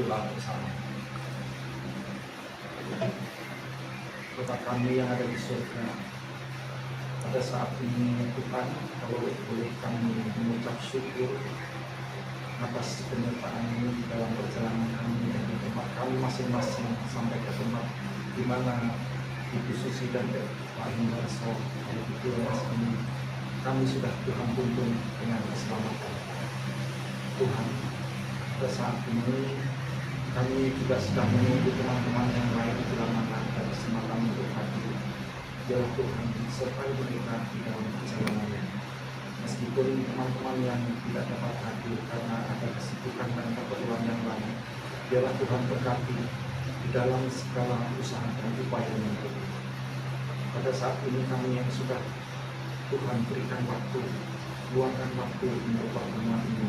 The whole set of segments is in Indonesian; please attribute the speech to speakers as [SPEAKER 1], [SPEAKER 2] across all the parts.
[SPEAKER 1] berdoa bersama. Bapa kami yang ada di surga, pada saat ini Tuhan, kalau boleh kami mengucap syukur atas penyertaan ini dalam perjalanan kami dari tempat kami masing-masing sampai ke tempat di mana Ibu Susi dan Pak Hindarso itu ini kami sudah Tuhan tuntun dengan keselamatan. Tuhan, pada saat ini kami juga sedang menunggu teman-teman yang lain di dalam rangka bersama kami untuk hadir. Ya Tuhan, sertai mereka di dalam perjalanan. Meskipun teman-teman yang tidak dapat hadir karena ada kesibukan dan keperluan yang lain, biarlah Tuhan berkati di dalam segala usaha dan upayanya. Pada saat ini kami yang sudah Tuhan berikan waktu, luangkan waktu untuk pertemuan ini.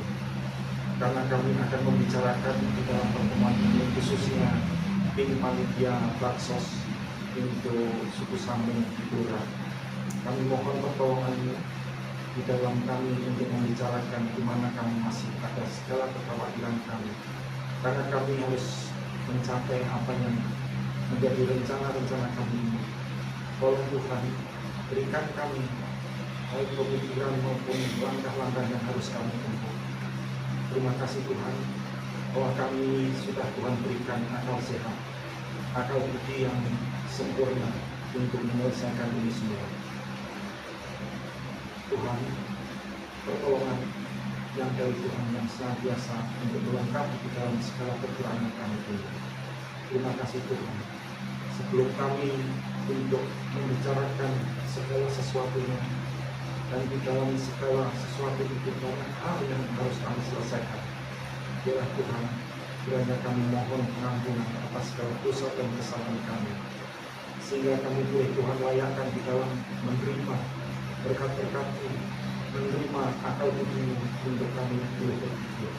[SPEAKER 1] Karena kami akan membicarakan di dalam pertemuan ini khususnya tim panitia Baksos untuk suku Sambung di Pura. Kami mohon pertolongan-Mu di dalam kami untuk membicarakan di mana kami masih ada segala kekhawatiran kami. Karena kami harus mencapai apa yang menjadi rencana-rencana kami ini. Tolong Tuhan, berikan kami baik pemikiran maupun langkah-langkah yang harus kami tempuh. Terima kasih Tuhan, bahwa kami sudah Tuhan berikan akal sehat, akal budi yang sempurna untuk menyelesaikan ini semua. Tuhan, pertolongan yang dari Tuhan yang senantiasa untuk melengkapi di dalam segala kekurangan kami ini. Terima kasih Tuhan. Sebelum kami untuk membicarakan segala sesuatunya, dan di dalam segala sesuatu itu banyak hal yang harus kami selesaikan. Biarlah Tuhan, kiranya kami mohon pengampunan atas segala dosa dan kesalahan kami, sehingga kami boleh Tuhan layakkan di dalam menerima berkat-berkat-Mu, menerima akal budi-Mu untuk kami boleh berpikir.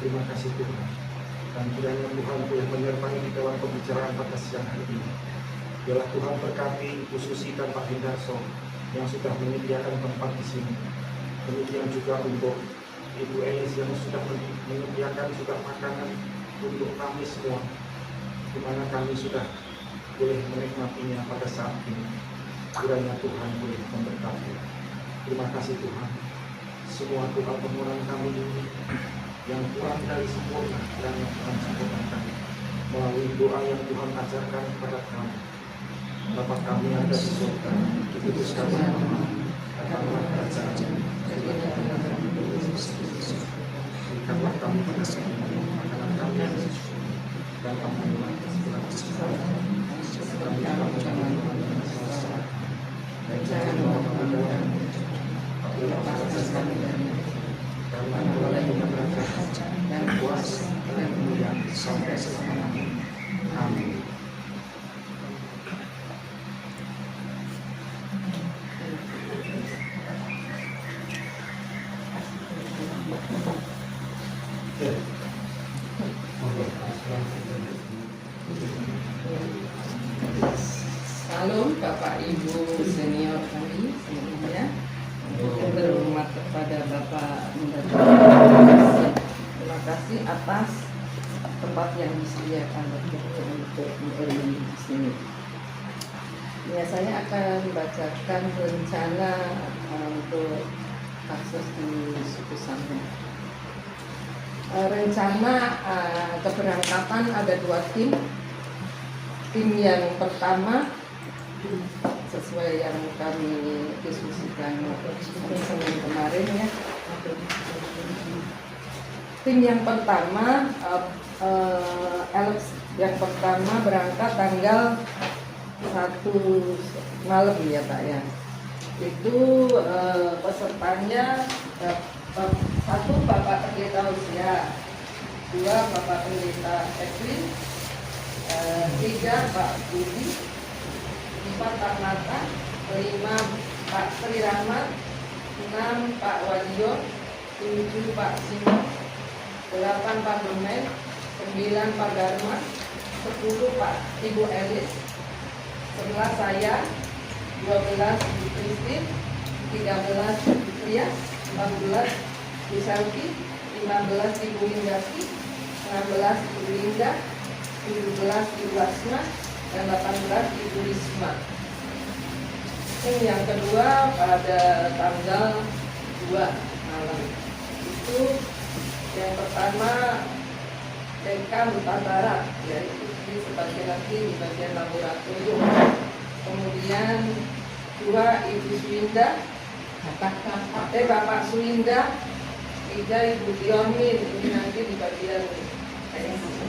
[SPEAKER 1] Terima kasih Tuhan, dan kiranya Tuhan boleh menyertai di dalam pembicaraan pada siang hari ini. Biarlah Tuhan berkati Ibu Susi dan Pak Hindarso yang sudah menyediakan tempat di sini. Demikian juga untuk Ibu Elis yang sudah menyediakan juga makanan untuk kami semua, di mana kami sudah boleh menikmatinya pada saat ini. Kiranya Tuhan boleh memberkati. Terima kasih Tuhan. Semua doa permohonan kami ini yang kurang dari sempurna, kiranya Tuhan sempurnakan melalui doa yang Tuhan ajarkan kepada kami. Bapa kami yang ada di surga, dikuduskanlah nama-Mu, datanglah kerajaan-Mu, berikanlah kami pada saat ini makanan kami yang sesuai, dan ampunilah segala kesalahan kami telah mengampuni kesalahan, dan jangan membawa kami dalam tapi lepaskan kami dari karena Engkau yang berkata dan kuasa dan kemuliaan sampai selama-lamanya. Amin.
[SPEAKER 2] Salam Bapak Ibu senior kami semuanya, yang terhormat kepada Bapak Mendagri. Terima kasih atas tempat yang disediakan untuk memberi di sini. Ya, saya akan bacakan rencana untuk kasus di suku Sambung. Rencana keberangkatan ada 2 tim. Tim yang pertama sesuai yang kami diskusikan Senin kemarin ya. Tim yang pertama yang pertama berangkat tanggal 1 malam ya Pak ya. Itu pesertanya 1 Bapak Pendeta Usia, 2 Bapak Pendeta Edwin, 3 Pak Budi, 4 Pak Nata, 5 Pak Sri Rahmat, 6 Pak Wadio, 7 Pak Simon, 8 Pak Domen, 9 Pak Dharma, 10 Pak Ibu Elis, 11 saya, 12 Bu Kristin, 13 Bu Priya, 14 Bu Selvi, 15 Ibu Indasi, 16 Ibu Linda, 17 Ibu Asma, dan 18 Ibu Risma. Ini yang kedua pada tanggal 2 malam. Itu yang pertama TK Nusantara, yaitu sebagai nanti di bagian laboratorium. Kemudian 2 Ibu Suinda, Bapak Suinda, 3 Ibu Diomin, ini nanti di bagian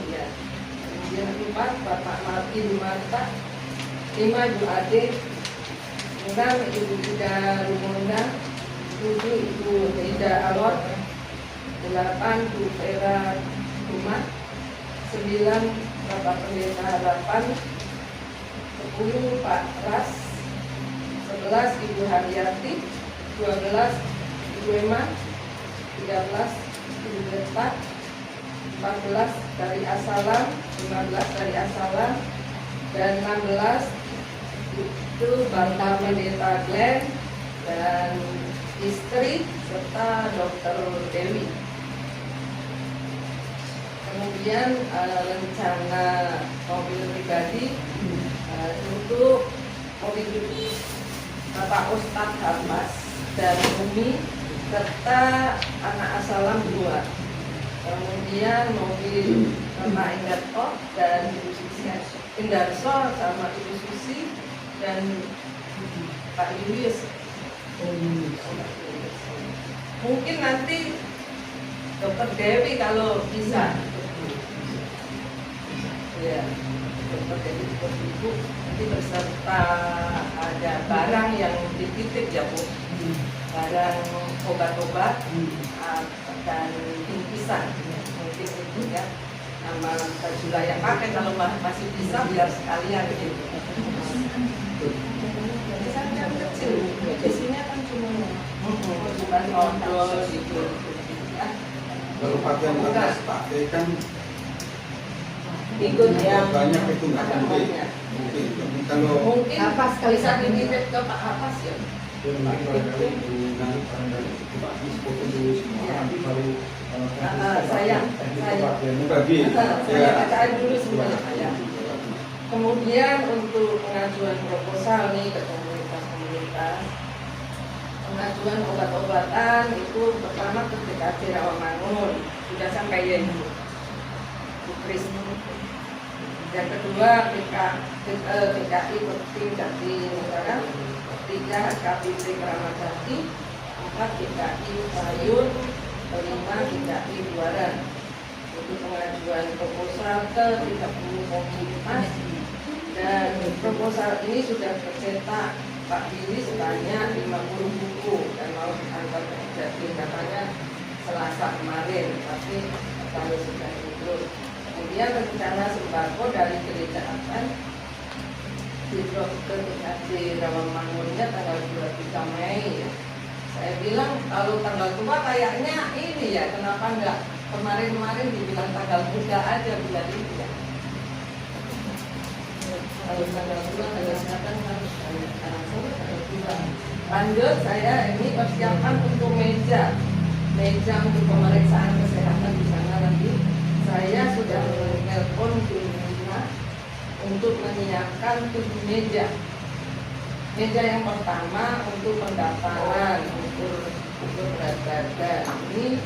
[SPEAKER 2] ya. Kemudian 4 Bapak Martin Marta, 5 Ibu Ade, 6 Ibu Ida Rumonda, 7 Ibu Ida Alor, 8 Bu Vera Rumah, 9 Bapak Pendeta Harapan, 10 Pak Ras, 11 Ibu Haryati, 12 Ibu Emma, 13 Ibu Berta, 14 dari Asalam, 15 dari Asalam, dan 16 itu Bapak Pendeta Glenn dan istri serta Dr. Dewi. Kemudian rencana mobil pribadi untuk mobil Bapak Ustadz Hambas dan Umi serta anak Asalam 2. Kemudian mobil Bapak Indarto dan Ibu Susi Indarso sama Ibu Susi dan Pak Julius. Mungkin nanti Dokter Dewi kalau bisa. Ya, Dokter Dewi Ibu nanti beserta ada barang yang dititip ya Bu, barang obat-obat dan bingkisan mungkin itu ya, nama baju layak pakai kalau masih bisa biar sekalian gitu. Yang kecil, isinya kan cuma bukan odol gitu ya.
[SPEAKER 3] Kalau pakaian atas pakai kan
[SPEAKER 2] Ikut yang
[SPEAKER 3] banyak itu nggak mungkin. Mungkin kalau
[SPEAKER 2] mungkin sekali bisa dititip ke Pak Hapas ya.
[SPEAKER 1] Nanti
[SPEAKER 2] Saya bacain dulu semuanya saya. Kemudian untuk pengajuan proposal nih ke komunitas, pengajuan obat-obatan itu pertama ke DKJ Rawamangun sudah sampai ya Ibu Kris. Yang kedua DKI Peti Jati Negara, 3 KPP Keramat Jati, 4 DKI Sayun, 5 DKI Buaran. Itu pengajuan proposal ke 30 komunitas dan proposal ini sudah tercetak Pak Billy sebanyak 50 buku dan mau diantar ke Jati katanya Selasa kemarin, tapi kalau sudah itu. Kemudian rencana sembako dari Gereja Advent di DKJ Rawamangunnya tanggal 23 Mei. Saya bilang kalau tanggal tua kayaknya ini ya, kenapa enggak kemarin dibilang tanggal muda aja bulan ini ya. Kalau tanggal tua tanggal selatan harus tanggal tua. Lanjut saya ini persiapan untuk meja untuk pemeriksaan kesehatan di sana nanti. Saya sudah menelpon Dunia untuk menyiapkan 7 meja. Meja yang pertama untuk pendaftaran untuk berat badan. Ini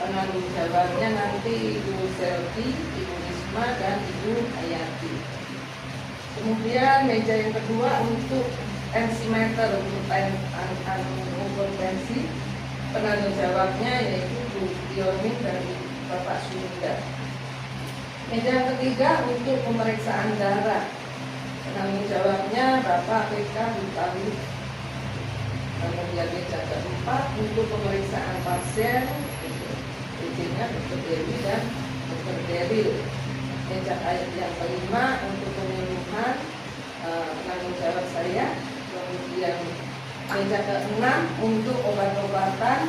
[SPEAKER 2] penanggung jawabnya nanti Ibu Selvi, Ibu Risma, dan Ibu Hayati. Kemudian meja yang kedua untuk tensimeter, untuk ukur tensi. Penanggung jawabnya yaitu Bu Diomin dan Bapak Suinda. Meja yang ketiga untuk pemeriksaan darah. Penanggung jawabnya Bapak PK Butawi. Kemudian meja keempat untuk pemeriksaan pasien, izinnya Dr. Dewi dan Dr. Deril. Meja yang kelima untuk penyuluhan, penanggung jawab saya. Kemudian meja keenam untuk obat-obatan,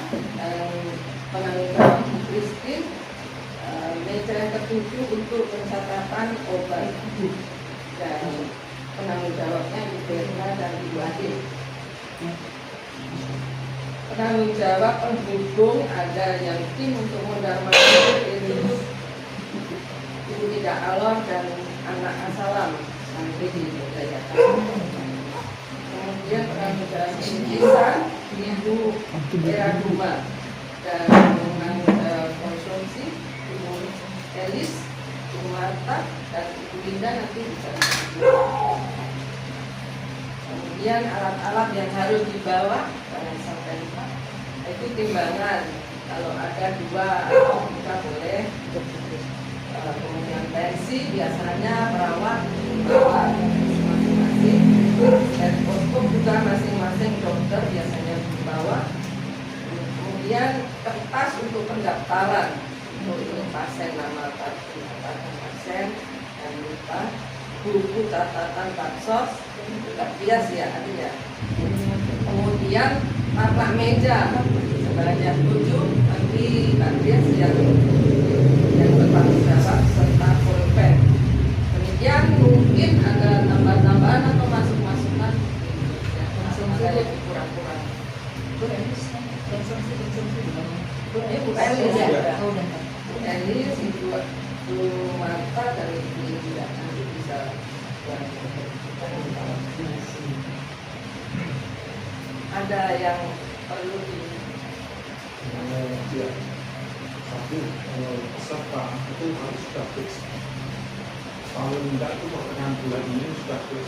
[SPEAKER 2] penanggung jawab Christine. Meja yang ketujuh untuk pencatatan obat dan penanggung jawabnya Ibu Berna dan Ibu Ade. Penanggung jawab penghubung ada yang tim untuk mondar mandir ini tidak alor dan anak asalam nanti diberdayakan. Kemudian pramugari desa Ibu Era Duma dan hubungan konsumsi Ibu Elis, Ibu Marta dan Ibu Linda nanti bisa. Kemudian alat-alat yang harus dibawa jangan sampai lupa itu timbangan, kalau ada 2 atau 3 boleh. Kemudian pensi biasanya perawat bawa masing-masing, stetoskop juga masing-masing dokter biasanya dibawa. Kemudian kertas untuk pendaftaran untuk pasien, nama pasien, dan lupa buku catatan baksos juga bias ya artinya. Kemudian tapak meja sebanyak 7 nanti bias yang bertanggung jawab serta pulpen. Kemudian mungkin ada tambahan-tambahan atau masuk-masukan yang agak kurang-kurang. Elis, Ibu Marta dan Ibu Linda nanti bisa ada yang perlu di
[SPEAKER 1] Ya. Satu, peserta itu harus sudah fix. Paling enggak itu pertengahan bulan ini sudah fix.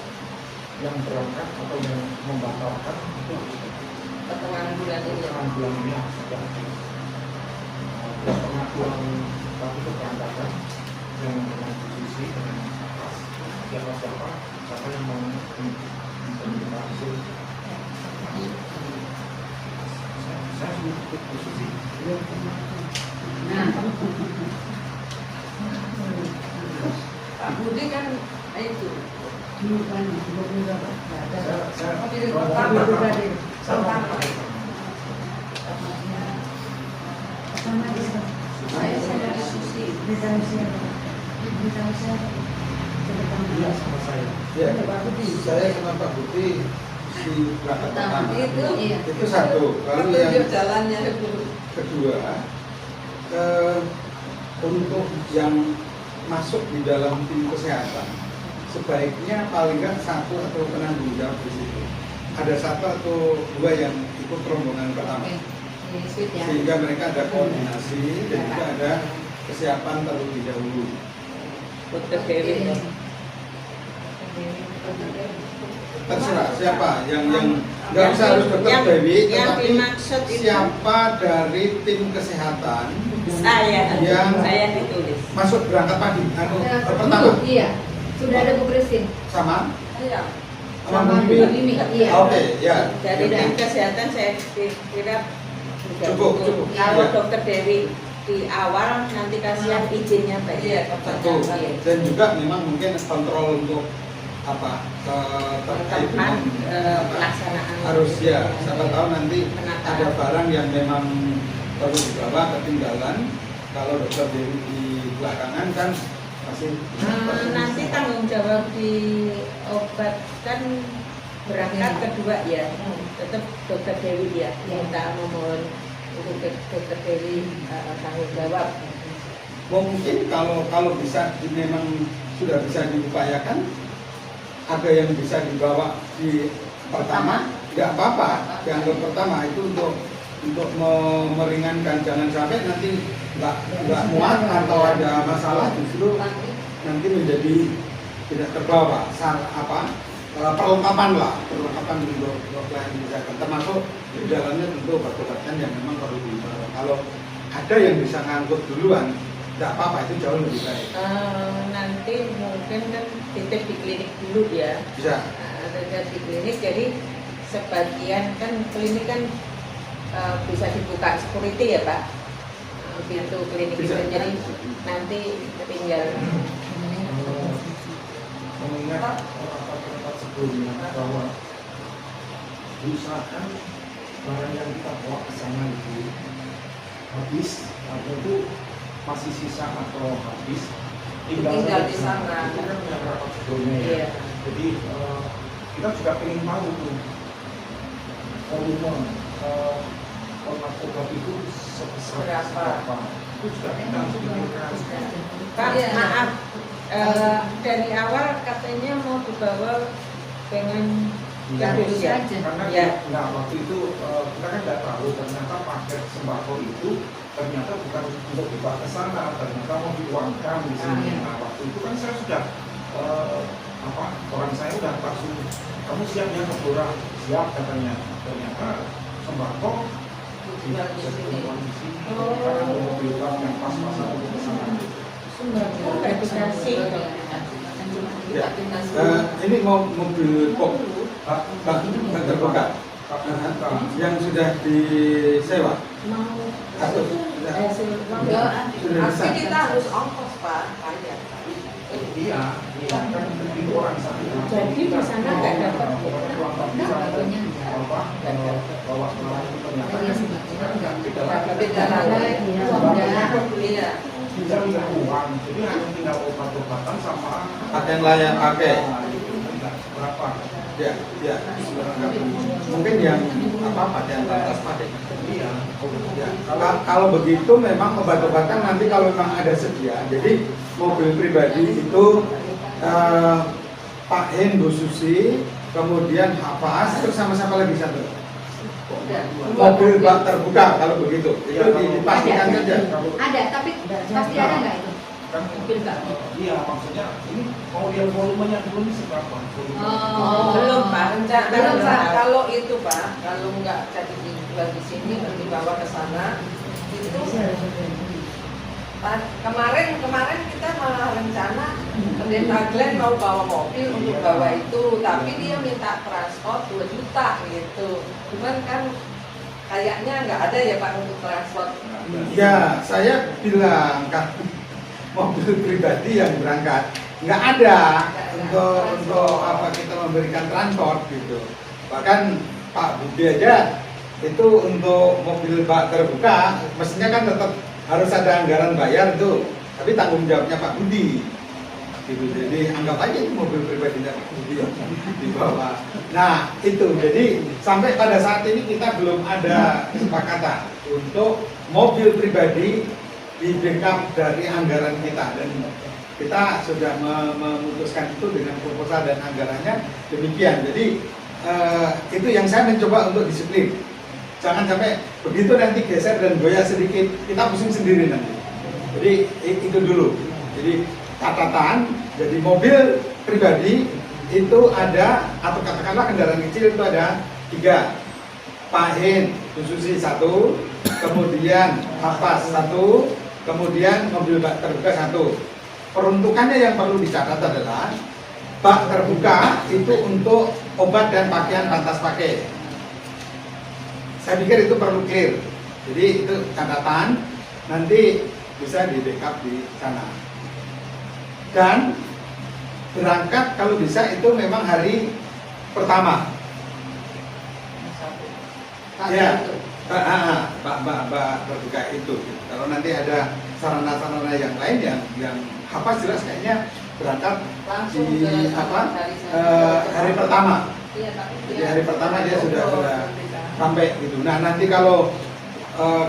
[SPEAKER 1] Yang berangkat atau yang membatalkan itu harus
[SPEAKER 2] pertengahan bulan ini.
[SPEAKER 1] pertengahan bulan ini harus sudah fix. Terus pengakuan tapi keberangkatan yang dengan diskusi dengan siapa yang mau menerima hasil. Saya sudah ikut diskusi.
[SPEAKER 2] Nah, Pak Budi kan itu
[SPEAKER 1] Iya sama saya.
[SPEAKER 3] Ya, saya sama Pak Budi si berangkat pertama
[SPEAKER 2] itu
[SPEAKER 3] itu satu. Lalu yang
[SPEAKER 2] petunjuk jalannya itu.
[SPEAKER 3] kedua, untuk yang masuk di dalam tim kesehatan sebaiknya paling nggak 1 atau penanggung jawab di situ. Ada 1 atau 2 yang ikut rombongan pertama, sehingga mereka ada koordinasi dan juga ada kesiapan terlebih dahulu. Terserah siapa yang nggak usah harus dokter Dewi,
[SPEAKER 4] yang
[SPEAKER 3] tetapi
[SPEAKER 4] dimaksud itu
[SPEAKER 3] siapa dari tim kesehatan
[SPEAKER 4] yang
[SPEAKER 3] yang
[SPEAKER 4] saya ditulis.
[SPEAKER 3] masuk berangkat pagi pertama
[SPEAKER 5] Iya, sudah ada Bu Christine
[SPEAKER 3] sama
[SPEAKER 2] Iya.
[SPEAKER 5] sama Bu
[SPEAKER 3] Bibi?
[SPEAKER 5] Mimi. Iya.
[SPEAKER 3] Oke, ya.
[SPEAKER 4] Dari
[SPEAKER 3] Oke.
[SPEAKER 4] tim kesehatan saya kira juga
[SPEAKER 3] Cukup.
[SPEAKER 4] Kalau
[SPEAKER 3] Iya.
[SPEAKER 4] dokter Dewi di awal nanti kasihan izinnya baik.
[SPEAKER 2] Iya,
[SPEAKER 3] Betul. Dan juga memang mungkin kontrol untuk terkait
[SPEAKER 4] Teman
[SPEAKER 3] dengan
[SPEAKER 4] pelaksanaan
[SPEAKER 3] harus ya. Siapa tahu nanti
[SPEAKER 4] Penataan.
[SPEAKER 3] ada barang yang memang perlu dibawa ketinggalan. Kalau dokter Dewi di belakangan kan masih
[SPEAKER 4] nanti tanggung jawab di obat kan berangkat kedua ya, tetap dokter Dewi ya. Kita memohon untuk dokter Dewi tanggung jawab.
[SPEAKER 3] mungkin kalau bisa memang sudah bisa diupayakan, ada yang bisa dibawa di pertama, nggak apa-apa. Yang pertama itu untuk meringankan, jangan sampai nanti nggak muat atau ada masalah justru nanti menjadi tidak terbawa perlengkapan untuk pelayanan kesehatan, termasuk di dalamnya tentu obat-obatan yang memang perlu dibawa. Kalau ada yang bisa ngangkut duluan, nggak apa-apa, itu jauh lebih baik.
[SPEAKER 4] Nanti mungkin kan titip di klinik dulu ya.
[SPEAKER 3] Bisa.
[SPEAKER 4] Titip di klinik, jadi sebagian kan klinik kan bisa dibuka security ya Pak, pintu klinik itu,
[SPEAKER 3] Bisa.
[SPEAKER 4] jadi nanti tinggal
[SPEAKER 1] Mengingat rapat-rapat sebelumnya bahwa diusahakan barang yang kita bawa ke sana itu habis atau itu masih sisa atau habis
[SPEAKER 2] Tinggal di sana.
[SPEAKER 1] itu kan yang rapat sebelumnya ya.
[SPEAKER 4] Iya.
[SPEAKER 1] Jadi kita juga ingin tahu tuh volume obat itu sebesar
[SPEAKER 2] Berapa?
[SPEAKER 1] berapa. Itu juga kita harus pikirkan.
[SPEAKER 4] Pak,
[SPEAKER 2] Iya.
[SPEAKER 4] maaf dari awal katanya mau dibawa pengen
[SPEAKER 5] Ya,
[SPEAKER 4] Indonesia.
[SPEAKER 5] aja.
[SPEAKER 3] Karena
[SPEAKER 4] Ya.
[SPEAKER 3] nah, waktu itu kita kan nggak tahu ternyata paket sembako itu ternyata bukan untuk dibawa ke sana, ternyata mau diuangkan di sini.
[SPEAKER 5] iya.
[SPEAKER 3] Nah waktu itu kan saya sudah orang saya udah langsung kamu siap ya ke Blora? Siap katanya. Ternyata sembako
[SPEAKER 2] Dijual di
[SPEAKER 3] bisa
[SPEAKER 2] sini.
[SPEAKER 3] diuang di sini
[SPEAKER 4] Oh.
[SPEAKER 3] karena ada mobil bak yang pas-pasan untuk ke sana.
[SPEAKER 4] Oh, nggak dikasih.
[SPEAKER 3] Ya. Ini mau mobil pop bak terbuka yang sudah disewa
[SPEAKER 4] Mau
[SPEAKER 3] atau
[SPEAKER 2] Enggak,
[SPEAKER 3] sudah
[SPEAKER 2] tapi
[SPEAKER 3] bisa.
[SPEAKER 2] kita harus ongkos Pak, bayar.
[SPEAKER 3] Iya, iya kan itu orang sana.
[SPEAKER 4] Jadi di sana nggak dapat ya?
[SPEAKER 3] Bawa pulang ternyata
[SPEAKER 5] Iya, sebetulnya
[SPEAKER 3] kan beda
[SPEAKER 2] Beda lagi. Iya.
[SPEAKER 3] bisa nggak uang, jadi hanya tinggal obat-obatan sama
[SPEAKER 1] Pakaian layak pakai.
[SPEAKER 3] berapa?
[SPEAKER 1] Ya, ya. Mungkin yang pakaian lantas pakai.
[SPEAKER 3] Iya.
[SPEAKER 1] Ya, kalau begitu memang obat-obatan nanti kalau memang ada sedia. Jadi mobil pribadi itu Pak Hen, Bu Susi, kemudian Hafaz, terus sama siapa lagi satu? Mobil bak terbuka kalau begitu. Itu dipastikan saja.
[SPEAKER 5] Ada, tapi pasti ada nggak itu?
[SPEAKER 3] Kan
[SPEAKER 5] Mobil bak.
[SPEAKER 3] iya, maksudnya ini mau lihat volumenya dulu nih seberapa?
[SPEAKER 5] Oh.
[SPEAKER 4] Belum Pak.
[SPEAKER 2] Belum
[SPEAKER 4] Belum,
[SPEAKER 2] Pak,
[SPEAKER 4] Pak.
[SPEAKER 2] kalau itu Pak, kalau nggak jadi dijual di sini, dibawa ke sana, itu kemarin kita malah rencana Pendeta Glenn mau bawa mobil untuk bawa itu, tapi dia minta transport 2 juta gitu. Cuman kan kayaknya nggak ada ya Pak untuk transport.
[SPEAKER 1] Ya, saya bilang kan mobil pribadi yang berangkat nggak ada untuk apa kita memberikan transport gitu. Bahkan Pak Budi aja itu untuk mobil bak terbuka, mestinya kan tetap harus ada anggaran bayar itu, tapi tanggung jawabnya Pak Budi. Gitu. Jadi anggap aja itu mobil pribadinya Pak Budi yang dibawa. Nah itu, jadi sampai pada saat ini kita belum ada kesepakatan untuk mobil pribadi di backup dari anggaran kita, dan kita sudah memutuskan itu dengan proposal dan anggarannya demikian. Jadi itu yang saya mencoba untuk disiplin. Jangan sampai begitu nanti geser dan goyah sedikit, kita pusing sendiri nanti. Jadi itu dulu. Jadi catatan, jadi mobil pribadi itu ada, atau katakanlah kendaraan kecil itu ada 3. Pak Hen, Bu Susi 1, kemudian Hafaz 1, kemudian mobil bak terbuka 1. Peruntukannya yang perlu dicatat adalah bak terbuka itu untuk obat dan pakaian pantas pakai. Saya pikir itu perlu clear. Jadi itu catatan, nanti bisa di backup di sana. Dan berangkat kalau bisa itu memang hari pertama. Ya, Mbak berbuka itu. Kalau nanti ada sarana-sarana yang lain yang apa jelas kayaknya berangkat
[SPEAKER 2] Langsung
[SPEAKER 1] di
[SPEAKER 2] ke
[SPEAKER 1] hari pertama.
[SPEAKER 2] Iya, tapi
[SPEAKER 1] Jadi hari pertama dia sudah sampai gitu. Nah nanti kalau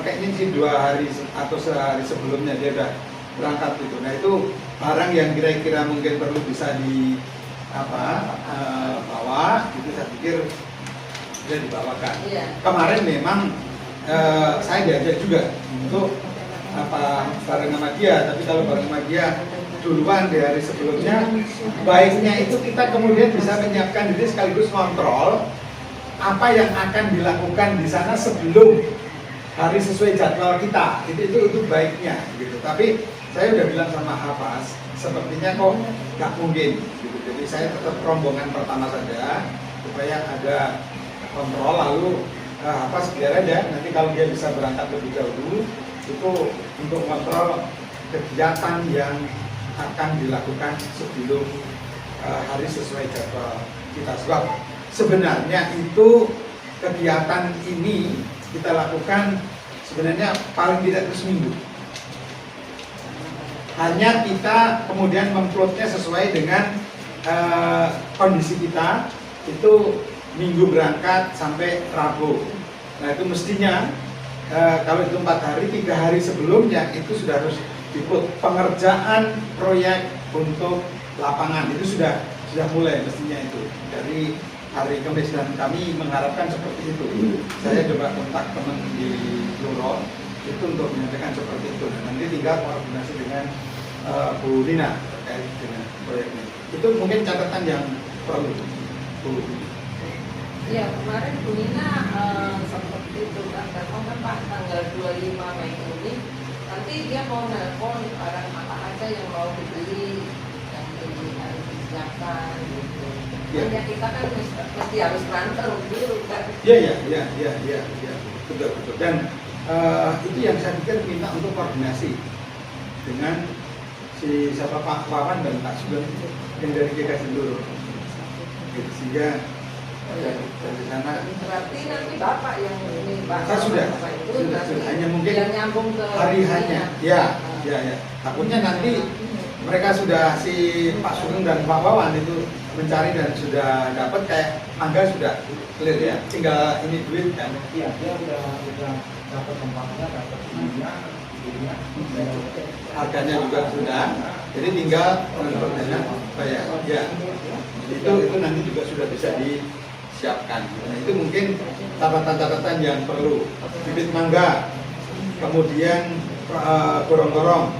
[SPEAKER 1] kayaknya sih 2 hari atau sehari sebelumnya dia udah berangkat gitu. Nah itu barang yang kira-kira mungkin perlu bisa di bawa, itu saya pikir bisa dibawakan.
[SPEAKER 2] Iya.
[SPEAKER 1] Kemarin memang saya diajak juga untuk bareng sama dia, tapi kalau bareng sama dia duluan di hari sebelumnya, baiknya itu kita kemudian bisa menyiapkan diri sekaligus kontrol apa yang akan dilakukan di sana sebelum hari sesuai jadwal kita. Itu baiknya gitu. Tapi saya udah bilang sama Hafaz, sepertinya kok nggak mungkin gitu. Jadi saya tetap rombongan pertama saja supaya ada kontrol, lalu Hafaz biar aja nanti kalau dia bisa berangkat lebih dahulu itu untuk kontrol kegiatan yang akan dilakukan sebelum hari sesuai jadwal kita. Sebab sebenarnya itu kegiatan ini kita lakukan sebenarnya paling tidak itu seminggu. Hanya kita kemudian memplotnya sesuai dengan kondisi kita, itu Minggu berangkat sampai Rabu. Nah itu mestinya kalau itu 4 hari, 3 hari sebelumnya itu sudah harus
[SPEAKER 3] pengerjaan proyek untuk lapangan itu sudah mulai mestinya itu dari hari Kamis, dan kami mengharapkan seperti itu. Saya coba kontak teman di Luro itu untuk menyampaikan seperti itu. Dan nanti tinggal koordinasi dengan Bu Lina terkait dengan proyek ini. Itu mungkin catatan yang perlu Bu.
[SPEAKER 2] Ya, kemarin Bu Nina seperti itu kan Pak tanggal 25 Mei ini nanti dia mau nelpon barang apa aja yang mau dibeli, yang harus disiapkan gitu. Ya kita kan mesti harus transfer dulu kan.
[SPEAKER 3] Iya, betul. Dan itu yang saya pikir minta untuk koordinasi dengan si siapa Pak Wawan dan Pak Sugeng yang dari GKS dulu. Sehingga dari sana.
[SPEAKER 2] Berarti nanti Bapak yang ini Pak.
[SPEAKER 3] Sudah. Hanya mungkin
[SPEAKER 2] yang nyambung ke
[SPEAKER 3] hari hanya. Ya. Takutnya nanti mereka sudah si Pak Sugeng dan Pak Wawan itu mencari dan sudah dapat, kayak Angga sudah clear ya, tinggal ini duit kan.
[SPEAKER 1] Iya, dia udah dapat tempatnya, dapat ininya,
[SPEAKER 3] Harganya juga sudah, jadi tinggal transportnya bayar. Ya, itu nanti juga sudah bisa disiapkan. Nah, itu mungkin catatan-catatan yang perlu. Bibit mangga, kemudian gorong-gorong,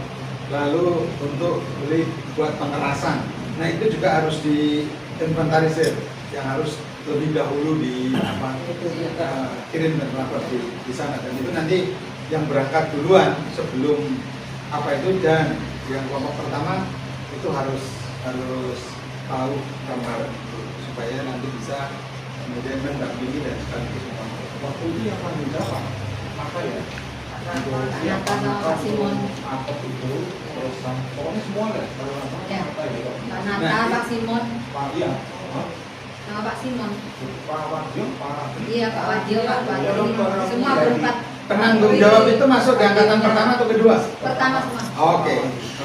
[SPEAKER 3] lalu untuk beli buat pengerasan. Nah, itu juga harus diinventarisir, yang harus lebih dahulu kirim dan lapor di sana, dan itu nanti yang berangkat duluan sebelum dan yang kelompok pertama itu harus tahu gambar supaya nanti bisa kemudian mendampingi dan sekaligus
[SPEAKER 1] waktu itu yang paling berapa? Maka ya
[SPEAKER 5] Pak Simon.
[SPEAKER 1] Apa itu terus pokoknya semua lah kalau
[SPEAKER 5] Ya.
[SPEAKER 1] apa ya.
[SPEAKER 5] Nata, Pak Simon.
[SPEAKER 1] Pak iya.
[SPEAKER 5] Nama Pak Simon.
[SPEAKER 1] Pak Wagyo, Pak.
[SPEAKER 5] Iya, Pak Wagyo, Pak Wagyo. Semua berempat.
[SPEAKER 3] penanggung jawab itu masuk di angkatan pertama atau kedua?
[SPEAKER 5] Pertama semua.
[SPEAKER 3] Oke,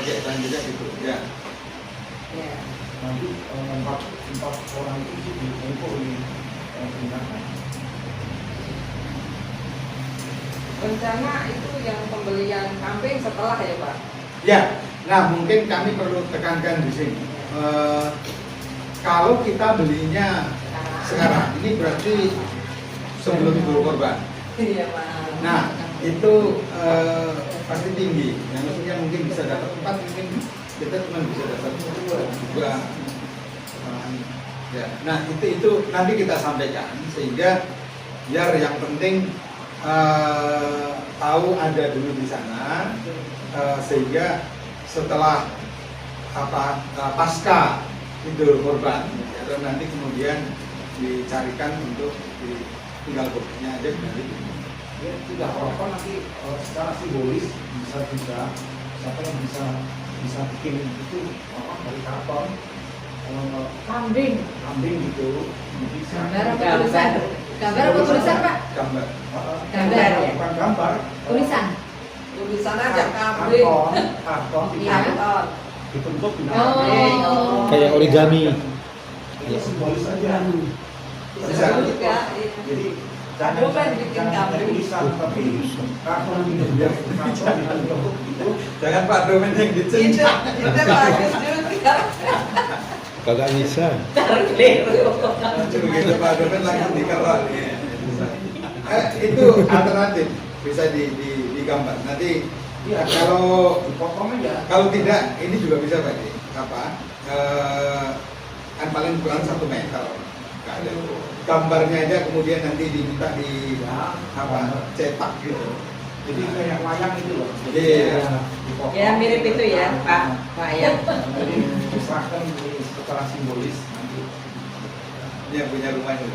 [SPEAKER 3] selanjutnya gitu ya.
[SPEAKER 5] Ya.
[SPEAKER 1] Nanti empat orang itu sih di info ini tindakan.
[SPEAKER 2] Rencana itu yang pembelian kambing setelah ya Pak?
[SPEAKER 3] Ya, nah mungkin kami perlu tekankan di sini. Kalau kita belinya sekarang, ini berarti sebelum Idul Kurban.
[SPEAKER 2] Iya Pak.
[SPEAKER 3] Nah, itu pasti tinggi. Yang maksudnya mungkin bisa dapat 4, mungkin kita cuma bisa dapat 2. Ya, nah itu nanti kita sampaikan sehingga biar yang penting tahu ada dulu di sana, sehingga setelah pasca Idul Kurban ya, nanti kemudian dicarikan untuk tinggal buktinya aja dari
[SPEAKER 1] Ya tidak apa-apa nanti secara simbolis bisa juga siapa yang bisa bikin itu dari karton
[SPEAKER 2] Kambing.
[SPEAKER 1] gitu bisa.
[SPEAKER 5] Gambar apa tulisan? Gambar apa tulisan, Pak?
[SPEAKER 3] gambar.
[SPEAKER 5] Gambar ya?
[SPEAKER 1] Bukan gambar.
[SPEAKER 5] Tulisan.
[SPEAKER 2] Tulisan aja kambing.
[SPEAKER 1] Karton
[SPEAKER 5] Iya.
[SPEAKER 2] Karton.
[SPEAKER 1] dibentuk di
[SPEAKER 5] Oh.
[SPEAKER 6] Kayak origami.
[SPEAKER 1] Itu simbolis aja.
[SPEAKER 2] Bisa juga.
[SPEAKER 1] Jadi
[SPEAKER 2] Aduh, kan bikin kambing.
[SPEAKER 1] tulisan tapi karton gitu ya. Karton dibentuk gitu.
[SPEAKER 3] Jangan Pak Domen yang
[SPEAKER 2] Itu
[SPEAKER 3] dicencak.
[SPEAKER 2] bagus juga.
[SPEAKER 6] Kagak bisa.
[SPEAKER 3] Begitu Pak Domen langsung dikerok. Itu alternatif bisa digambar. Nanti
[SPEAKER 1] Iya,
[SPEAKER 3] kalau
[SPEAKER 1] dipotong aja.
[SPEAKER 3] tidak ini juga bisa Pak. Kan paling kurang 1 meter. Nggak ada. Gambarnya aja kemudian nanti diminta cetak gitu.
[SPEAKER 1] Jadi kayak wayang itu loh.
[SPEAKER 3] Iya.
[SPEAKER 1] Dipotong.
[SPEAKER 4] Ya mirip itu ya Pak Wayang.
[SPEAKER 1] Jadi diserahkan secara simbolis nanti.
[SPEAKER 3] Ini yang punya rumah itu.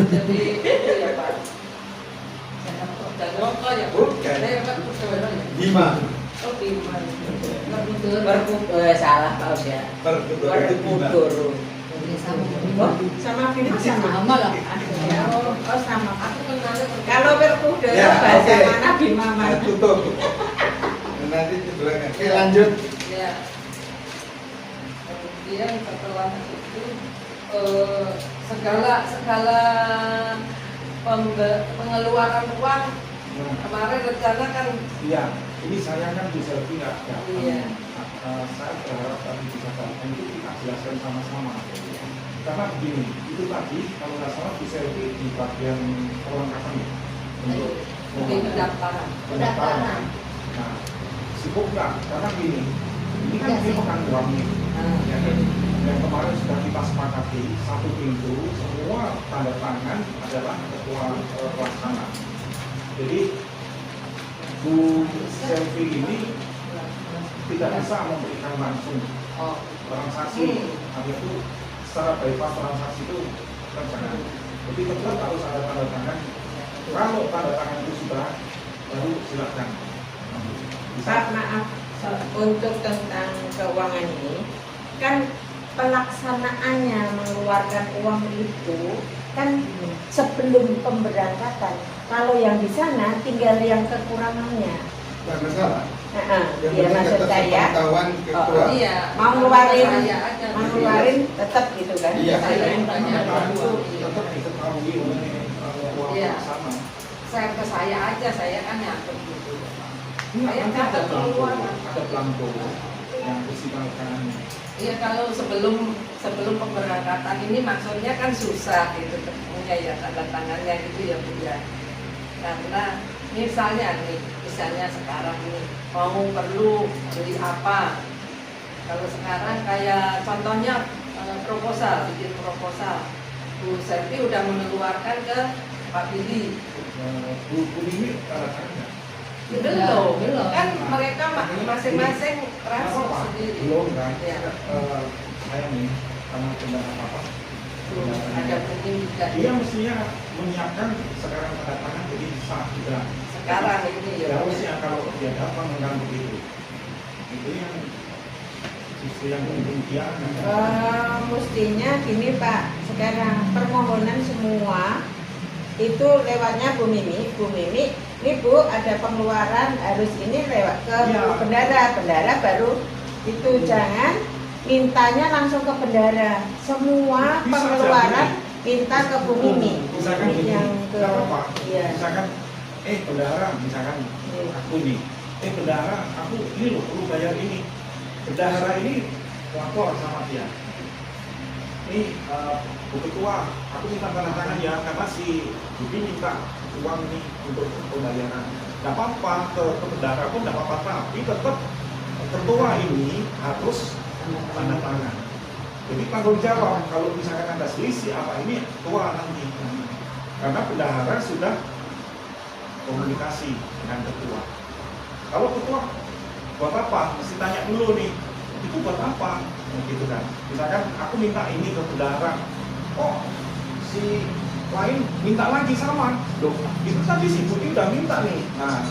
[SPEAKER 2] Jadi itu ya Pak. Dan rokok ya Bu.
[SPEAKER 3] Bukan.
[SPEAKER 2] Saya kan sebenarnya.
[SPEAKER 3] Bima
[SPEAKER 2] Oh Bima.
[SPEAKER 4] Salah Pak Usia.
[SPEAKER 3] per kedua itu Bima.
[SPEAKER 4] Berkudur.
[SPEAKER 5] Sama
[SPEAKER 4] Sama Bima sama.
[SPEAKER 5] sama loh.
[SPEAKER 4] Oh sama.
[SPEAKER 2] Aku kenalnya
[SPEAKER 4] Kalau berkudur
[SPEAKER 3] Ya,
[SPEAKER 4] bahasa
[SPEAKER 3] oke.
[SPEAKER 4] mana Bima mana?
[SPEAKER 3] Tutup. Nanti di belakang. Oke, lanjut.
[SPEAKER 2] ya. Kemudian setelah itu segala pengeluaran uang Kemarin rencana kan
[SPEAKER 1] Iya, ini saya kan di selfie nggak datang.
[SPEAKER 2] Iya.
[SPEAKER 1] Saya berharap tadi bisa datang itu kita jelaskan sama-sama. Karena begini, itu tadi kalau nggak salah di selfie di bagian perlengkapan ya, untuk
[SPEAKER 2] di pendaftaran.
[SPEAKER 1] pendaftaran. Nah, sibuk nggak? Karena gini, ini kan dia pekan uang nih. Ya kan? Dan kemarin sudah kita sepakati satu pintu, semua tanda tangan adalah ketua pelaksana. Jadi Bu Selvi ini tidak bisa memberikan langsung
[SPEAKER 2] Oh,
[SPEAKER 1] transaksi, tapi itu secara bypass transaksi itu kan jangan. Jadi tetap harus ada tanda tangan. Kalau tanda tangan itu sudah, baru silakan.
[SPEAKER 4] Pak, maaf, untuk tentang keuangan ini, kan pelaksanaannya mengeluarkan uang itu kan sebelum pemberangkatan. Kalau yang di sana tinggal yang kekurangannya.
[SPEAKER 3] Nggak masalah. Yang
[SPEAKER 4] Iya,
[SPEAKER 3] penting
[SPEAKER 4] maksud
[SPEAKER 3] tetap
[SPEAKER 4] saya
[SPEAKER 3] sepengetahuan ketua.
[SPEAKER 2] iya.
[SPEAKER 4] mau ngeluarin,
[SPEAKER 2] Saya aja.
[SPEAKER 4] tetap gitu kan?
[SPEAKER 3] Iya.
[SPEAKER 4] Saya yang
[SPEAKER 2] Banyak.
[SPEAKER 1] Itu tetap diketahui oleh uang
[SPEAKER 2] Iya.
[SPEAKER 1] sama.
[SPEAKER 2] Saya ke saya aja, saya kan nyatet gitu. Saya
[SPEAKER 1] Nanti
[SPEAKER 2] catat
[SPEAKER 1] ada belangko,
[SPEAKER 2] pengeluaran.
[SPEAKER 1] ada belangko yang disimalkan.
[SPEAKER 2] Iya, kalau sebelum pemberangkatan ini maksudnya kan susah gitu ketemunya ya tanda tangannya gitu ya Bu ya. Karena misalnya sekarang ini mau perlu beli apa. Kalau sekarang kayak contohnya bikin proposal. Bu Selvi udah mengeluarkan ke Pak Billy.
[SPEAKER 1] Bu ini tanda tangan.
[SPEAKER 2] Belum. Kan mereka masing-masing transfer
[SPEAKER 1] Apa?
[SPEAKER 2] sendiri.
[SPEAKER 1] Belum kan?
[SPEAKER 2] Ya.
[SPEAKER 1] Saya nih karena kendala apa?
[SPEAKER 2] Ada mungkin juga
[SPEAKER 1] Dia mestinya menyiapkan sekarang tanda tangan jadi saat kita
[SPEAKER 2] sekarang ini ya.
[SPEAKER 1] harusnya kalau dia dapat mengganggu itu. Itu yang justru yang demikian.
[SPEAKER 4] Mestinya gini Pak, sekarang permohonan semua itu lewatnya Bu Mimi, ini Bu ada pengeluaran harus ini lewat ke
[SPEAKER 1] Iya.
[SPEAKER 4] bendara baru itu jangan mintanya langsung ke bendara, semua
[SPEAKER 1] Bisa
[SPEAKER 4] pengeluaran
[SPEAKER 1] jadi.
[SPEAKER 4] minta ke Bu Mimi.
[SPEAKER 1] Misalkan gini,
[SPEAKER 4] yang ke
[SPEAKER 1] nggak apa-apa.
[SPEAKER 4] iya.
[SPEAKER 1] Misalkan, bendahara, misalkan
[SPEAKER 4] Iya.
[SPEAKER 1] aku nih, bendahara, aku ini loh perlu bayar ini. Bendahara ini lapor sama dia. Ini Bu Ketua, aku minta tanda tangan ya karena si Budi minta uang nih untuk pembayaran. Gak apa-apa ke bendahara pun gak apa-apa, tapi tetap ketua ini harus tanda tangan. Jadi tanggung jawab kalau misalkan ada selisih apa ini ketua nanti. Karena bendahara sudah komunikasi dengan ketua. Kalau ketua buat apa? Mesti tanya dulu nih. Itu buat apa? Gitu kan. Misalkan aku minta ini ke bendahara. Oh, si lain minta lagi sama. Loh, itu tadi si Budi udah minta nih. Nah,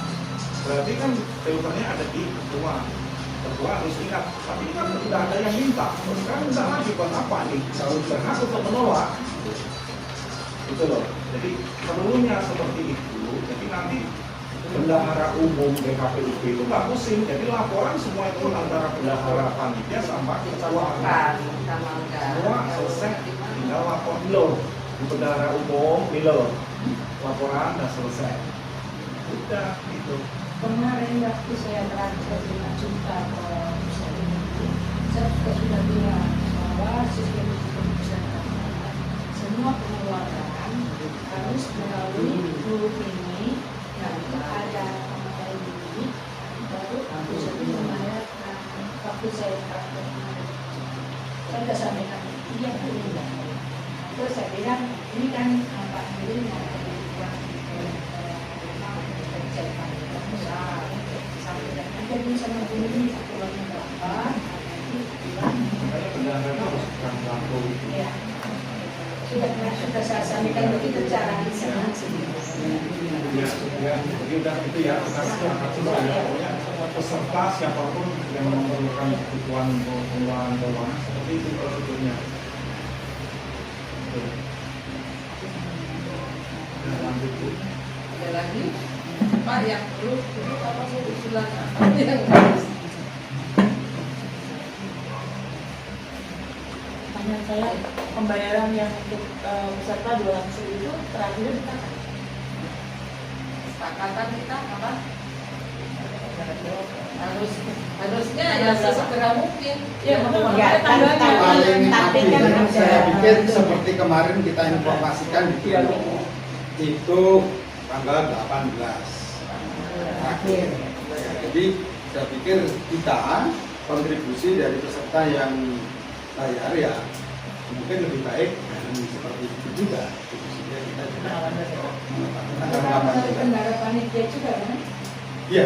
[SPEAKER 1] berarti kan filternya ada di ketua. Ketua harus ingat, tapi kan udah ada yang minta. Terus sekarang minta lagi buat apa nih? Kalau berhak untuk menolak. Gitu loh. Jadi perlunya seperti itu. Jadi nanti bendahara umum BKPUB itu nggak pusing. Jadi laporan semua itu antara bendahara panitia sama ketua.
[SPEAKER 2] Sama enggak.
[SPEAKER 1] Semua selesai, tinggal lapor loh. Di bendahara umum, nih loh. Laporan udah selesai. Udah gitu.
[SPEAKER 7] Kemarin waktu saya transfer 5 juta ke pusat ini, saya juga sudah bilang bahwa sistem pusat semua pengeluaran harus melalui grup ini, nanti ada pemakai ini, baru pusat ini membayarkan. Waktu saya transfer kemarin, saya sudah sampaikan iya tidak. Terus saya bilang ini kan Pak Hidin mau kebutuhan jadi sama ini satu lagi berapa
[SPEAKER 1] Makanya bendahara itu harus bukan pelaku itu.
[SPEAKER 7] ya sudah saya sampaikan begitu cara di sana
[SPEAKER 1] Ya, jadi udah itu ya, kita sepakat semua ya. Pokoknya peserta siapapun yang memerlukan kebutuhan untuk pengelolaan keuangan seperti itu prosedurnya. Oke. Nah, lanjut Bu.
[SPEAKER 2] Ada lagi Pak yang perlu apa sih usulan apa yang harus
[SPEAKER 7] pertanyaan saya pembayaran yang untuk peserta 200.000 itu terakhir di kapan?
[SPEAKER 2] kesepakatan kita apa? Harusnya ya sesegera mungkin.
[SPEAKER 7] Ya, betul.
[SPEAKER 4] Enggak,
[SPEAKER 3] Paling
[SPEAKER 4] tapi kan
[SPEAKER 3] akhir
[SPEAKER 4] ada
[SPEAKER 3] saya pikir seperti kemarin kita informasikan di Bino, itu tanggal 18 akhir. Ya, jadi saya pikir kita kontribusi dari peserta yang bayar ya mungkin lebih baik seperti itu juga. Kontribusinya kita juga
[SPEAKER 7] Karena dari bendara panitia juga kan?
[SPEAKER 3] Iya.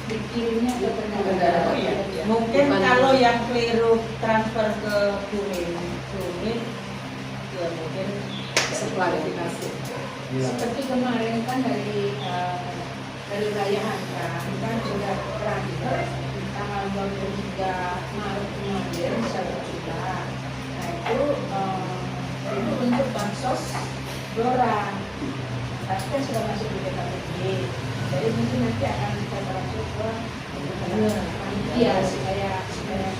[SPEAKER 7] Dikirimnya ke bendara.
[SPEAKER 2] Oh, iya.
[SPEAKER 4] Mungkin kalau yang keliru transfer ke Bumi, ya mungkin
[SPEAKER 5] Klarifikasi.
[SPEAKER 1] Iya.
[SPEAKER 7] Seperti kemarin kan dari Raya kan sudah transfer tanggal 23 Maret kemarin 1 juta. Nah itu untuk bansos Blora. Tapi kan sudah masuk di BKPJ. Jadi mungkin nanti akan kita transfer ke panitia supaya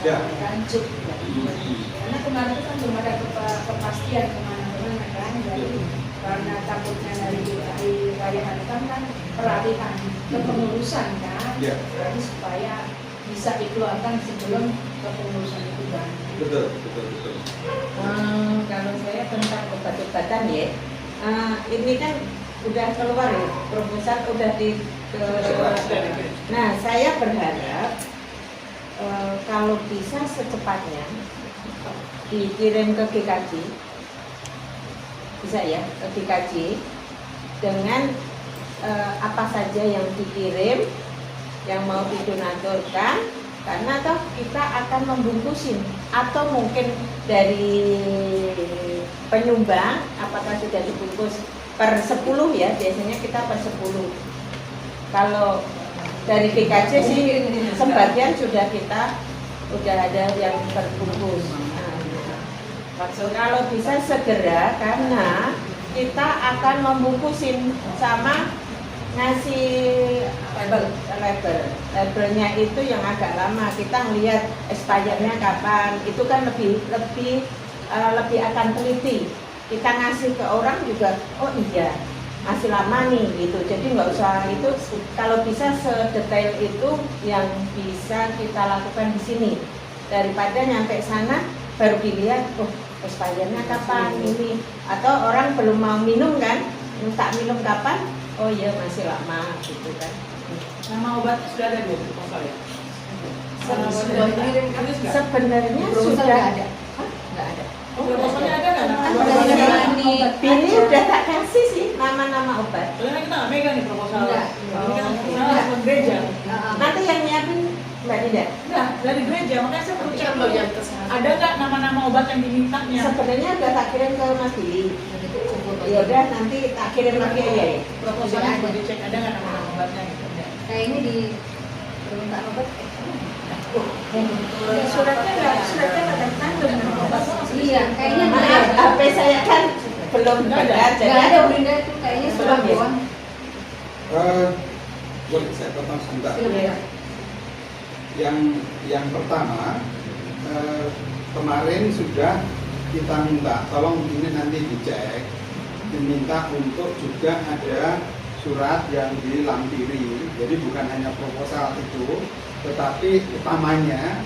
[SPEAKER 3] Ya.
[SPEAKER 7] lanjut. Karena kemarin itu kan belum ada kepastian kemana-mana kan. Jadi karena takutnya dari DKI Raya Hantem kan peralihan ke pengurusan kan.
[SPEAKER 3] Ya.
[SPEAKER 7] Jadi supaya bisa dikeluarkan sebelum kepengurusan itu kan.
[SPEAKER 3] Betul.
[SPEAKER 4] Kalau saya tentang obat-obatan ya, ini kan udah keluar ya, proposal udah Nah, saya berharap kalau bisa secepatnya dikirim ke GKJ, bisa ya ke GKJ dengan apa saja yang dikirim, yang mau didonaturkan, karena toh kita akan membungkusin atau mungkin dari penyumbang apakah sudah dibungkus per 10 ya, biasanya kita per 10. Kalau dari GKJ sih sebagian sudah ada yang terbungkus. Kalau bisa segera, karena kita akan membungkusin sama ngasih labelnya itu yang agak lama. Kita ngelihat expirednya kapan, itu kan lebih akan teliti. Kita ngasih ke orang juga, oh iya masih lama nih gitu. Jadi nggak usah itu, kalau bisa sedetail itu yang bisa kita lakukan di sini, daripada nyampe sana baru dilihat, oh expirednya kapan ini, atau orang belum mau minum kan, minta minum kapan, oh iya masih lama gitu kan.
[SPEAKER 8] Nama obat sudah ada dua proposal ya?
[SPEAKER 4] Sebenarnya sudah ada.
[SPEAKER 5] Nggak ada.
[SPEAKER 8] Proposalnya ada nggak?
[SPEAKER 4] Ini udah tak kasih sih nama-nama obat.
[SPEAKER 8] Soalnya kita nggak megang nih proposal.
[SPEAKER 5] Enggak.
[SPEAKER 8] Ini kan kita gereja.
[SPEAKER 4] Nanti yang nyiapin Mbak Dinda.
[SPEAKER 8] Enggak, dari gereja. Makanya saya perlu cek dulu. Ada nggak nama-nama obat yang dimintanya?
[SPEAKER 4] Sebenarnya udah tak kirim ke Mas Billy. Ya udah nanti tak kirim lagi ya.
[SPEAKER 8] Proposalnya perlu dicek ada nggak nama-nama obatnya gitu.
[SPEAKER 5] Kayak ini di permintaan obat.
[SPEAKER 7] Suratnya ada tanda dengan obat.
[SPEAKER 5] Iya, kayaknya nggak
[SPEAKER 4] Maaf,
[SPEAKER 5] ada.
[SPEAKER 4] HP saya kan belum benar.
[SPEAKER 5] Nggak
[SPEAKER 4] Jadi
[SPEAKER 5] ada Brinda itu kayaknya surat
[SPEAKER 4] Belum ya?
[SPEAKER 5] doang.
[SPEAKER 3] Boleh saya potong sebentar.
[SPEAKER 4] Iya.
[SPEAKER 3] Yang pertama, kemarin sudah kita minta, tolong ini nanti dicek, diminta untuk juga ada surat yang dilampiri. Jadi bukan hanya proposal itu, tetapi utamanya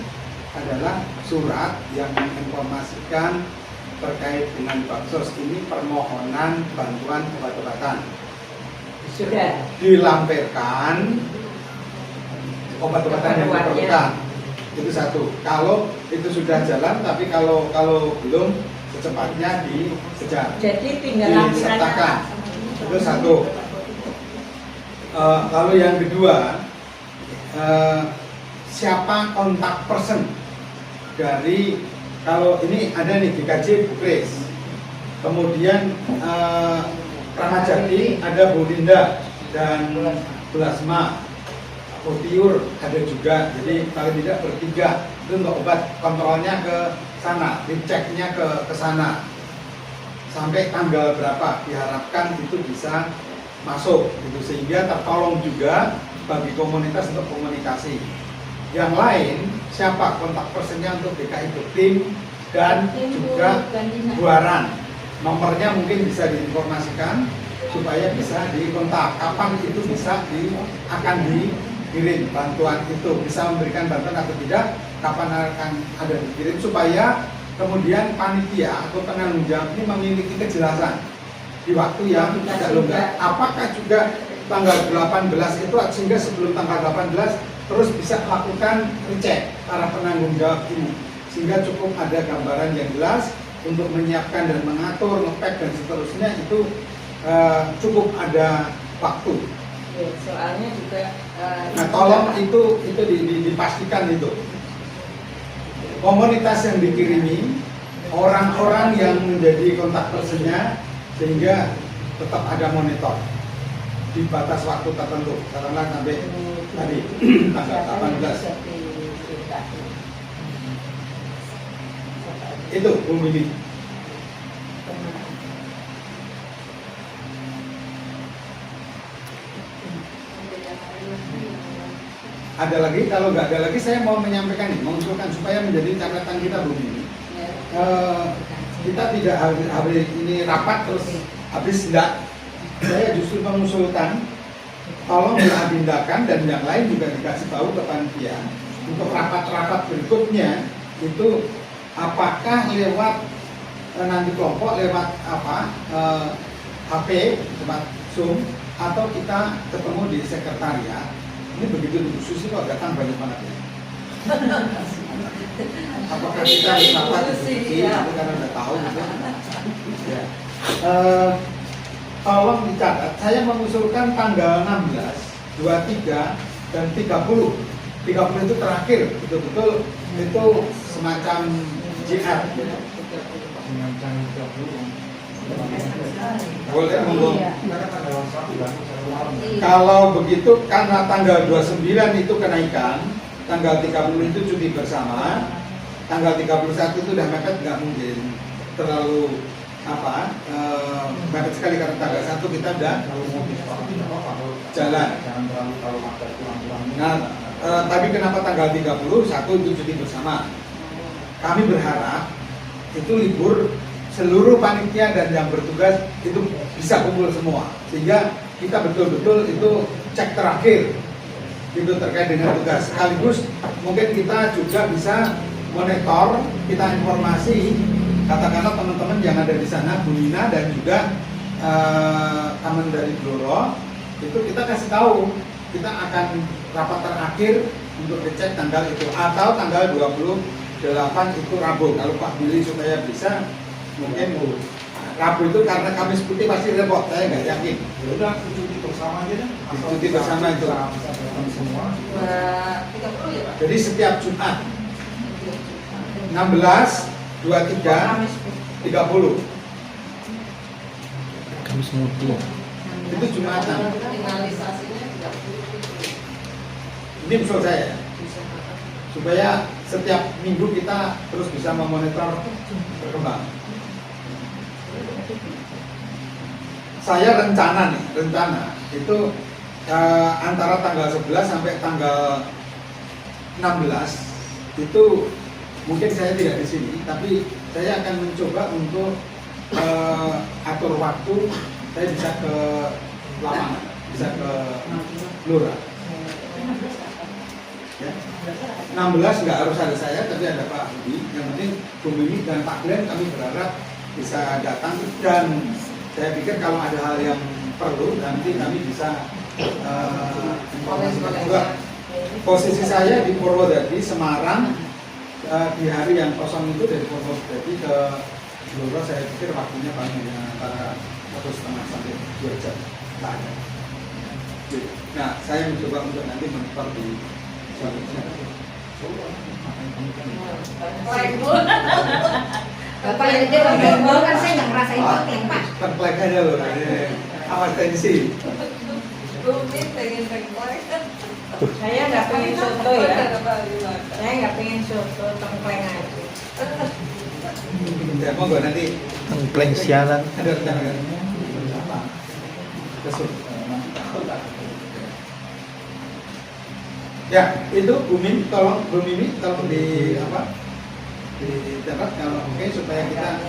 [SPEAKER 3] adalah surat yang menginformasikan terkait dengan baksos ini permohonan bantuan obat-obatan.
[SPEAKER 4] Sudah.
[SPEAKER 3] Dilampirkan obat-obatan yang
[SPEAKER 4] Keperluannya.
[SPEAKER 3] diperlukan. Itu satu. Kalau itu sudah jalan, tapi kalau belum, secepatnya dikejar,
[SPEAKER 4] Jadi tinggal
[SPEAKER 3] disertakan.
[SPEAKER 4] lampirannya.
[SPEAKER 3] Itu satu. Lalu yang kedua, siapa kontak person dari, kalau ini ada nih GKJ Bukres, kemudian Ramadjati ada Bu Linda dan Plasma, Potiur ada juga, jadi paling tidak bertiga itu untuk obat, kontrolnya ke sana, diceknya ke sana sampai tanggal berapa diharapkan itu bisa masuk gitu, sehingga tertolong juga bagi komunitas untuk komunikasi. Yang lain siapa kontak personnya untuk DKI Buktim dan juga Buaran, nomornya mungkin bisa diinformasikan supaya bisa dikontak kapan itu bisa akan dikirim bantuan itu, bisa memberikan bantuan atau tidak, kapan akan ada dikirim, supaya kemudian panitia atau penanggung jawab ini memiliki kejelasan di waktu yang tidak longgar. Apakah juga tanggal 18 itu, sehingga sebelum tanggal 18 terus bisa melakukan recek para penanggung jawab ini, sehingga cukup ada gambaran yang jelas untuk menyiapkan dan mengatur, ngepack dan seterusnya itu cukup ada waktu.
[SPEAKER 4] Ya, soalnya juga
[SPEAKER 3] Nah, tolong itu dipastikan itu komunitas yang dikirimi, orang-orang yang menjadi kontak personnya, sehingga tetap ada monitor di batas waktu tertentu, katakanlah sampai tadi tanggal 18. Itu Bu Mimi. Ada lagi? Kalau nggak ada lagi, saya mau menyampaikan ini, mengusulkan supaya menjadi catatan kita Bu Mimi. Kita tidak habis ini rapat terus habis enggak. Saya justru mengusulkan tolong diagendakan dan yang lain juga dikasih tahu ke panitia untuk rapat-rapat berikutnya itu apakah lewat nanti kelompok, lewat HP, lewat Zoom, atau kita ketemu di sekretariat. Ini begitu Bu Susi kok datang banyak banget ya. Apakah kita harus rapat di Susi, tapi karena udah tahu gitu. Ya. Tolong dicatat, saya mengusulkan tanggal 16, 23, dan 30. 30 itu terakhir, betul-betul itu semacam JR.
[SPEAKER 1] Semacam 30.
[SPEAKER 3] Boleh ngomong.
[SPEAKER 5] Iya.
[SPEAKER 3] Kalau begitu karena tanggal 29 itu kenaikan, tanggal 30 itu cuti bersama, tanggal 31 itu udah mepet, nggak mungkin terlalu mepet sekali karena tanggal 1 kita udah
[SPEAKER 1] Kalau mau disepakati tidak apa-apa,
[SPEAKER 3] jalan.
[SPEAKER 1] jangan terlalu kalau ada pulang-pulang.
[SPEAKER 3] Nah, tapi kenapa tanggal 31 itu cuti bersama? Kami berharap itu libur seluruh panitia dan yang bertugas itu bisa kumpul semua, sehingga kita betul-betul itu cek terakhir itu terkait dengan tugas. Sekaligus mungkin kita juga bisa monitor, kita informasi, katakanlah teman-teman yang ada di sana, Bu Nina dan juga teman dari Bloro, itu kita kasih tahu kita akan rapat terakhir untuk dicek tanggal itu, atau tanggal 28 itu Rabu. Kalau Pak Billy supaya bisa, mungkin Rabu itu karena Kamis Putih pasti repot, saya nggak yakin.
[SPEAKER 1] Ya udah, cuti bersama aja deh.
[SPEAKER 3] Cuti bersama itu.
[SPEAKER 1] Bisa datang semua.
[SPEAKER 2] 30 ya Pak?
[SPEAKER 3] Jadi setiap Jumat 16, 23, 30
[SPEAKER 6] Kamis Mutu.
[SPEAKER 3] itu Jumatan.
[SPEAKER 2] Finalisasinya 30.
[SPEAKER 3] Ini usul saya, supaya setiap minggu kita terus bisa memonitor berkembang. Saya rencana itu antara tanggal 11 sampai tanggal 16 itu mungkin saya tidak di sini, tapi saya akan mencoba untuk atur waktu. Saya bisa ke Lamangan, bisa ke Lurah. Ya. 16 nggak harus ada saya, tapi ada Pak Budi. Yang penting Bu Mimi dan Pak Glenn kami berharap bisa datang, dan saya pikir kalau ada hal yang perlu nanti kami bisa informasikan juga. Posisi saya di Purwodadi, Semarang, di hari yang kosong itu dari Purwodadi ke Blora, saya pikir waktunya paling antara 1,5 sampai 2 jam. Nah, saya mencoba untuk nanti monitor di
[SPEAKER 5] Bapak yang gede bapak kan saya nggak ngerasain pakai Pak.
[SPEAKER 3] Template aja loh, awas tensi.
[SPEAKER 2] Bumi pengen tengkleng.
[SPEAKER 4] Saya nggak pengen soto ya. Saya nggak pengen soto, tengkleng aja.
[SPEAKER 3] Ya, monggo nanti
[SPEAKER 6] Tengkleng siaran.
[SPEAKER 3] ada rencana kan? Besok. Ya, itu Bu Mimi tolong di apa? Dicatat kalau oke supaya kita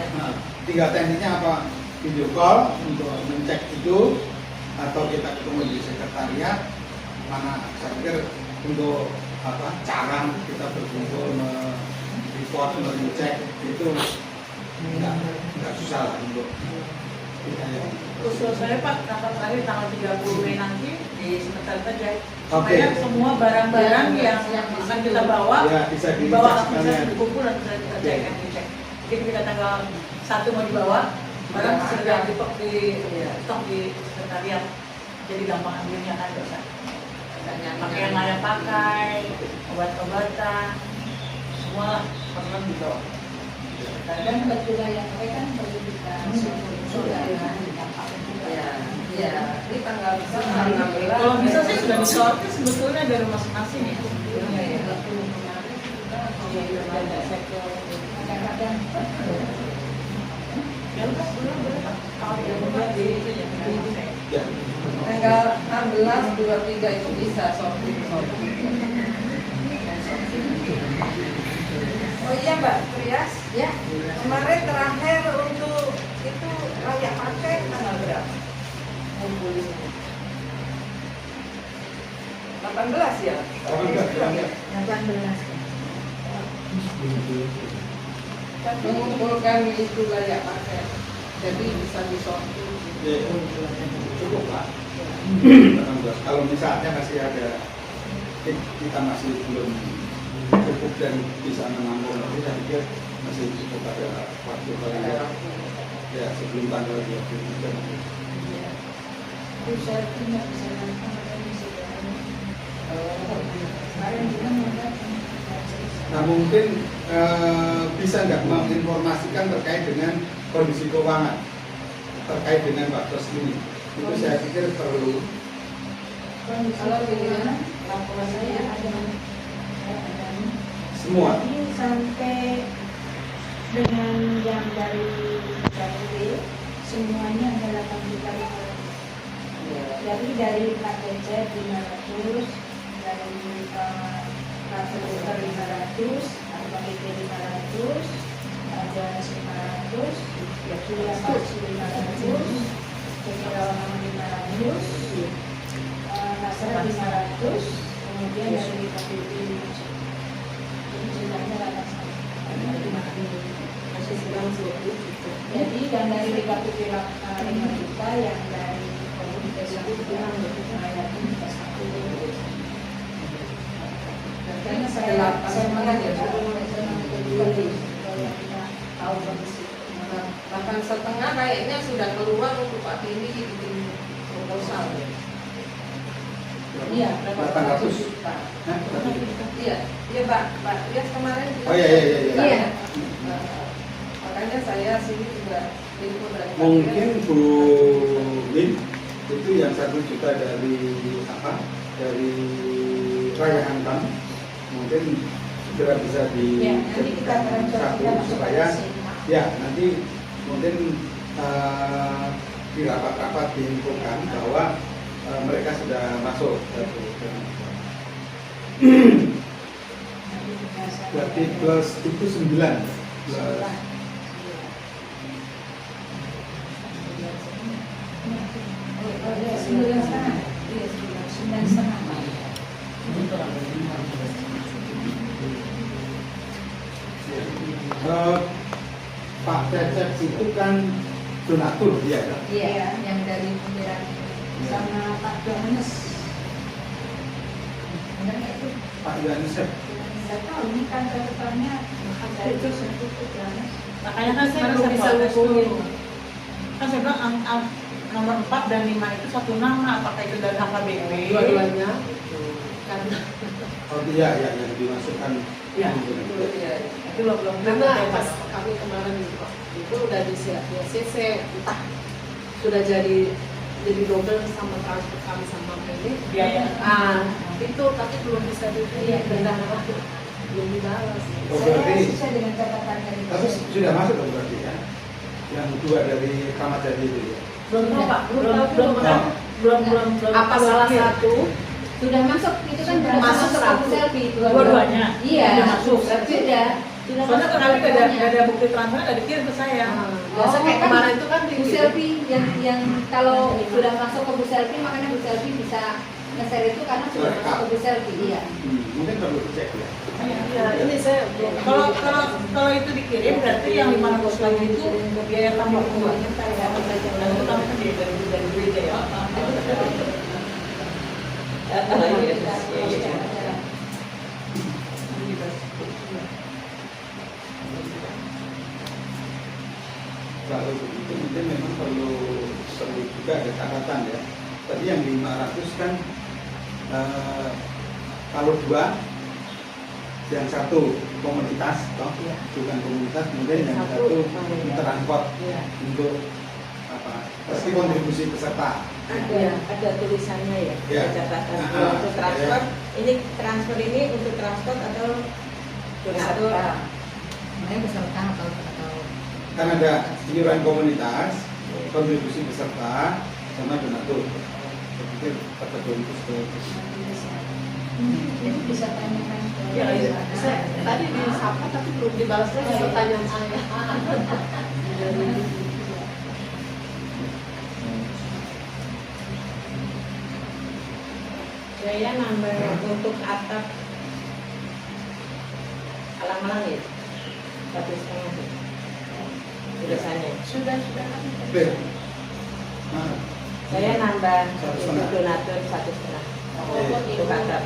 [SPEAKER 3] tinggal tekniknya apa video call untuk mencek itu, atau kita ketemu di sekretariat. Mana saya pikir untuk cara kita berkumpul report, mengecek itu nggak susah lah untuk kita ya.
[SPEAKER 8] Usul saya Pak, rapat terakhir tanggal 30 Mei nanti di sekretariat saja.
[SPEAKER 3] Oke.
[SPEAKER 8] Supaya semua barang-barang yang akan kita bawa
[SPEAKER 3] Ya, bisa
[SPEAKER 8] dibawa
[SPEAKER 3] dicek sekalian.
[SPEAKER 8] dikumpul dan bisa kita cek dan dicek. Jadi ketika tanggal 1 mau dibawa, barang sudah stok di sekretariat. Jadi gampang ambilnya kan dosa. Pakaian layak pakai, obat-obatan, semua perlu dibawa.
[SPEAKER 7] Dan juga yang mereka kan perlu kita sudah dampak juga.
[SPEAKER 2] Ya, ini tanggal
[SPEAKER 8] Kalau bisa sih sudah disortir sebetulnya dari masing-masing ya.
[SPEAKER 7] Kadang-kadang
[SPEAKER 8] Ya udah, boleh. Kalau dia buat di itu ya.
[SPEAKER 3] Ya.
[SPEAKER 2] tanggal 16, 23 itu bisa sortir. Oh iya Mbak Trias,
[SPEAKER 5] Ya,
[SPEAKER 2] kemarin terakhir untuk itu layak pakai tanggal berapa? Ngumpulin. 18 ya?
[SPEAKER 5] 18.
[SPEAKER 2] Mengumpulkan itu layak pakai, jadi bisa disortir.
[SPEAKER 3] Ya, cukup lah. Kalau misalnya masih ada, kita masih belum cukup dan bisa menampung, tapi saya pikir masih cukup ada waktu paling ya sebelum tanggal 23.
[SPEAKER 7] itu saya tidak bisa nonton di situ. Kemarin juga ada
[SPEAKER 3] Nah mungkin bisa nggak menginformasikan terkait dengan kondisi keuangan terkait dengan Baksos ini? Itu saya pikir perlu.
[SPEAKER 7] kalau dengan laporan saya ada
[SPEAKER 3] Semua.
[SPEAKER 5] Jadi sampai dengan yang dari KTP semuanya adalah 8 juta. Jadi dari KTC 500, dari KTP 500, KTP 500, ada 500, ya sudah 500, Kekerawan 500, Nasrah 500, kemudian dari KTP 500. Jadi jumlahnya 800.
[SPEAKER 2] Masih sedang 10 juta.
[SPEAKER 5] Jadi yang dari DKPP 5 juta, yang dari komunitas itu kurang lebih melayani kita 1. Karena saya mengajar kedua di yang kita tahu kondisi.
[SPEAKER 2] Bahkan setengah kayaknya sudah keluar untuk Pak Tini bikin proposal.
[SPEAKER 5] Iya,
[SPEAKER 3] 800.
[SPEAKER 2] juta.
[SPEAKER 3] Hah?
[SPEAKER 2] Iya, iya Pak Trias kemarin juga.
[SPEAKER 3] Oh, iya.
[SPEAKER 5] Iya.
[SPEAKER 2] Makanya saya sini juga info dari Pak
[SPEAKER 3] Mungkin
[SPEAKER 2] Trias.
[SPEAKER 3] Bu Lin itu yang 1 juta dari apa? Dari Raya Antam mungkin segera bisa di
[SPEAKER 5] Ya, nanti kita transfer kita masuk
[SPEAKER 3] supaya
[SPEAKER 5] ke
[SPEAKER 3] ya nanti mungkin di rapat-rapat diinfokan bahwa mereka sudah masuk. Berarti plus itu 9 plus Pak Cecep itu kan donatur dia kan?
[SPEAKER 5] Iya, yang dari pemberan sama Pak Johannes. Benar nggak itu?
[SPEAKER 3] Pak Yohanes.
[SPEAKER 5] Nggak tahu, ini kan catatannya dari itu Johannes.
[SPEAKER 8] Makanya kan saya
[SPEAKER 2] Baru bisa
[SPEAKER 8] protes
[SPEAKER 2] hubungin.
[SPEAKER 8] dulu. Kan saya bilang nomor 4 dan 5 itu satu nama, apakah itu dari HKBP?
[SPEAKER 2] Dua-duanya. Karena
[SPEAKER 3] Oh iya yang dimasukkan.
[SPEAKER 8] Iya.
[SPEAKER 2] iya.
[SPEAKER 8] Itu loh belum
[SPEAKER 9] Karena pas kami kemarin itu udah di CC, entah sudah jadi double sama transfer kami sama ini
[SPEAKER 8] biaya.
[SPEAKER 9] itu tapi belum bisa diberikan belum dibalas.
[SPEAKER 3] Oh,
[SPEAKER 5] Saya
[SPEAKER 3] berarti
[SPEAKER 5] sesuai dengan catatan dari
[SPEAKER 3] tapi sudah masuk dong berarti ya? Yang 2 dari Kramat Jati itu ya?
[SPEAKER 8] Belum tahu Pak, belum
[SPEAKER 9] Apa salah satu
[SPEAKER 5] sudah masuk, itu kan
[SPEAKER 9] Sudah masuk
[SPEAKER 5] ke
[SPEAKER 9] satu.
[SPEAKER 5] selfie
[SPEAKER 8] Dua-duanya?
[SPEAKER 5] Iya,
[SPEAKER 8] Sudah masuk.
[SPEAKER 5] sudah. Sudah
[SPEAKER 8] Soalnya
[SPEAKER 5] masuk
[SPEAKER 8] kami
[SPEAKER 5] ke
[SPEAKER 8] gak ada bukti transfer, gak dikirim ke saya.
[SPEAKER 9] Biasa kayak
[SPEAKER 5] kan
[SPEAKER 9] kemarin itu kan
[SPEAKER 5] Bu
[SPEAKER 9] dikirim.
[SPEAKER 5] Selvi yang kalau sudah masuk ke Bu Selvi, makanya Bu Selvi bisa nge-share itu karena sudah masuk ke Bu Selvi, iya.
[SPEAKER 3] Mungkin perlu dicek ya.
[SPEAKER 9] Ya, ini saya belum.
[SPEAKER 8] Kalau itu dikirim berarti yang 500 lagi itu biaya tambah uang. Dan itu kami kan dari gereja ya.
[SPEAKER 3] Kalau begitu mungkin memang perlu juga ada catatan ya. Tadi yang 500 kan kalau dua, yang satu komunitas, toh bukan komunitas, kemudian yang satu terangkot untuk apa? Pasti kontribusi peserta.
[SPEAKER 4] Ada tulisannya ya,
[SPEAKER 3] Ya.
[SPEAKER 4] ada catatan
[SPEAKER 3] Ah,
[SPEAKER 4] untuk transfer. Ini transfer ini untuk transport atau donatur?
[SPEAKER 5] Makanya peserta atau
[SPEAKER 3] Kan ada iuran komunitas, kontribusi peserta, sama donatur. Saya pikir kategori itu seperti itu.
[SPEAKER 5] itu bisa tanyakan ke
[SPEAKER 9] Ya, saya tadi disapa tapi belum dibalas lagi pertanyaan saya.
[SPEAKER 4] Saya nambah untuk atap alang-alang ya, 1,5 ya. Tulisannya.
[SPEAKER 5] sudah
[SPEAKER 3] Oke. Nah,
[SPEAKER 4] Saya nambah
[SPEAKER 3] 1,5.
[SPEAKER 4] untuk donatur 1,5 untuk atap.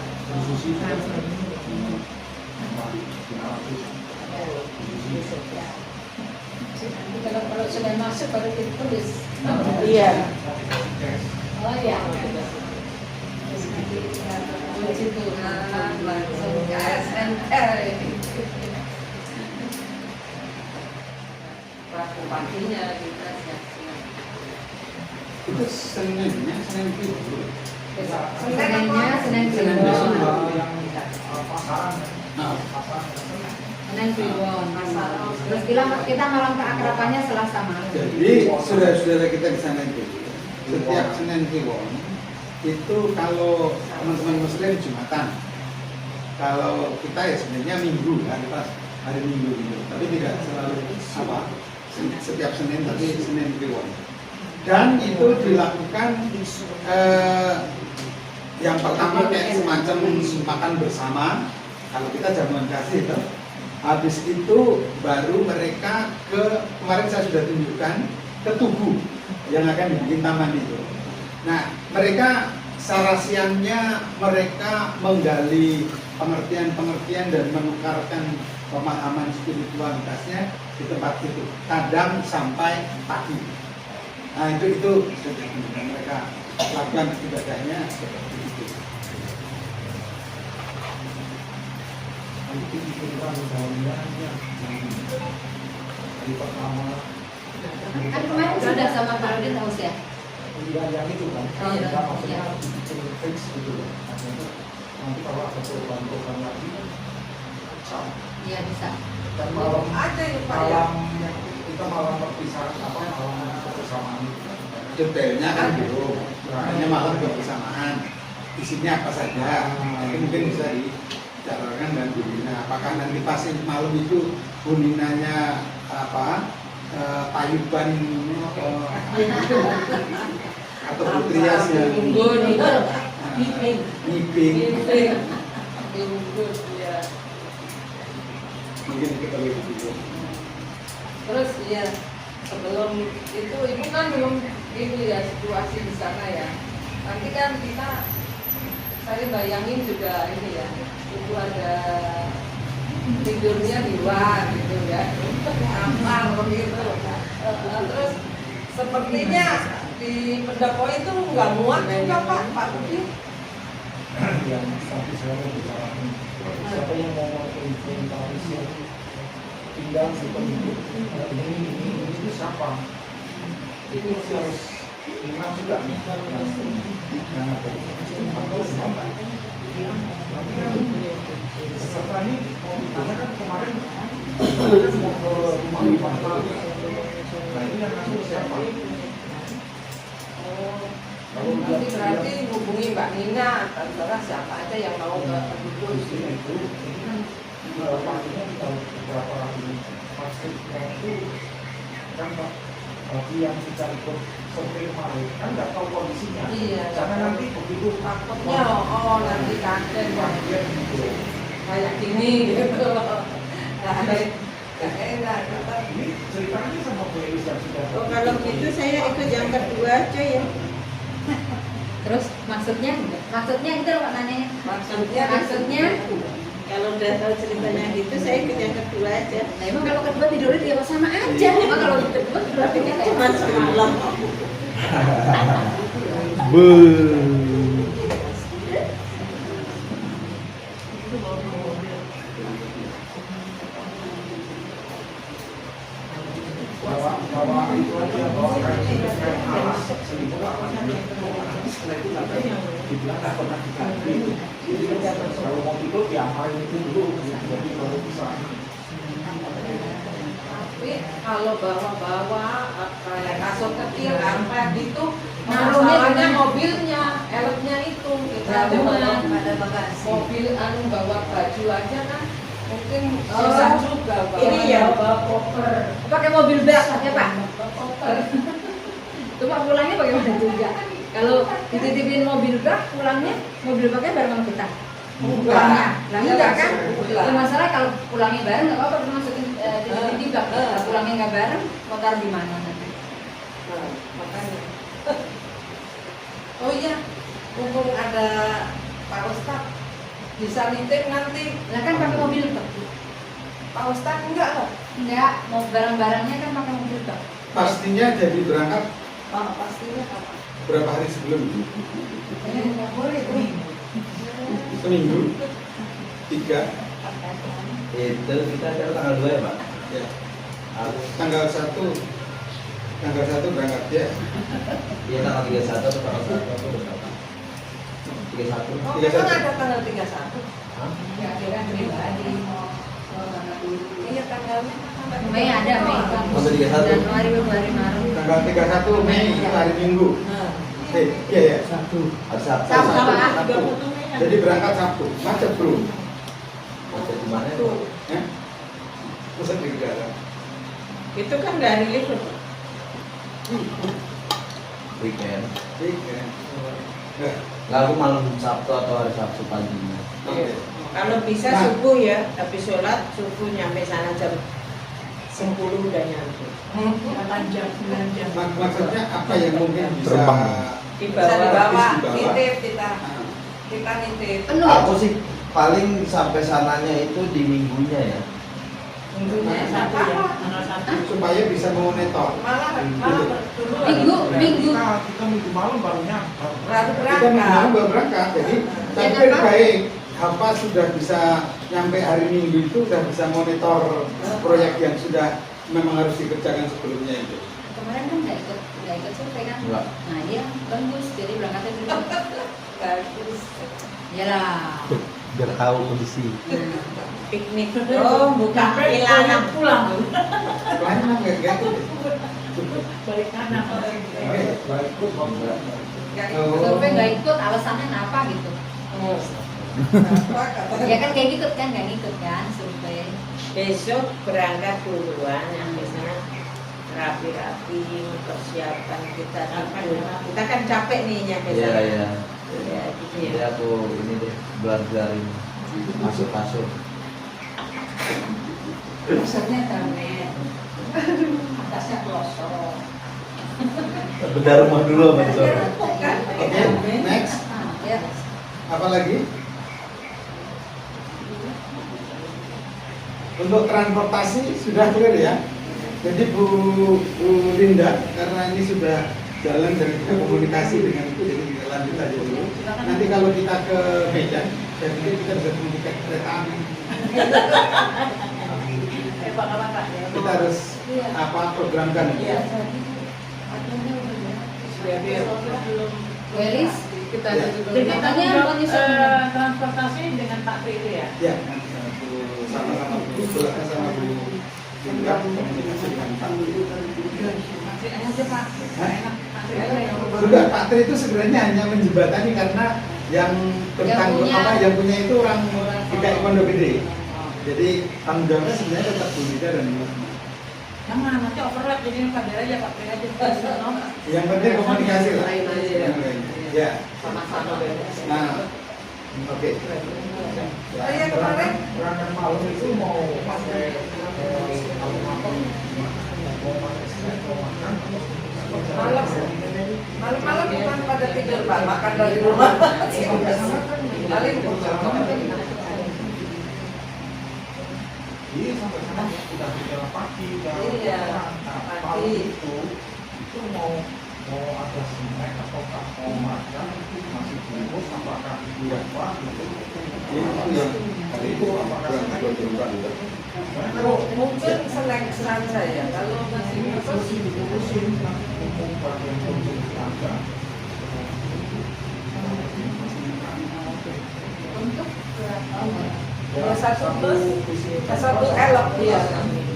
[SPEAKER 5] kalau sudah masuk baru ditulis.
[SPEAKER 4] Iya.
[SPEAKER 5] Oh iya.
[SPEAKER 2] Puji Tuhan, langsung ke SNR ini. Pastinya kita siap-siap.
[SPEAKER 3] itu Seninnya Senin itu.
[SPEAKER 5] Seninnya
[SPEAKER 3] Senin
[SPEAKER 5] Kliwon.
[SPEAKER 3] besok.
[SPEAKER 1] yang pasaran,
[SPEAKER 3] Nah,
[SPEAKER 5] Senin Kliwon. Terus kita malam keakrabannya Selasa malam.
[SPEAKER 3] jadi saudara-saudara kita di sana itu setiap Senin Kliwon itu kalau teman-teman Muslim Jumatan, kalau kita ya sebenarnya Minggu kan, kita hari Minggu gitu, tapi tidak selalu apa setiap Senin, tapi Senin Kliwon. Dan itu dilakukan yang pertama kayak semacam makan bersama. Kalau kita jamuan kasih itu, habis itu baru mereka kemarin saya sudah tunjukkan ke Tugu yang akan dibikin taman itu. Nah, mereka sarasiannya mereka menggali pengertian-pengertian dan menukarkan pemahaman spiritualitasnya di tempat itu, kadang sampai pagi. Nah, itu sudah mereka lakukan ibadahnya seperti itu.
[SPEAKER 1] itu diberikan daunnya hari pertama.
[SPEAKER 5] Kan kemarin sudah sama Pak Rodin Haus ya?
[SPEAKER 1] Yang itu kan,
[SPEAKER 5] Oh, iya.
[SPEAKER 1] kita maksudnya bikin fix gitu loh. Nanti kalau ada perubahan lagi, sama.
[SPEAKER 5] Iya bisa.
[SPEAKER 1] Dan malam
[SPEAKER 2] Ada ya Pak ya.
[SPEAKER 1] kita malam perpisahan malam kebersamaan itu.
[SPEAKER 3] Detailnya kan belum, hanya malam kebersamaan. Isinya apa saja, itu mungkin bisa dibicarakan dan dibina. Apakah nanti pas malam itu buninanya apa? Payuban atau putrias yang ngiping, mungkin kita lihat dulu.
[SPEAKER 2] Terus ya sebelum itu ibu kan belum itu ya situasi di sana ya. Nanti kan saya bayangin juga ini ya, itu ada tidurnya di luar gitu ya, aman begitu. Terus sepertinya di pendopo itu nggak muat juga Pak Budi.
[SPEAKER 1] Yang nanti saya mau bicara siapa yang mau menginventarisir tinggal di penduduk ini itu siapa? Itu harus ingat juga nih yang ada peserta ini mau ditanya kan kemarin mau ke rumah ibadah. Nah ini yang masuk siapa?
[SPEAKER 2] Nanti berarti hubungi Mbak Nina, antara siapa aja yang mau ke penduduk.
[SPEAKER 1] Itu Pastinya kita beberapa hari maksudnya itu kan yang kita ikut survei kemarin kan nggak tahu kondisinya.
[SPEAKER 2] Iya.
[SPEAKER 1] Jangan nanti begitu
[SPEAKER 2] Takutnya nanti kaget
[SPEAKER 1] kaget gitu.
[SPEAKER 2] kayak gini gitu. Nggak ada nggak enak.
[SPEAKER 1] Ini ceritanya sama Bu Elis yang sudah.
[SPEAKER 4] Oh, kalau gitu saya ikut yang kedua aja ya.
[SPEAKER 5] Terus maksudnya itu Pak nanya.
[SPEAKER 2] Maksudnya
[SPEAKER 4] Kalau udah tahu ceritanya gitu, saya ikut yang kedua aja.
[SPEAKER 5] Nah, emang kalau kedua tidurnya dia sama aja. Emang kalau kedua berarti kan
[SPEAKER 4] Cuma semalam.
[SPEAKER 6] Be.
[SPEAKER 1] Bawa itu aja bawa kayak alas seliput setelah itu sampai dibilang nggak pernah diganti. Jadi kalau mau tidur ya apain itu dulu jadi baru bisa.
[SPEAKER 2] tapi kalau bawa-bawa kayak kasur kecil apa gitu
[SPEAKER 5] Naruhnya
[SPEAKER 2] masalahnya
[SPEAKER 5] gimana?
[SPEAKER 2] mobilnya eloknya itu kita
[SPEAKER 5] Cuma
[SPEAKER 2] ada bagasi mobil bawa baju aja kan mungkin
[SPEAKER 5] Oh,
[SPEAKER 2] susah juga
[SPEAKER 4] Ini ya
[SPEAKER 2] bawa koper
[SPEAKER 5] pakai mobil bak ya Pak. Cuma pulangnya bagaimana juga? Kalau dititipin mobil bak, pulangnya mobil baknya bareng sama kita. Pulangnya, enggak kan? Ya, masalah kalau pulangnya bareng nggak apa-apa, masukin dititipin bak. Kalau pulangnya nggak bareng, mau taruh di mana nanti?
[SPEAKER 2] makanya oh iya mumpung ada Pak Ustadz bisa nitip nanti
[SPEAKER 5] Lah kan pakai mobil bak.
[SPEAKER 2] Pak Ustadz enggak loh
[SPEAKER 5] Enggak, mau barang-barangnya kan pakai mobil bak.
[SPEAKER 3] Pastinya jadi berangkat
[SPEAKER 2] pastinya apa
[SPEAKER 3] berapa hari sebelum?
[SPEAKER 2] nggak boleh tuh
[SPEAKER 3] Seminggu, 3,
[SPEAKER 6] Itu kita ada tanggal 2 ya Pak?
[SPEAKER 3] ya.
[SPEAKER 6] Harus.
[SPEAKER 3] Tanggal 1 berangkat ya.
[SPEAKER 6] Iya tanggal 31 atau tanggal 1 atau berapa? 31.
[SPEAKER 2] oh
[SPEAKER 3] 31.
[SPEAKER 2] memang ada tanggal 31
[SPEAKER 6] Hah?
[SPEAKER 5] Ya, kira pribadi mau tanggal dulu.
[SPEAKER 2] iya tanggalnya sampai
[SPEAKER 5] Mei ada Mei.
[SPEAKER 6] Sampai 31.
[SPEAKER 5] Januari, Februari, Maret.
[SPEAKER 3] Tanggal 31 Mei itu hari Minggu.
[SPEAKER 2] nah
[SPEAKER 3] Iya ya.
[SPEAKER 6] Hari Sabtu.
[SPEAKER 5] Sabtu.
[SPEAKER 3] Sabtu. Jadi berangkat Sabtu. Macet belum?
[SPEAKER 6] Macet di mana itu?
[SPEAKER 3] Ya? Pusat di Gegara.
[SPEAKER 4] Itu kan nggak hari libur.
[SPEAKER 6] Weekend.
[SPEAKER 3] Iya. Ya.
[SPEAKER 6] Lalu malam Sabtu atau hari Sabtu paginya.
[SPEAKER 3] Oke.
[SPEAKER 4] Kalau bisa
[SPEAKER 3] Nah.
[SPEAKER 4] subuh ya, habis sholat subuh nyampe sana jam 10 udah nyampe.
[SPEAKER 9] 8 jam, 9 jam.
[SPEAKER 3] Maksudnya apa yang mungkin bisa
[SPEAKER 6] Terbang.
[SPEAKER 2] bisa
[SPEAKER 4] Dibawa.
[SPEAKER 2] dibawa
[SPEAKER 3] dibawa.
[SPEAKER 2] nitip kita
[SPEAKER 3] Ah,
[SPEAKER 2] kita nitip
[SPEAKER 5] Penuh.
[SPEAKER 6] Aku sih paling sampai sananya itu di minggunya ya.
[SPEAKER 2] minggunya
[SPEAKER 9] Satu
[SPEAKER 2] apa
[SPEAKER 9] ya, tanggal 1.
[SPEAKER 3] supaya bisa memonitor.
[SPEAKER 2] malah dulu
[SPEAKER 5] Minggu.
[SPEAKER 1] Kita minggu malam baru nyampe.
[SPEAKER 2] baru
[SPEAKER 3] Kita minggu malam
[SPEAKER 2] berangkat
[SPEAKER 3] baru berangkat, jadi tapi
[SPEAKER 5] Ya,
[SPEAKER 3] lebih
[SPEAKER 5] apa?
[SPEAKER 3] baik apa sudah bisa nyampe hari Minggu itu sudah bisa monitor proyek yang sudah memang harus dikerjakan sebelumnya itu.
[SPEAKER 5] Kemarin kan nggak ikut survei kan?
[SPEAKER 6] Enggak.
[SPEAKER 5] Nah dia bagus, jadi berangkatnya dulu.
[SPEAKER 2] bagus
[SPEAKER 5] Yalah.
[SPEAKER 6] Biar tahu kondisi.
[SPEAKER 4] Piknik. Oh, bukan
[SPEAKER 9] Sampai
[SPEAKER 4] ilanan.
[SPEAKER 9] pulang tuh.
[SPEAKER 3] Lainnya nggak gitu.
[SPEAKER 9] Balik kanan.
[SPEAKER 1] Baik itu enggak.
[SPEAKER 2] nggak
[SPEAKER 3] Oh.
[SPEAKER 5] Survei nggak ikut, alasannya apa gitu?
[SPEAKER 2] apa kata
[SPEAKER 5] Ya kan kayak gitu kan, nggak ngikut kan survei.
[SPEAKER 4] Besok berangkat duluan, nyampe sana rapi-rapi persiapan kita tidur. Kita kan capek nih nyampe
[SPEAKER 6] Iya
[SPEAKER 4] sana.
[SPEAKER 6] iya.
[SPEAKER 4] Ya, gitu
[SPEAKER 6] Jadi
[SPEAKER 4] ya.
[SPEAKER 6] aku ini deh belajar ini masuk kasur.
[SPEAKER 5] Maksudnya termet, atasnya pelosok.
[SPEAKER 6] Bedah rumah dulu Mas.
[SPEAKER 3] Oke, next.
[SPEAKER 5] Ya.
[SPEAKER 3] Apa lagi? Untuk transportasi sudah clear ya. Jadi Bu Linda, karena ini sudah jalan dan kita komunikasi dengan itu, jadi kita lanjut aja dulu. Nanti kalau kita ke Medan, dan itu kita bisa komunikasi kereta api.
[SPEAKER 9] Pak Pak.
[SPEAKER 3] Kita harus apa programkan.
[SPEAKER 2] Iya.
[SPEAKER 5] Welis,
[SPEAKER 2] kita
[SPEAKER 3] Ya.
[SPEAKER 2] duduk
[SPEAKER 9] Jadi
[SPEAKER 2] dulu.
[SPEAKER 5] Katanya
[SPEAKER 9] tanggung jawab,
[SPEAKER 5] menyusun.
[SPEAKER 9] transportasi dengan Pak Tri itu ya?
[SPEAKER 3] Ya, sama-sama Bu, sama Bu Linda komunikasi dengan Pak.
[SPEAKER 9] Masih aja Pak.
[SPEAKER 3] Hah?
[SPEAKER 9] Enak. Masih aja yang
[SPEAKER 3] Sudah, Pak Tri itu sebenarnya hanya menjembatani karena yang tentang
[SPEAKER 5] Yang punya.
[SPEAKER 3] apa yang punya itu orang DKI Pondok Gede. Jadi tanggung jawabnya sebenarnya tetap Bu Nida dan Bu Risma.
[SPEAKER 8] Jangan, nanti overlap jadi kader aja Pak Pri aja.
[SPEAKER 3] Yang penting komunikasi lah.
[SPEAKER 9] Lain aja ya.
[SPEAKER 3] Yang lain. Ya.
[SPEAKER 9] Sama-sama beres.
[SPEAKER 3] Nah, oke.
[SPEAKER 2] Oh iya kemarin
[SPEAKER 1] Berangkat malam itu mau pakai
[SPEAKER 2] malam bukan pada tidur Pak, makan dari rumah. Paling
[SPEAKER 1] Iya sampai sana udah berjalan pagi, udah
[SPEAKER 2] Iya,
[SPEAKER 1] Nah,
[SPEAKER 2] pagi.
[SPEAKER 1] itu mau ada snack atau mau makan masih bungkus apakah itu apa gitu.
[SPEAKER 3] Itu yang kali itu apakah snack atau bukan?
[SPEAKER 2] mungkin selengseran saya kalau masih bungkus
[SPEAKER 1] Bungkusin mumpung bagian bungkus ada.
[SPEAKER 5] Untuk
[SPEAKER 2] ya satu bus, satu elep ya,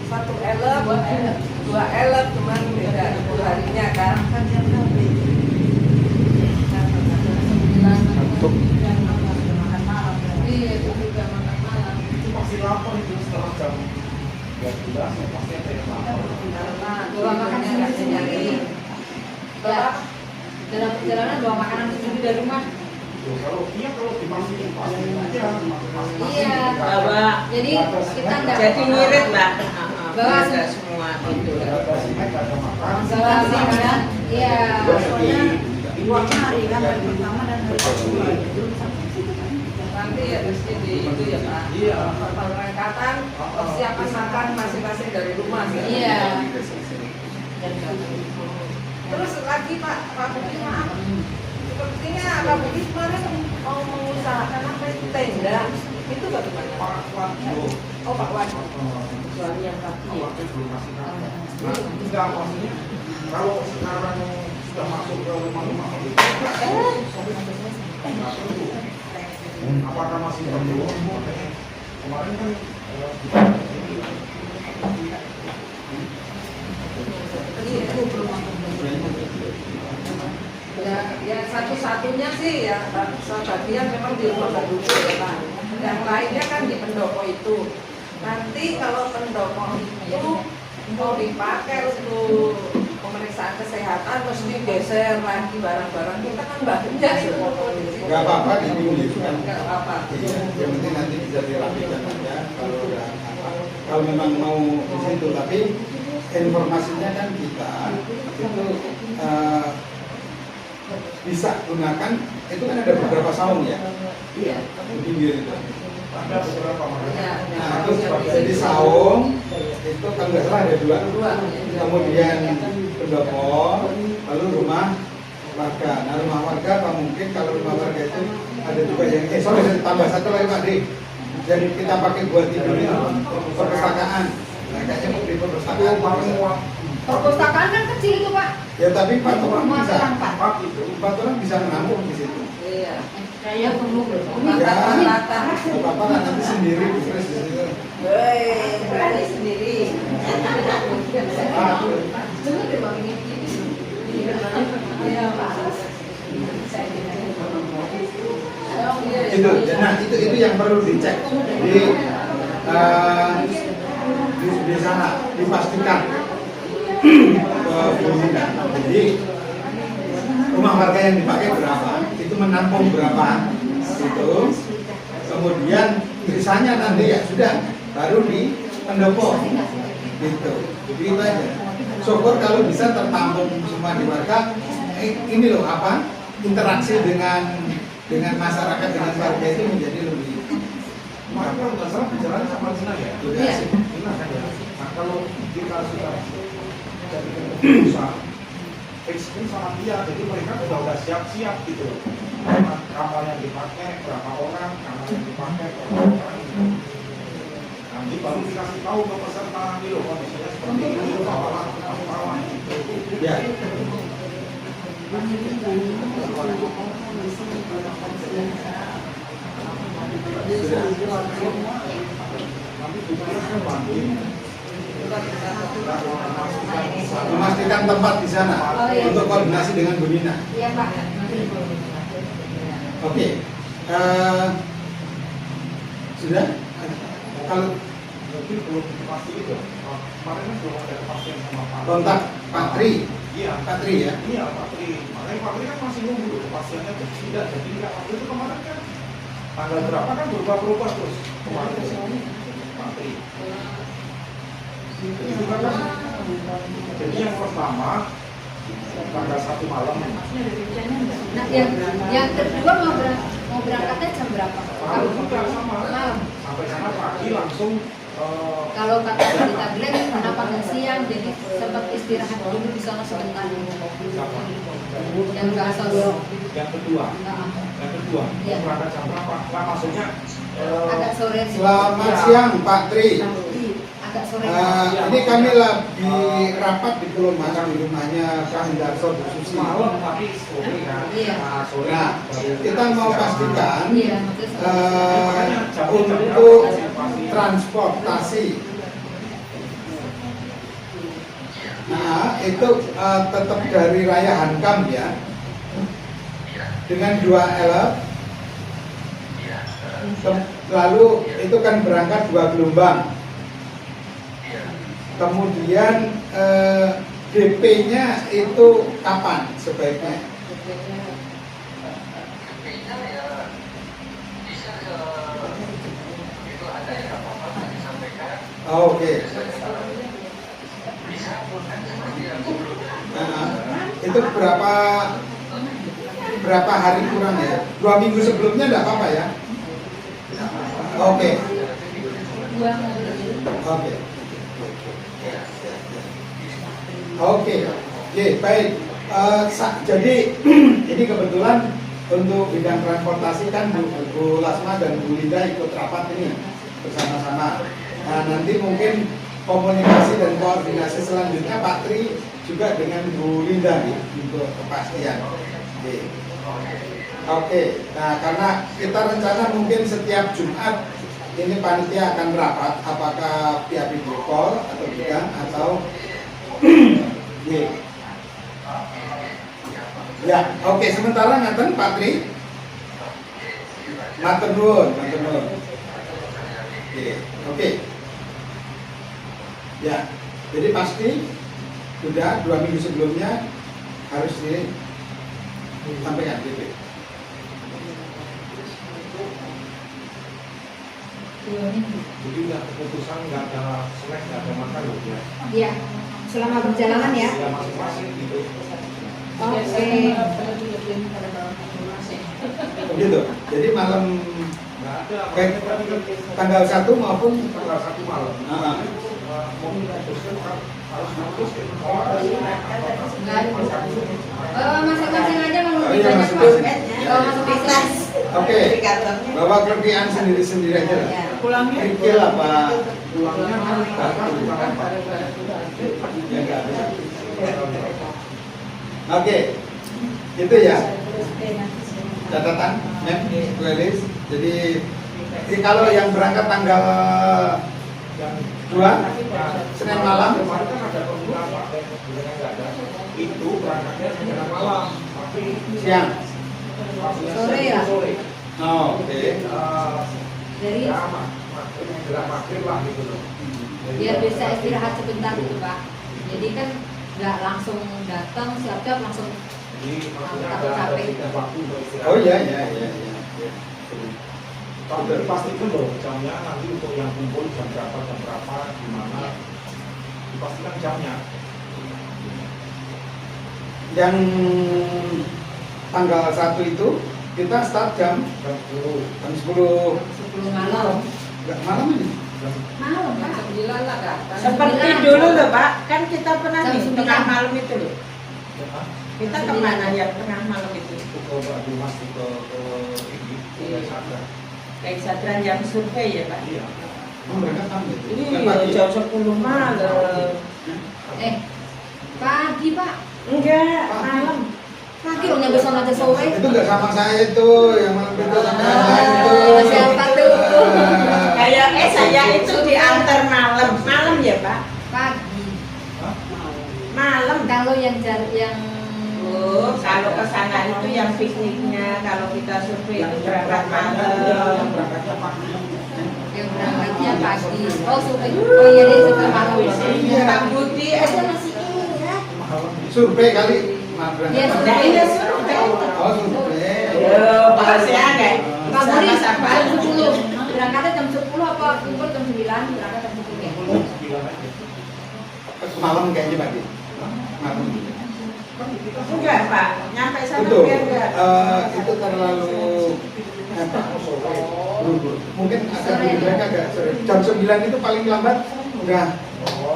[SPEAKER 2] satu elep, dua elep cuman beda itu harinya kan. Iya itu juga makan malam.
[SPEAKER 1] Itu pasti lapar itu setelah jam 12 ya pasti ada yang lapar.
[SPEAKER 2] Karena
[SPEAKER 5] Bawa makan sendiri nyari. Ya. Dalam perjalanan bawa makanan sendiri dari rumah.
[SPEAKER 1] Kalau dimasukin pasti aja.
[SPEAKER 5] Iya.
[SPEAKER 4] Bawa.
[SPEAKER 5] Jadi kita nggak
[SPEAKER 4] Jadi ngirit lah.
[SPEAKER 5] Bawa
[SPEAKER 4] Bawa semua itu.
[SPEAKER 1] Ada snack, ada makan.
[SPEAKER 5] bawa makanan. Iya.
[SPEAKER 8] Dua hari kan, hari pertama dan hari kedua.
[SPEAKER 2] nanti ya di itu ya Pak.
[SPEAKER 1] Iya.
[SPEAKER 2] Pemberangkatan persiapan makan masing-masing dari rumah. Ya?
[SPEAKER 5] Iya.
[SPEAKER 2] Terus lagi Pak Budi maaf. Sepertinya Pak Budi kemarin mau mengusahakan apa itu tenda. Itu bagaimana?
[SPEAKER 1] Pak Wadjo.
[SPEAKER 2] Oh Pak Wan.
[SPEAKER 8] Suami yang
[SPEAKER 1] Pak
[SPEAKER 8] kaki.
[SPEAKER 1] Wadjo belum masih ada. Nah, enggak maksudnya kalau sekarang sudah masuk ke rumah-rumah itu, nggak perlu. Apakah masih perlu? Kemarin kan
[SPEAKER 2] Ya satu-satunya sih ya sebagian memang di rumah Baduku ya Pak. Yang lainnya kan di pendopo itu. Nanti kalau pendopo itu mau dipakai untuk pemeriksaan kesehatan mesti geser lagi barang-barang kita kan banyak itu kondisi.
[SPEAKER 3] Gak apa-apa ditunjukkan.
[SPEAKER 2] Nggak apa-apa.
[SPEAKER 3] Iya, yang penting nanti bisa dirapikan aja kalau udah apa. Kalau memang mau di situ, tapi informasinya kan kita itu bisa gunakan itu kan ada beberapa saung ya.
[SPEAKER 2] Iya.
[SPEAKER 3] Di pinggir itu.
[SPEAKER 1] ada beberapa
[SPEAKER 2] Iya.
[SPEAKER 3] Nah, terus jadi saung itu kalau nggak salah ada dua. Kemudian pendopo, lalu rumah warga. Nah, rumah warga apa mungkin kalau rumah warga itu ada juga yang sorry tambah satu lagi Pak Di. Jadi kita pakai buat tidur itu perpustakaan. Nah, kayaknya mau di perpustakaan.
[SPEAKER 5] Perpustakaan kan kecil itu Pak.
[SPEAKER 3] Ya tapi 4 orang bisa.
[SPEAKER 5] Empat.
[SPEAKER 3] 4 orang bisa menampung di situ.
[SPEAKER 2] Iya.
[SPEAKER 5] Saya perlu
[SPEAKER 2] Rata-rata.
[SPEAKER 3] Gak apa-apa lah, nanti sendiri terus di situ.
[SPEAKER 2] Woi, berani sendiri.
[SPEAKER 5] Cuma dia mau ini.
[SPEAKER 2] Iya, Pak.
[SPEAKER 3] Itu, nah itu yang perlu dicek di sana dipastikan jadi rumah warga yang dipakai berapa, itu menampung berapa, itu kemudian sisanya nanti ya sudah baru di pendopo, gitu. Jadi itu aja. Syukur kalau bisa tertampung semua di warga. Ini loh apa interaksi dengan masyarakat, dengan warga itu menjadi lebih.
[SPEAKER 1] Kemarin kalau nggak salah bicara sama Cina ya.
[SPEAKER 5] Iya.
[SPEAKER 1] Cina kan ya. Nah kalau kita sudah jadi keputusan fixin sama dia, jadi mereka udah siap-siap gitu. Kamar yang dipakai berapa orang, kamar yang dipakai berapa orang. Gitu. Nanti baru dikasih tahu ke peserta gitu, kondisinya seperti ini, bawalah apa gitu.
[SPEAKER 3] Ya. Memastikan tempat di sana untuk koordinasi dengan Bu Nina.
[SPEAKER 5] Iya Pak.
[SPEAKER 3] Oke. Sudah? kalau
[SPEAKER 1] Mungkin belum pasti itu. Kemarin kan belum ada kepastian sama Pak.
[SPEAKER 3] kontak Pak Tri,
[SPEAKER 1] Iya.
[SPEAKER 3] Pak Tri ya.
[SPEAKER 1] Iya Pak Tri. Makanya Pak Tri kan masih nunggu kepastiannya tidak jadi nggak. Waktu itu kemarin kan tanggal berapa kan berubah-ubah terus kemarin Pak Tri. Jadi itu kan jadi yang pertama tanggal 1 malam
[SPEAKER 5] Nah, yang kedua mau berangkatnya jam berapa?
[SPEAKER 1] malam juga sama
[SPEAKER 5] Malam.
[SPEAKER 1] sampai sana pagi langsung
[SPEAKER 5] Kalau kata kita bilang kenapa nggak siang, jadi sempat istirahat dulu di sana sebentar. Yang nggak sore.
[SPEAKER 1] yang kedua
[SPEAKER 5] Iya.
[SPEAKER 1] berangkat jam berapa? Nah maksudnya
[SPEAKER 5] Agak sore.
[SPEAKER 3] Selamat siang Pak Tri.
[SPEAKER 5] Agak sore.
[SPEAKER 3] Ini kami lagi rapat di Pulau Mas di rumahnya Pak Hendarso Bu Susi.
[SPEAKER 1] malam tapi sore kan.
[SPEAKER 5] Iya.
[SPEAKER 1] Nah, sore
[SPEAKER 3] Nah, kita mau pastikan
[SPEAKER 5] Iya, maksudnya
[SPEAKER 3] untuk transportasi. Nah, itu tetap dari Raya Hankam ya. Dengan 2 elf. Lalu itu kan berangkat 2 gelombang. Kemudian DP-nya itu kapan sebaiknya? Oh, oke. Itu berapa hari kurang ya? 2 minggu sebelumnya enggak apa-apa ya? Oke. Oke. Oke. Oke, baik. Jadi ini kebetulan untuk bidang transportasi kan Bu Lasma dan Bu Linda ikut rapat ini bersama-sama. Nah, nanti mungkin komunikasi dan koordinasi selanjutnya Pak Tri juga dengan Bu Linda nih untuk kepastian. Oke. Nah, karena kita rencana mungkin setiap Jumat ini panitia akan rapat apakah via video call atau tidak atau ya, oke. Sementara ngaten Pak Tri. Matur nuwun, matur nuwun. Oke. Ya, jadi pasti sudah 2 minggu sebelumnya harus disampaikan gitu.
[SPEAKER 1] jadi nggak keputusan nggak ada selek nggak ada makan loh ya.
[SPEAKER 5] Iya, selama perjalanan ya.
[SPEAKER 1] Ya masing-masing gitu.
[SPEAKER 5] Oke.
[SPEAKER 3] Begitu. Jadi malam
[SPEAKER 1] Nggak ada.
[SPEAKER 3] tanggal 1 maupun
[SPEAKER 1] Tanggal 1 malam. Mau memutuskan harus memutuskan.
[SPEAKER 5] Masing-masing aja mau
[SPEAKER 3] Oh,
[SPEAKER 5] lebih
[SPEAKER 3] iya,
[SPEAKER 5] banyak
[SPEAKER 3] masing-masing.
[SPEAKER 5] Mas. Kalau masing-masing.
[SPEAKER 3] oke. Bawa kerjaan sendiri-sendiri aja lah.
[SPEAKER 8] Pulangnya
[SPEAKER 3] Pikir apa?
[SPEAKER 1] Pulangnya kan
[SPEAKER 3] Ya, nggak ada. Oke. Itu ya. Catatan, Mem, Bu Elis. Jadi kalau yang berangkat tanggal 2 Senin malam,
[SPEAKER 1] kemarin kan ada pembukaan Pak dengan nggak ada. Itu berangkatnya Senin malam, tapi
[SPEAKER 3] siang.
[SPEAKER 5] Sore ya?
[SPEAKER 1] Sore.
[SPEAKER 3] Oh, oke.
[SPEAKER 5] Jadi
[SPEAKER 1] Ya, gerak maghrib lah gitu loh. Jadi,
[SPEAKER 5] biar bisa istirahat sebentar gitu Pak. Jadi kan nggak langsung datang siap-siap langsung.
[SPEAKER 1] Jadi maksudnya
[SPEAKER 5] Takut
[SPEAKER 1] ada
[SPEAKER 5] capek.
[SPEAKER 1] tiga waktu untuk istirahat.
[SPEAKER 3] Oh iya, iya.
[SPEAKER 1] Tapi dipastikan loh jamnya nanti untuk yang kumpul jam berapa, di mana. Dipastikan jamnya.
[SPEAKER 3] Yang tanggal 1 itu kita start jam
[SPEAKER 1] Jam 10.
[SPEAKER 3] 10
[SPEAKER 5] 10 malam.
[SPEAKER 3] Enggak malam ini.
[SPEAKER 5] Malam Pak.
[SPEAKER 2] 9 lah datang.
[SPEAKER 4] Seperti dulu loh Pak, kan kita pernah
[SPEAKER 5] Jam
[SPEAKER 4] di
[SPEAKER 5] 9.
[SPEAKER 4] tengah malam itu loh. Kita kemana ya tengah malam itu?
[SPEAKER 1] Ke Pak Dimas ke ini, ke Sadar.
[SPEAKER 4] Kayak Sadran yang survei ya Pak?
[SPEAKER 1] Iya.
[SPEAKER 3] Oh, mereka tahu itu.
[SPEAKER 4] Iya, jam 10 malam.
[SPEAKER 5] Pagi Pak.
[SPEAKER 4] Enggak, malam.
[SPEAKER 5] Pagi lo nyampe sana aja sore.
[SPEAKER 3] Itu enggak sama saya itu, yang malam itu sama yang lain itu.
[SPEAKER 5] Siapa tuh?
[SPEAKER 4] Kayak saya itu diantar malam. Malam ya Pak?
[SPEAKER 5] Pagi.
[SPEAKER 4] Malam.
[SPEAKER 5] Kalau yang
[SPEAKER 4] Oh, kalau ke sana itu yang pikniknya, kalau kita survei itu berangkat malam.
[SPEAKER 1] Yang berangkatnya pagi.
[SPEAKER 5] yang berangkatnya pagi. Oh survei. Oh iya dia survei malam.
[SPEAKER 4] Pak Budi aja masih
[SPEAKER 3] Survei kali. Maaf,
[SPEAKER 5] Iya survei.
[SPEAKER 4] Iya, survei.
[SPEAKER 3] Oh, survei.
[SPEAKER 8] Ayo, bahasnya kayak
[SPEAKER 5] Pak Budi
[SPEAKER 8] sama-sama.
[SPEAKER 5] jam 10. Berangkatnya jam 10 apa kumpul jam 9? Berangkat jam 10 ya.
[SPEAKER 3] Malam kayaknya pagi. Malam.
[SPEAKER 8] Enggak, Pak. Nyampe sana
[SPEAKER 3] Itu,
[SPEAKER 8] biar enggak.
[SPEAKER 3] itu terlalu buru-buru. Mungkin agak mereka agak sore. Jam 9 itu paling lambat udah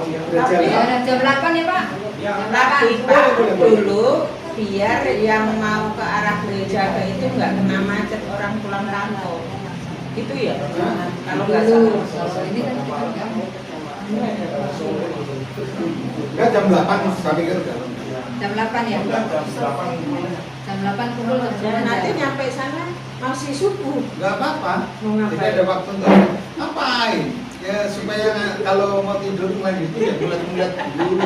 [SPEAKER 5] Ya
[SPEAKER 3] jalan.
[SPEAKER 5] udah jam 8 ya Pak. Jam 8.
[SPEAKER 8] Tapi Pak dulu biar yang mau ke arah gereja ke itu nggak kena macet orang pulang kampung. Itu ya. Kalau nggak
[SPEAKER 5] Dulu.
[SPEAKER 8] salah.
[SPEAKER 5] Kalau ini kan
[SPEAKER 3] Enggak jam 8 saya pikir jalan.
[SPEAKER 5] jam 8 ya. Jam 8 kumpul jam 9.
[SPEAKER 8] Dan nanti nyampe sana masih subuh.
[SPEAKER 3] Enggak apa-apa.
[SPEAKER 8] Mau
[SPEAKER 3] Jadi
[SPEAKER 8] ngapain?
[SPEAKER 3] ada waktu untuk ngapain? Ya supaya kalau mau tidur lagi itu ya bulat-bulat dulu.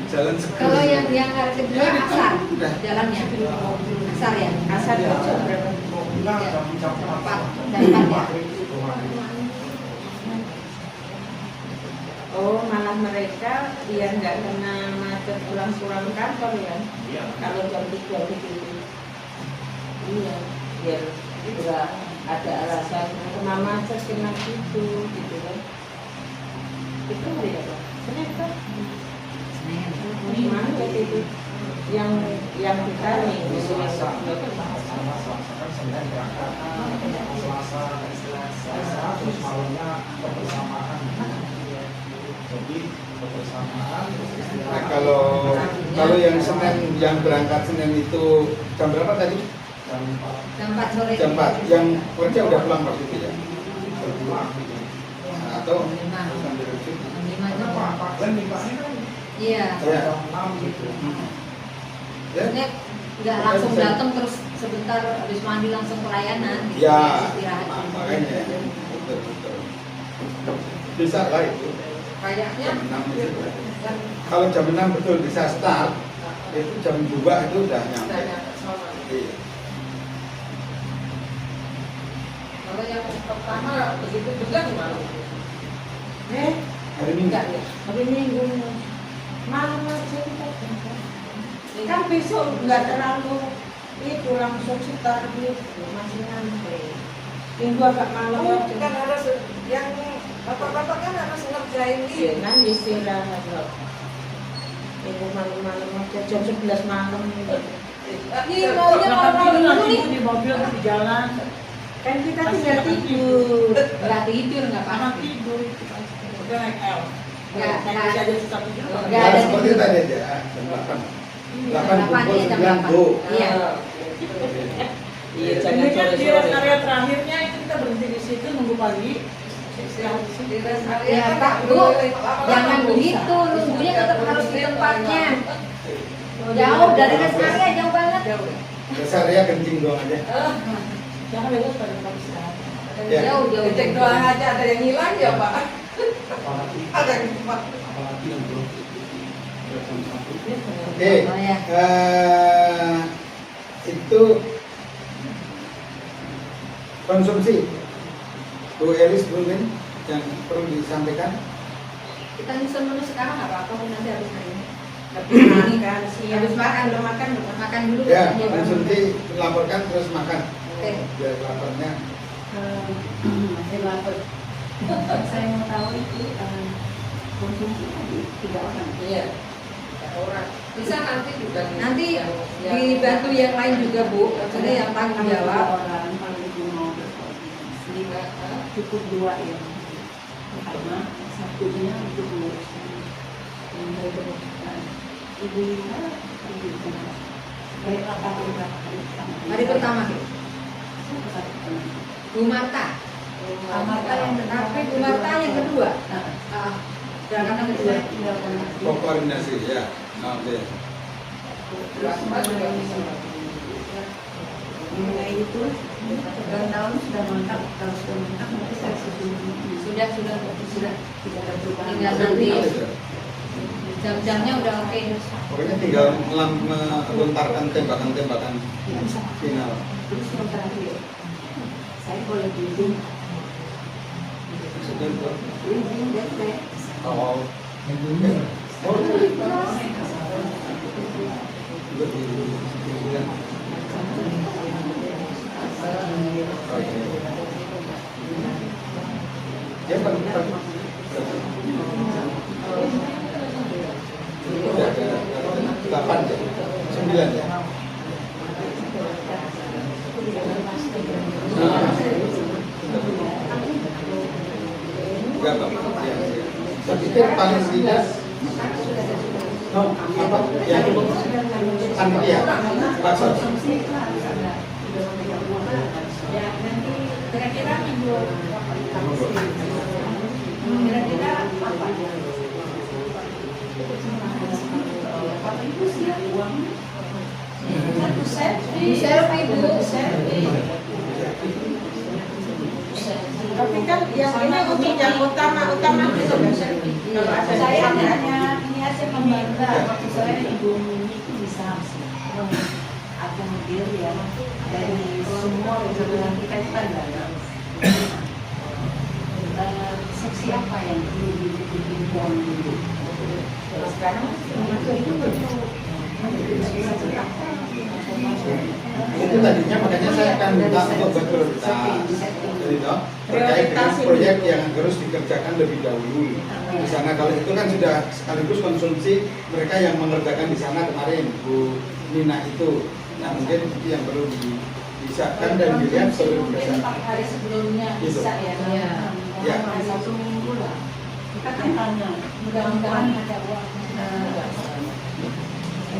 [SPEAKER 3] Jalan seger.
[SPEAKER 5] Kalau yang hari kedua
[SPEAKER 3] Ya, itu
[SPEAKER 5] asar
[SPEAKER 3] udah.
[SPEAKER 5] jalannya. Asar ya.
[SPEAKER 8] Asal jam berapa?
[SPEAKER 5] Jam 4 ya.
[SPEAKER 8] Oh, malah mereka biar nggak kena macet pulang kantor ya. Kalau jam 3 gitu. Iya, biar nggak ada alasan kena macet kena gitu kan. Itu hari apa? Senin kan? Mana itu? Yang kita nih
[SPEAKER 1] Selasa kan Senin berangkat, Selasa terus malamnya kebersamaan. Jadi kebersamaan terus
[SPEAKER 3] Nah,
[SPEAKER 1] istirahat.
[SPEAKER 3] kalau yang Senin yang berangkat Senin itu jam berapa tadi?
[SPEAKER 1] Jam 4
[SPEAKER 5] Jam 4 sore.
[SPEAKER 3] Jam 4. Yang kerja udah pulang waktu itu ya?
[SPEAKER 1] berpulang gitu.
[SPEAKER 3] Nah, atau
[SPEAKER 5] Jam 5.
[SPEAKER 3] sambil cuti?
[SPEAKER 5] Jam 5 jam.
[SPEAKER 1] Dan nikahnya kan
[SPEAKER 5] Iya.
[SPEAKER 3] Ya.
[SPEAKER 1] jam 6 gitu.
[SPEAKER 3] Ya?
[SPEAKER 5] Maksudnya nggak langsung datang terus sebentar habis mandi langsung pelayanan. gitu.
[SPEAKER 3] Ya,
[SPEAKER 5] Istirahat.
[SPEAKER 3] makanya betul betul. Bisa lah itu.
[SPEAKER 5] Kayaknya
[SPEAKER 3] Jam 6 itu. Kalau jam 6 betul bisa start, itu jam 2 itu udah nyampe. Iya.
[SPEAKER 2] Kalau yang pertama begitu juga gimana?
[SPEAKER 3] Hari Minggu.
[SPEAKER 2] Enggak ya?
[SPEAKER 8] hari Minggu malam aja kita kan besok nggak terlalu itu langsung setar gitu masih nyampe minggu agak malam aja
[SPEAKER 2] Kan harus yang bapak-bapak kan harus ngerjain
[SPEAKER 8] iya
[SPEAKER 2] ini.
[SPEAKER 8] kan istirahat loh minggu malam-malam aja jam 11 malam
[SPEAKER 5] ini maunya malam-malam dulu nih.
[SPEAKER 8] di mobil di jalan kan kita tinggal tidur
[SPEAKER 5] Nggak tidur nggak apa-apa.
[SPEAKER 8] tidur udah naik L
[SPEAKER 5] Nggak,
[SPEAKER 8] naik
[SPEAKER 5] nggak.
[SPEAKER 8] aja susah tidur
[SPEAKER 5] Nggak ada
[SPEAKER 3] Seperti
[SPEAKER 5] tidur.
[SPEAKER 3] tadi aja, jam 8. 8
[SPEAKER 5] 8
[SPEAKER 3] kumpul,
[SPEAKER 5] ya jam
[SPEAKER 3] 9
[SPEAKER 5] 8.
[SPEAKER 3] go.
[SPEAKER 5] Iya.
[SPEAKER 8] Iya,
[SPEAKER 2] jangan
[SPEAKER 8] kan di
[SPEAKER 2] sore-sore.
[SPEAKER 8] rest area terakhirnya itu kita berhenti di situ nunggu pagi.
[SPEAKER 2] Di rest area
[SPEAKER 5] Ya
[SPEAKER 2] kan
[SPEAKER 5] Pak,
[SPEAKER 2] nggak
[SPEAKER 5] Bu,
[SPEAKER 2] boleh lama-lama.
[SPEAKER 5] jangan begitu, nunggunya tetap harus di tempatnya. Jauh dari rest area, jauh banget.
[SPEAKER 3] Besar ya kencing doang aja.
[SPEAKER 8] Jangan bebas pada tempat istirahat.
[SPEAKER 3] Ya.
[SPEAKER 5] Jauh, jauh.
[SPEAKER 2] Cek doang aja ada yang hilang ya Pak.
[SPEAKER 1] Apalagi
[SPEAKER 2] Ada yang hilang.
[SPEAKER 1] apalagi yang belum jam 1.
[SPEAKER 3] Oke,
[SPEAKER 5] Oh, ya.
[SPEAKER 3] itu konsumsi. Bu Elis, Bu Lin, yang perlu disampaikan.
[SPEAKER 5] Kita nyusun menu sekarang nggak apa-apa, nanti habis hari ini.
[SPEAKER 8] Habis makan, siang.
[SPEAKER 5] Habis makan,
[SPEAKER 8] belum makan belum.
[SPEAKER 5] Makan dulu.
[SPEAKER 3] Ya,
[SPEAKER 5] baru makan.
[SPEAKER 3] konsumsi laporkan terus makan.
[SPEAKER 5] Oke.
[SPEAKER 3] Biar laparnya.
[SPEAKER 7] Masih lapar. Saya mau tahu itu konsumsi tadi 3 orang.
[SPEAKER 2] Iya. Orang bisa nanti juga
[SPEAKER 5] Nanti
[SPEAKER 2] yang-
[SPEAKER 5] dibantu yang lain juga Bu, maksudnya yang tanggung jawab.
[SPEAKER 7] Orang kalau ibu mau berkoordinasi cukup 2 ya. Karena satunya untuk menguruskan yang berkebutuhan. Ibu Lina, ibu Lina. Baik apa
[SPEAKER 5] Hari pertama Bu Marta.
[SPEAKER 7] Marta yang
[SPEAKER 5] Tapi Bu Marta yang kedua. Berangkat yang kedua.
[SPEAKER 3] Oh, koordinasi ya. Oke.
[SPEAKER 7] Mengenai itu, 9 tahun sudah mantap. Kalau sudah mantap, nanti saya susun.
[SPEAKER 5] Sudah.
[SPEAKER 7] Tidak ada perubahan.
[SPEAKER 5] Tinggal nanti jam-jamnya udah oke.
[SPEAKER 3] Pokoknya tinggal melontarkan tembakan-tembakan final.
[SPEAKER 7] Terus yang terakhir, Saya boleh bimbing. Bimbing DP.
[SPEAKER 3] Oh, ya Pak. Udah ada 8 ya, 9 ya. Enggak Pak. Ya. Saya pikir paling tidak apa ya panitia pasar.
[SPEAKER 7] Ya nanti kira-kira minggu kira-kira apa ya? Apa itu sih uang? Satu selfie Bu.
[SPEAKER 4] Tapi kan yang ini untuk yang utama itu sudah selfie. Kalau ada
[SPEAKER 7] Saya hanya ini aja membantah waktu saya Ibu Mimi itu bisa akomodir ya dari semua kebutuhan kita itu kan banyak. Seksi apa yang perlu dibutuhkan dulu? Sekarang itu perlu
[SPEAKER 3] Itu tadinya makanya saya akan minta untuk berprioritas terkait dengan proyek yang harus dikerjakan lebih dahulu di sana. Kalau itu kan sudah sekaligus konsumsi mereka yang mengerjakan di sana kemarin Bu Nina itu. Nah mungkin itu yang perlu disahkan dan dilihat sebelum
[SPEAKER 7] mungkin 4 hari sebelumnya bisa ya.
[SPEAKER 3] Ya.
[SPEAKER 7] 1 minggu lah. Kita kan tanya, mudah-mudahan ada uang.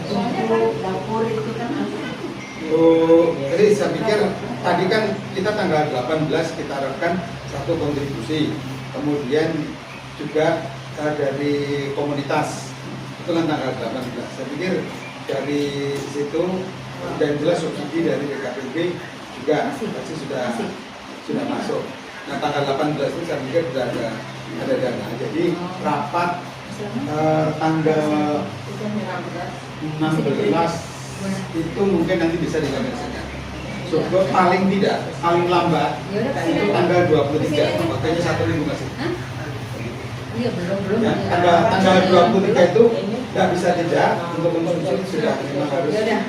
[SPEAKER 7] Soalnya kan dapur itu kan
[SPEAKER 3] jadi saya pikir tadi kan kita tanggal 18 kita harapkan satu kontribusi, kemudian juga dari komunitas itu kan tanggal 18. Saya pikir dari situ dan jelas subsidi dari BKPB juga pasti sudah masuk. Nah tanggal 18 itu saya pikir sudah ada dana. Jadi rapat tanggal 16 itu mungkin nanti bisa dilaksanakan. So, paling tidak, paling lambat itu tanggal 23, makanya 1 minggu masih.
[SPEAKER 5] Iya belum.
[SPEAKER 3] Ya, tanggal 23 itu nggak bisa tidak untuk sudah memang harus.
[SPEAKER 5] Ya.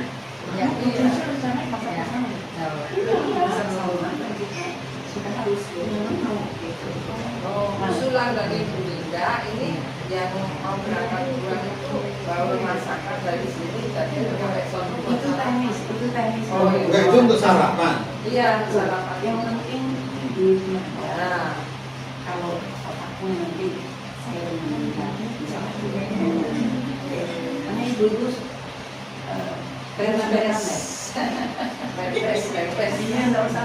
[SPEAKER 2] Usulan dari Bu Linda ini yang mau berangkat pulang itu bawa masakan dari sini jadi pakai sono.
[SPEAKER 7] itu teknis.
[SPEAKER 2] Oh, iya.
[SPEAKER 3] Enggak, itu untuk sarapan.
[SPEAKER 2] Iya, sarapan.
[SPEAKER 7] Yang penting di
[SPEAKER 2] Nah,
[SPEAKER 7] kalau otakku nanti saya meninggal karena ibu-ibu
[SPEAKER 2] beres.
[SPEAKER 7] Iya, nggak usah.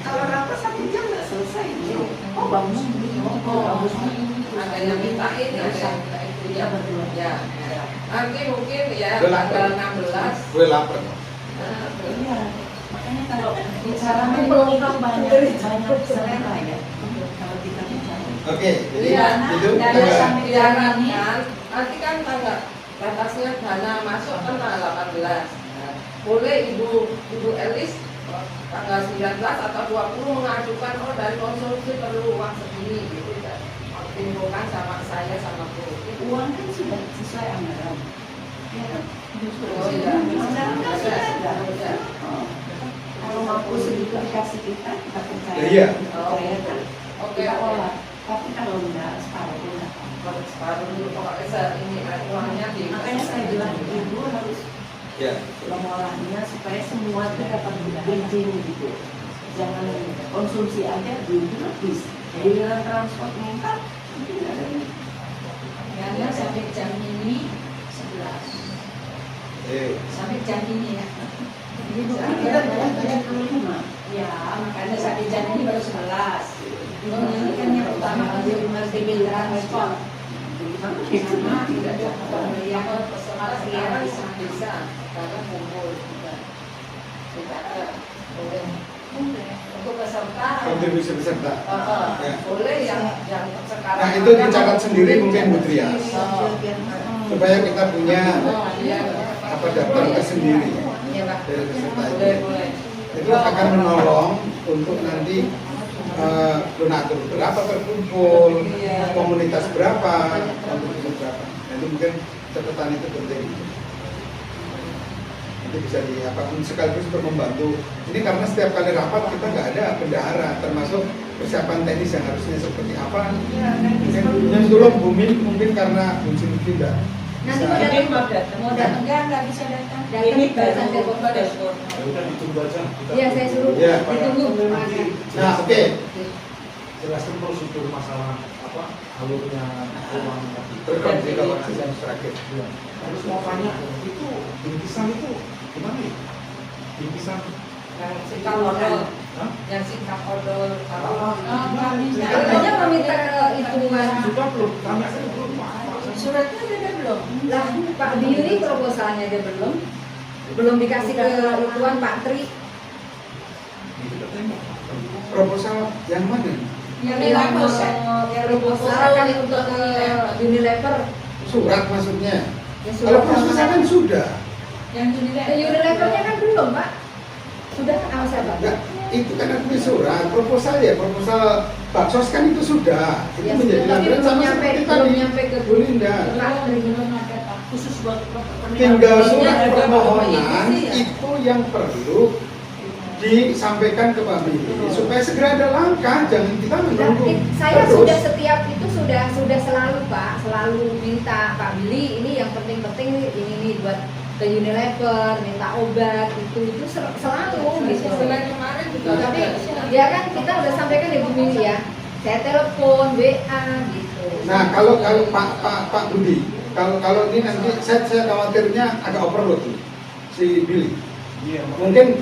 [SPEAKER 7] Kalau rapat 1 jam nggak selesai. Oh bagus begini, oh bagus begini.
[SPEAKER 2] Ada yang mintain, ada yang minta itu ya berdua. Ya. Nanti mungkin ya
[SPEAKER 3] Udah lapar.
[SPEAKER 2] tanggal 16.
[SPEAKER 3] Gue lapar.
[SPEAKER 7] Iya, makanya kalau bicara memang banyak selera ya. Kalau kita bicara.
[SPEAKER 3] Oke, jadi
[SPEAKER 2] Iya,
[SPEAKER 3] itu
[SPEAKER 7] dana
[SPEAKER 3] tanggal
[SPEAKER 7] sampai
[SPEAKER 2] Diharapkan nanti kan tanggal batasnya dana masuk kan tanggal 18. Nah, boleh Ibu Elis tanggal 19 atau 20 mengajukan dari konsumsi perlu uang segini gitu kan. Timbulkan sama saya sama Bu.
[SPEAKER 7] Uang kan sudah sesuai anggaran. Ya kan?
[SPEAKER 2] Oh iya.
[SPEAKER 7] Anggaran kan sudah
[SPEAKER 2] Ada.
[SPEAKER 7] Kalau mampu sedikit dikasih kita percaya.
[SPEAKER 3] Iya.
[SPEAKER 7] Percaya kan?
[SPEAKER 2] Oke,
[SPEAKER 7] Kita
[SPEAKER 2] oke.
[SPEAKER 7] olah. Tapi kalau enggak separuh pun enggak.
[SPEAKER 2] Kalau separuh dulu pokoknya ini uangnya di.
[SPEAKER 7] Makanya saya bilang ibu harus
[SPEAKER 3] ya.
[SPEAKER 7] mengolahnya supaya semua itu dapat bridging gitu. Jangan konsumsi aja belum habis. Giliran transport meningkat, mungkin nggak ada ini.
[SPEAKER 5] Karena sampai jam ini 11. Sampai jam ini ya.
[SPEAKER 7] Ini bukan kita bayar 25.
[SPEAKER 5] Ya, makanya sampai jam ini baru 11. Ini kan yang utama harus diambil transport. Sama tidak ada
[SPEAKER 2] yang sekarang bisa karena kumpul juga. Tidak ada. Boleh. Untuk peserta.
[SPEAKER 3] Kontribusi peserta. Ya.
[SPEAKER 2] Boleh yang sekarang.
[SPEAKER 3] Nah itu dicatat sendiri mungkin Bu Trias, supaya kita punya
[SPEAKER 2] Iya.
[SPEAKER 3] apa daftar tersendiri
[SPEAKER 2] Iya, Pak.
[SPEAKER 3] dari peserta itu.
[SPEAKER 2] Boleh, boleh.
[SPEAKER 3] itu akan menolong untuk nanti donatur berapa terkumpul, komunitas berapa, kontribusi berapa. Nah, itu mungkin catatan itu penting. Itu bisa sekaligus untuk membantu. Ini karena setiap kali rapat kita nggak ada bendahara, termasuk persiapan teknis yang harusnya seperti apa. Mungkin yang dulu booming mungkin karena musim tidak.
[SPEAKER 5] Nanti mau datang,
[SPEAKER 7] Enggak bisa datang.
[SPEAKER 5] datang
[SPEAKER 8] Ini baru
[SPEAKER 5] datang ke
[SPEAKER 8] buka
[SPEAKER 5] Bogor.
[SPEAKER 8] dashboard.
[SPEAKER 1] Ya udah ditunggu aja.
[SPEAKER 5] Iya, saya suruh
[SPEAKER 3] Ya.
[SPEAKER 5] ditunggu.
[SPEAKER 3] Nah, oke.
[SPEAKER 1] Jelaskan prosedur masalah alurnya uang tadi.
[SPEAKER 3] Terkait dengan yang terakhir.
[SPEAKER 1] Ya. Terus mau tanya, itu bingkisan itu gimana ya? Bingkisan
[SPEAKER 2] Yang singkat odol,
[SPEAKER 1] Hah?
[SPEAKER 2] yang singkat odol, kalau
[SPEAKER 7] Nggak bisa.
[SPEAKER 5] Katanya meminta hitungan.
[SPEAKER 1] juga belum tanya saya belum apa.
[SPEAKER 5] Suratnya ada belum? Lah, Pak Billy proposalnya ada belum dikasih ke Tuan Pak Tri.
[SPEAKER 1] Itu katanya.
[SPEAKER 3] Proposal yang mana?
[SPEAKER 7] Yang
[SPEAKER 5] Yang
[SPEAKER 7] level.
[SPEAKER 5] proposal kan untuk ke Unilever.
[SPEAKER 3] Surat maksudnya.
[SPEAKER 5] Ya,
[SPEAKER 3] Kalau proposal kan sudah.
[SPEAKER 7] Yang dinilai.
[SPEAKER 5] Unilevernya kan belum, Pak. Sudah kan sama siapa?
[SPEAKER 3] Enggak, itu kan aku surat. Proposal ya, proposal baksos kan itu sudah. Itu
[SPEAKER 5] Ya,
[SPEAKER 3] menjadi
[SPEAKER 5] sudah, tapi
[SPEAKER 3] lampiran sama
[SPEAKER 5] belum
[SPEAKER 3] seperti
[SPEAKER 5] nyampe
[SPEAKER 3] tadi.
[SPEAKER 5] ke
[SPEAKER 3] Bu Linda.
[SPEAKER 5] Pak Tri.
[SPEAKER 7] Belum ada Pak.
[SPEAKER 8] Khusus buat
[SPEAKER 3] Tinggal
[SPEAKER 8] penilaian.
[SPEAKER 3] surat
[SPEAKER 2] Ada
[SPEAKER 3] permohonan
[SPEAKER 2] beberapa ini sih ya.
[SPEAKER 3] itu yang perlu disampaikan ke Pak Billy supaya segera ada langkah, jangan kita menunggu.
[SPEAKER 5] Saya
[SPEAKER 3] terus.
[SPEAKER 5] sudah setiap itu sudah selalu Pak, selalu minta Pak Billy ini yang penting-penting ini nih buat ke Unilever, minta obat itu selalu gitu.
[SPEAKER 2] Senin kemarin juga
[SPEAKER 5] Tapi
[SPEAKER 2] ada.
[SPEAKER 5] ya kan kita udah sampaikan Ibu Billy ya. Saya telepon, WA gitu.
[SPEAKER 3] Nah, kalau Pak Budi, kalau ini nanti saya khawatirnya agak overload nih, si Billy.
[SPEAKER 1] Iya,
[SPEAKER 3] Mungkin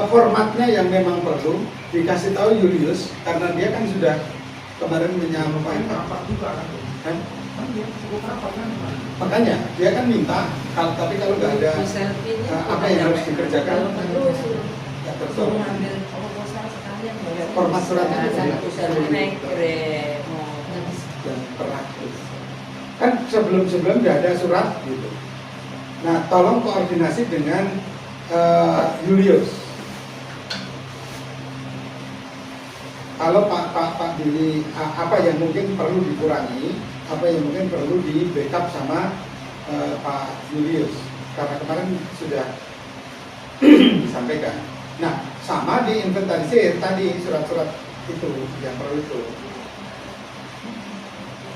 [SPEAKER 3] formatnya yang memang perlu dikasih tahu Julius karena dia kan sudah kemarin menyampaikan.
[SPEAKER 1] rapat juga kan.
[SPEAKER 3] Kan?
[SPEAKER 1] Kan dia cukup rapat kan.
[SPEAKER 3] Makanya dia kan minta, tapi kalau nggak ada
[SPEAKER 2] Selfie-nya
[SPEAKER 3] apa yang harus dikerjakan,
[SPEAKER 2] terus
[SPEAKER 3] nggak
[SPEAKER 2] suruh
[SPEAKER 3] tertolong.
[SPEAKER 2] ngambil proposal sekalian.
[SPEAKER 3] Format surat
[SPEAKER 2] Nah,
[SPEAKER 3] itu
[SPEAKER 2] satu
[SPEAKER 3] sudah
[SPEAKER 2] naik kirim.
[SPEAKER 3] dan terakhir. Kan sebelum nggak ada surat gitu. Nah, tolong koordinasi dengan Julius. Kalau Pak Billy apa yang mungkin perlu dikurangi, apa yang mungkin perlu di backup sama Pak Julius karena kemarin sudah disampaikan. Nah, sama di inventarisir tadi surat-surat itu yang perlu itu.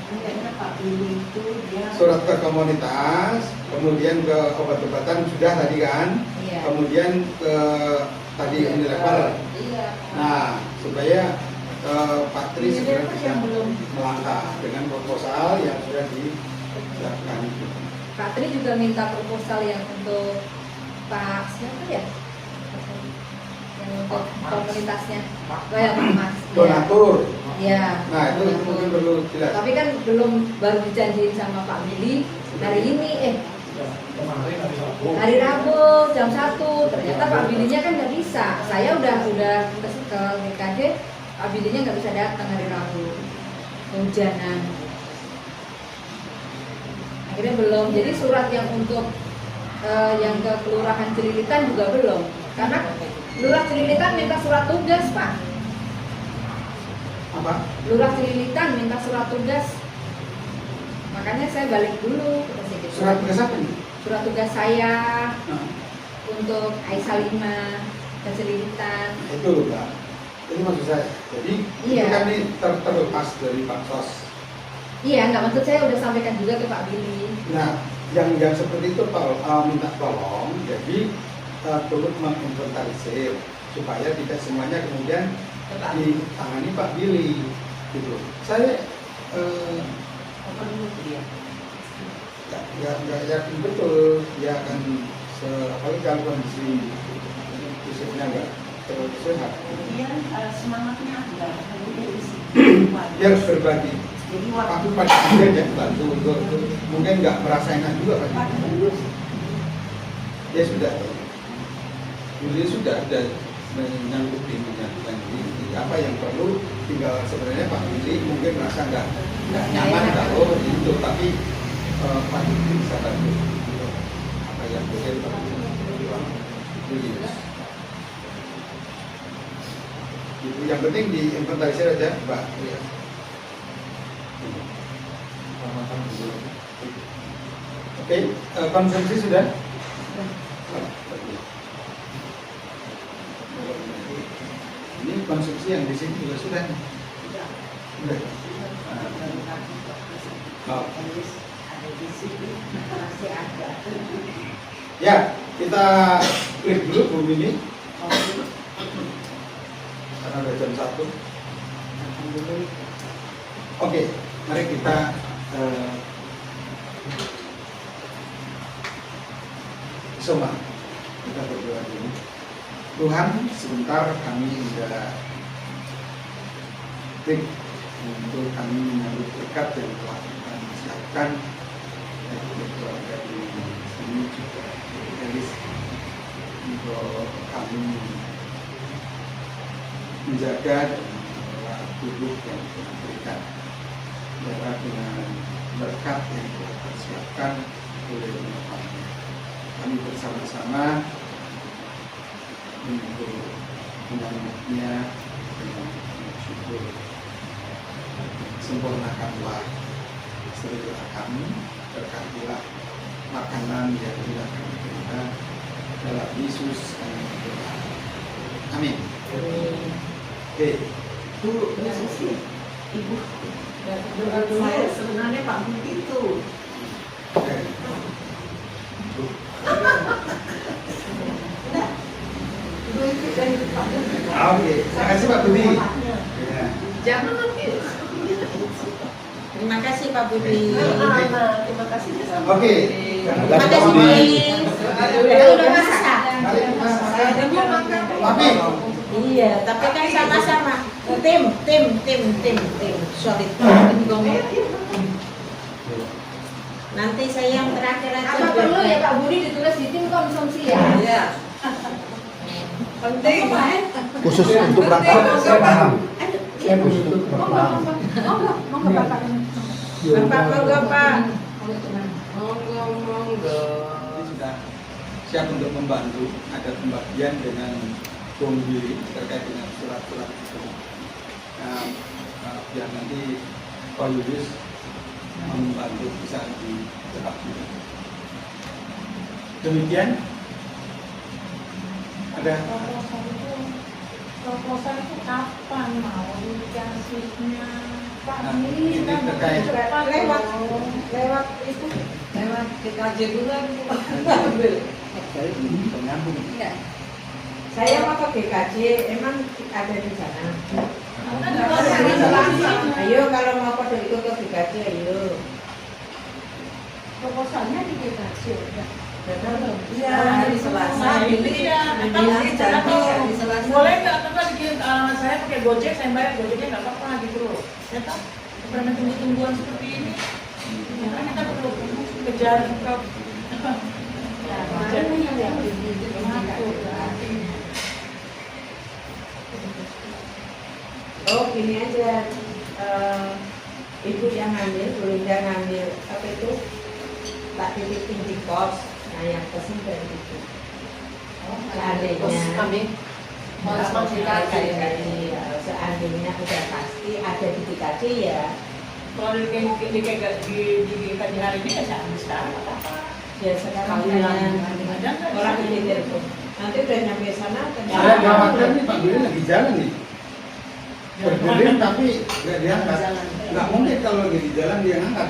[SPEAKER 8] Kayaknya Pak Billy itu dia
[SPEAKER 3] Surat ke komunitas, kemudian ke obat-obatan sudah tadi kan,
[SPEAKER 5] Iya.
[SPEAKER 3] kemudian ke tadi Unilever.
[SPEAKER 2] Iya.
[SPEAKER 3] Nah, supaya Pak Tri segera
[SPEAKER 7] Unilever
[SPEAKER 3] bisa
[SPEAKER 7] yang belum.
[SPEAKER 3] melangkah dengan proposal yang sudah disiapkan itu.
[SPEAKER 5] Pak Tri juga minta proposal yang untuk Pak siapa ya? Yang untuk
[SPEAKER 1] Mas.
[SPEAKER 5] komunitasnya.
[SPEAKER 1] Mas.
[SPEAKER 5] Oh ya, Pak Mas. Iya.
[SPEAKER 3] Donatur.
[SPEAKER 5] Iya.
[SPEAKER 3] Nah, itu
[SPEAKER 5] donatur.
[SPEAKER 3] mungkin perlu jelas.
[SPEAKER 5] Tapi kan belum baru dijanjiin sama Pak Billy hari ini
[SPEAKER 1] Kemarin hari Rabu.
[SPEAKER 5] hari Rabu jam 1 ternyata Pak Billy-nya kan nggak bisa. Saya udah ke GKD, Pak Billy-nya nggak bisa datang hari Rabu, kehujanan. Akhirnya belum. Jadi surat yang untuk yang ke Kelurahan Celilitan juga belum, karena Lurah Celilitan minta surat tugas Pak.
[SPEAKER 3] Apa?
[SPEAKER 5] Lurah Celilitan minta surat tugas. Makanya saya balik dulu ke situ.
[SPEAKER 3] Surat tugas apa nih?
[SPEAKER 5] Surat tugas saya
[SPEAKER 3] Nah,
[SPEAKER 5] untuk Aisyah 5 ke Celilitan.
[SPEAKER 3] itu loh, Mbak. Ini maksud saya. Jadi
[SPEAKER 5] Iya.
[SPEAKER 3] itu kan ini terlepas dari Pak Sos.
[SPEAKER 5] Iya, nggak maksud saya udah sampaikan juga ke Pak Billy.
[SPEAKER 3] Nah, yang seperti itu minta tolong, jadi turut menginventarisir supaya tidak semuanya kemudian ditangani Pak Billy, gitu. Saya nggak yakin betul dia akan apalagi kalau kondisi fisiknya nggak terlalu sehat.
[SPEAKER 8] dia semangatnya ada, lalu dia isi.
[SPEAKER 3] Dia harus berbagi.
[SPEAKER 8] Jadi
[SPEAKER 3] Tapi
[SPEAKER 8] waktu
[SPEAKER 3] pada akhirnya dia bantu untuk mungkin nggak merasa enak juga kan. Dia sudah menyanggupi menyatukan diri. Apa yang perlu tinggal sebenarnya Pak Billy mungkin merasa nggak nyaman kalau itu, tapi Pak Billy bisa bantu apa yang mungkin Pak Billy. Gitu. Yang penting diinventarisir aja, Mbak. Ya. Oke, konsumsi sudah? Ini konsumsi yang di sini juga sudah. Sudah. Oh. Ya, kita break dulu Bu Mini. Karena udah jam 1. Oke, mari kita Soma, kita berdoa dulu. Tuhan, sebentar kami sudah break untuk kami menyambut berkat yang telah Tuhan siapkan untuk keluarga di sini juga Elis untuk kami menjaga dan mengelola tubuh yang Tuhan berikan dengan berkat yang telah dipersiapkan oleh Tuhan. Kami bersama-sama untuk menyambutnya dengan syukur. Sempurnakanlah seluruh kami, berkatilah makanan yang tidak kami terima dalam Yesus kami berdoa. Amin. Oke, itu
[SPEAKER 8] Ibu, saya sebenarnya Pak Budi itu.
[SPEAKER 3] Oke, terima kasih Pak Budi. Ya.
[SPEAKER 8] Jangan nanti.
[SPEAKER 4] Terima kasih Pak Budi.
[SPEAKER 8] Terima kasih.
[SPEAKER 3] Oke,
[SPEAKER 4] Terima kasih Budi. Udah masak.
[SPEAKER 3] Tapi
[SPEAKER 4] Iya, tapi kan sama-sama tim. Solid. Nanti saya yang terakhir aja.
[SPEAKER 5] Apa perlu ya Pak Budi ditulis di tim konsumsi ya?
[SPEAKER 2] Iya. Penting.
[SPEAKER 3] khusus untuk berangkat saya paham. Saya khusus untuk berangkat.
[SPEAKER 5] Monggo Bapak.
[SPEAKER 4] Bapak monggo Pak.
[SPEAKER 2] Monggo.
[SPEAKER 3] Ini sudah siap untuk membantu. Ada pembagian dengan Bung Billy terkait dengan surat-surat itu. Biar nanti Pak Yudis membantu bisa dicetak. Demikian. Ada
[SPEAKER 7] Proposal itu kapan mau dikasihnya? Pak
[SPEAKER 3] Nah,
[SPEAKER 7] ini
[SPEAKER 3] ini
[SPEAKER 7] kan
[SPEAKER 3] terkait.
[SPEAKER 4] Lewat itu.
[SPEAKER 2] Lewat KKJ dulu kan.
[SPEAKER 3] Saya belum menyambung.
[SPEAKER 4] Saya mau ke GKJ, emang ada di sana. Ayo kalau mau pada ikut ke GKJ, ayo.
[SPEAKER 7] proposalnya di GKJ udah.
[SPEAKER 2] Iya, hari Selasa.
[SPEAKER 8] Ini ya,
[SPEAKER 2] Hari Selasa.
[SPEAKER 8] boleh nggak apa bikin saya pakai Gojek, saya bayar Gojeknya nggak apa-apa gitu loh. Saya tahu pernah tunggu-tungguan seperti ini. Karena kita perlu kejar ke
[SPEAKER 4] Oh gini aja, ibu yang ngambil, Belinda ngambil apa itu, tak titipin di kos, nah yang pesen dari itu. Seandainya
[SPEAKER 2] Kami
[SPEAKER 4] seandainya udah pasti ada di DKJ ya.
[SPEAKER 8] kalau di kaji hari ini ya saya ambil sekarang apa-apa.
[SPEAKER 4] Ya sekarang orang ini telepon. Nanti udah nyampe sana.
[SPEAKER 3] Saya khawatir nih Pak Billy lagi jalan nih. Berdiri tapi nggak diangkat. Nggak mungkin kalau lagi di jalan dia ngangkat.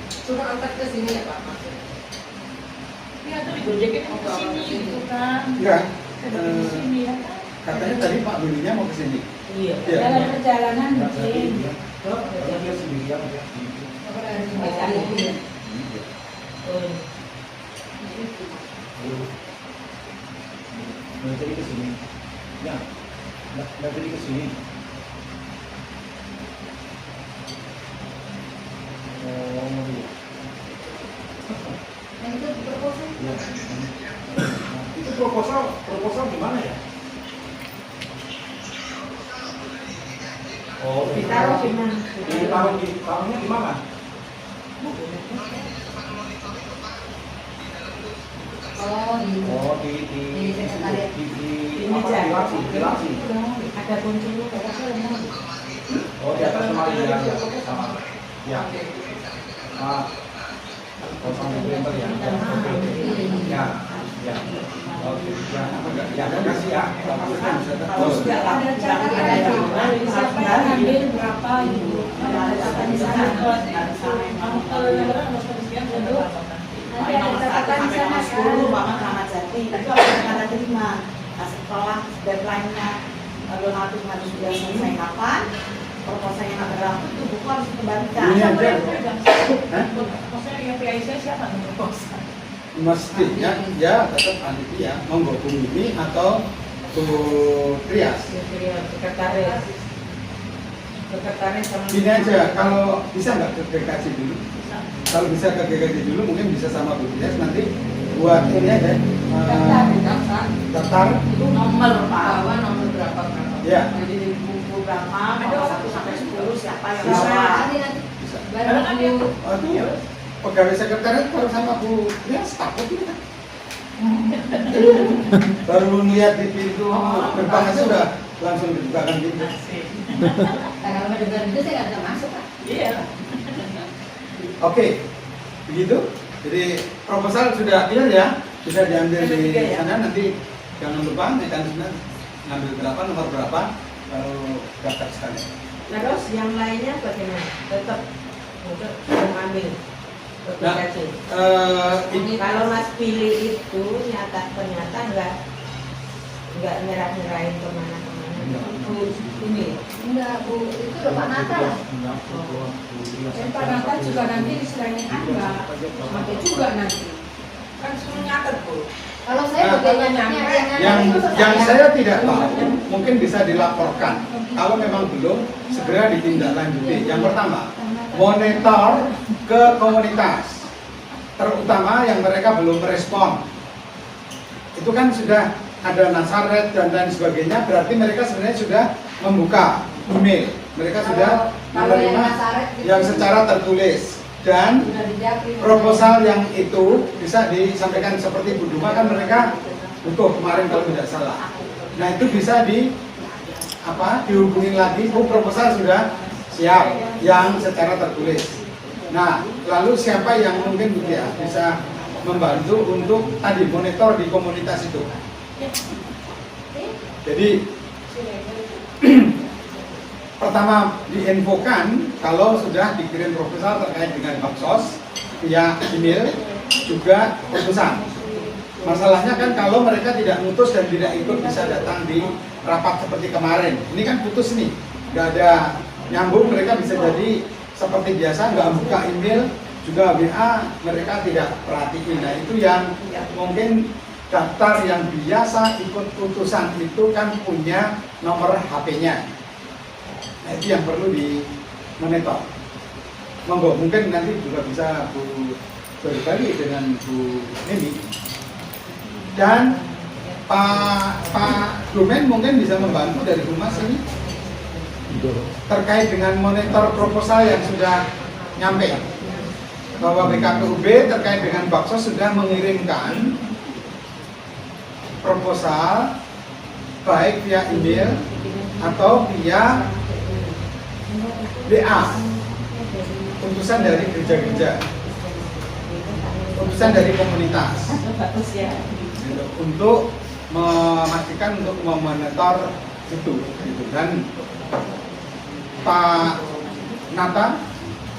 [SPEAKER 2] Suruh angkat ke sini ya Pak.
[SPEAKER 8] Iya tuh di Gojeknya ke sini gitu kan.
[SPEAKER 3] Enggak.
[SPEAKER 8] Ke sini ya kan.
[SPEAKER 3] Katanya tadi Pak Billy-nya mau ke sini.
[SPEAKER 4] Iya.
[SPEAKER 3] Iya.
[SPEAKER 7] Dalam perjalanan mungkin.
[SPEAKER 1] Jadi ke sini. Ya. Nggak jadi ke sini. Oh, iya.
[SPEAKER 5] Nah itu proposal.
[SPEAKER 1] Ya. Itu proposal gimana ya? Oh,
[SPEAKER 4] Ditaruh di mana?
[SPEAKER 1] taruhnya di mana?
[SPEAKER 5] Oh, di sekretariat.
[SPEAKER 8] Ini
[SPEAKER 6] apa,
[SPEAKER 8] aja.
[SPEAKER 6] di laci.
[SPEAKER 8] Ada kunci lu pokoknya.
[SPEAKER 6] Oh, di atas sama ya, sama. Ya. Ah, kosong printer ya. Ya, ya. Oke, ya, terima kasih ya.
[SPEAKER 8] Kalau sudah
[SPEAKER 7] Ada catatan siapa yang ngambil berapa itu. Ada catatan di sana.
[SPEAKER 5] Nanti ada catatan di sana kan.
[SPEAKER 8] banget Ramadhan Jati itu apa yang Anda terima. Nah, setelah deadline-nya donatur harus sudah selesai kapan, proposal yang Anda dapat itu buku harus dikembalikan.
[SPEAKER 3] Ini aja. Hah?
[SPEAKER 8] Maksudnya yang PIC siapa yang proposal?
[SPEAKER 3] Mestinya ya tetap panitia monggo Bu Mimi atau Bu Trias.
[SPEAKER 4] Sekretaris sama
[SPEAKER 3] Gini aja, kalau bisa nggak ke GKJ dulu? Kalau bisa ke GKJ dulu mungkin bisa sama Bu Trias nanti buat ini aja daftar.
[SPEAKER 8] Itu nomor Pak.
[SPEAKER 2] Bawa nomor berapa.
[SPEAKER 3] Ya.
[SPEAKER 8] Jadi di buku berapa, nomor 1 sampai 10 siapa yang
[SPEAKER 3] Bisa.
[SPEAKER 8] bawa.
[SPEAKER 5] Nanti
[SPEAKER 3] Bisa.
[SPEAKER 5] baru Bu.
[SPEAKER 3] Oh, itu ya. Pegawai sekretariat baru sama Bu Trias takut gitu kan? Baru lihat di pintu gerbang sudah langsung dibukakan pintu.
[SPEAKER 5] Nah, kalau mendengar itu saya nggak bisa masuk Pak.
[SPEAKER 8] Iya.
[SPEAKER 3] Oke, begitu. Jadi proposal sudah clear ya, bisa diambil di sana nanti jangan lupa mekanisme ngambil berapa nomor berapa kalau daftar sekalian.
[SPEAKER 4] Terus yang lainnya bagaimana? Tetap untuk mengambil
[SPEAKER 3] Nah,
[SPEAKER 4] kalau Mas pilih itu ternyata nggak nyerah-nyerahin kemana-kemana. Ini
[SPEAKER 5] Enggak Bu, itu udah Pak Nata lah.
[SPEAKER 7] Dan Pak Nata juga nanti diserahin Anda. Sampai juga nanti.
[SPEAKER 8] Kan semua nyatet Bu.
[SPEAKER 5] Kalau saya bagian nyampnya
[SPEAKER 3] yang saya tidak tahu mungkin bisa dilaporkan. Kalau memang belum segera ditindaklanjuti. Yang pertama, monitor ke komunitas, terutama yang mereka belum merespon. Itu kan sudah ada nasaret dan lain sebagainya, berarti mereka sebenarnya sudah membuka email, mereka sudah
[SPEAKER 5] kalau yang
[SPEAKER 3] menerima
[SPEAKER 5] nasaret gitu,
[SPEAKER 3] yang secara tertulis dan
[SPEAKER 5] sudah dijawab.
[SPEAKER 3] proposal yang itu bisa disampaikan seperti Bu Duma kan mereka butuh kemarin kalau tidak salah. Nah itu bisa dihubungin lagi, Bu proposal sudah siap yang secara tertulis. Nah lalu siapa yang mungkin ya bisa membantu untuk tadi monitor di komunitas itu. Jadi pertama diinfokan kalau sudah dikirim proposal terkait dengan baksos via email juga putusan. Masalahnya kan kalau mereka tidak mutus dan tidak ikut bisa datang di rapat seperti kemarin. Ini kan putus nih, nggak ada nyambung, mereka bisa jadi seperti biasa nggak buka email juga WA mereka tidak perhatiin. Nah itu yang mungkin daftar yang biasa ikut putusan itu kan punya nomor HP-nya. Nah itu yang perlu dimonitor. Monggo mungkin nanti juga bisa Bu berbagi dengan Bu Mimi dan Pak Domen mungkin bisa membantu dari Humas ini terkait dengan monitor proposal yang sudah nyampe bahwa BKPUB terkait dengan baksos sudah mengirimkan proposal baik via email atau via WA, putusan dari gereja-gereja, putusan dari komunitas
[SPEAKER 8] Bagus ya.
[SPEAKER 3] untuk memastikan untuk memonitor itu gitu. Dan Pak Nata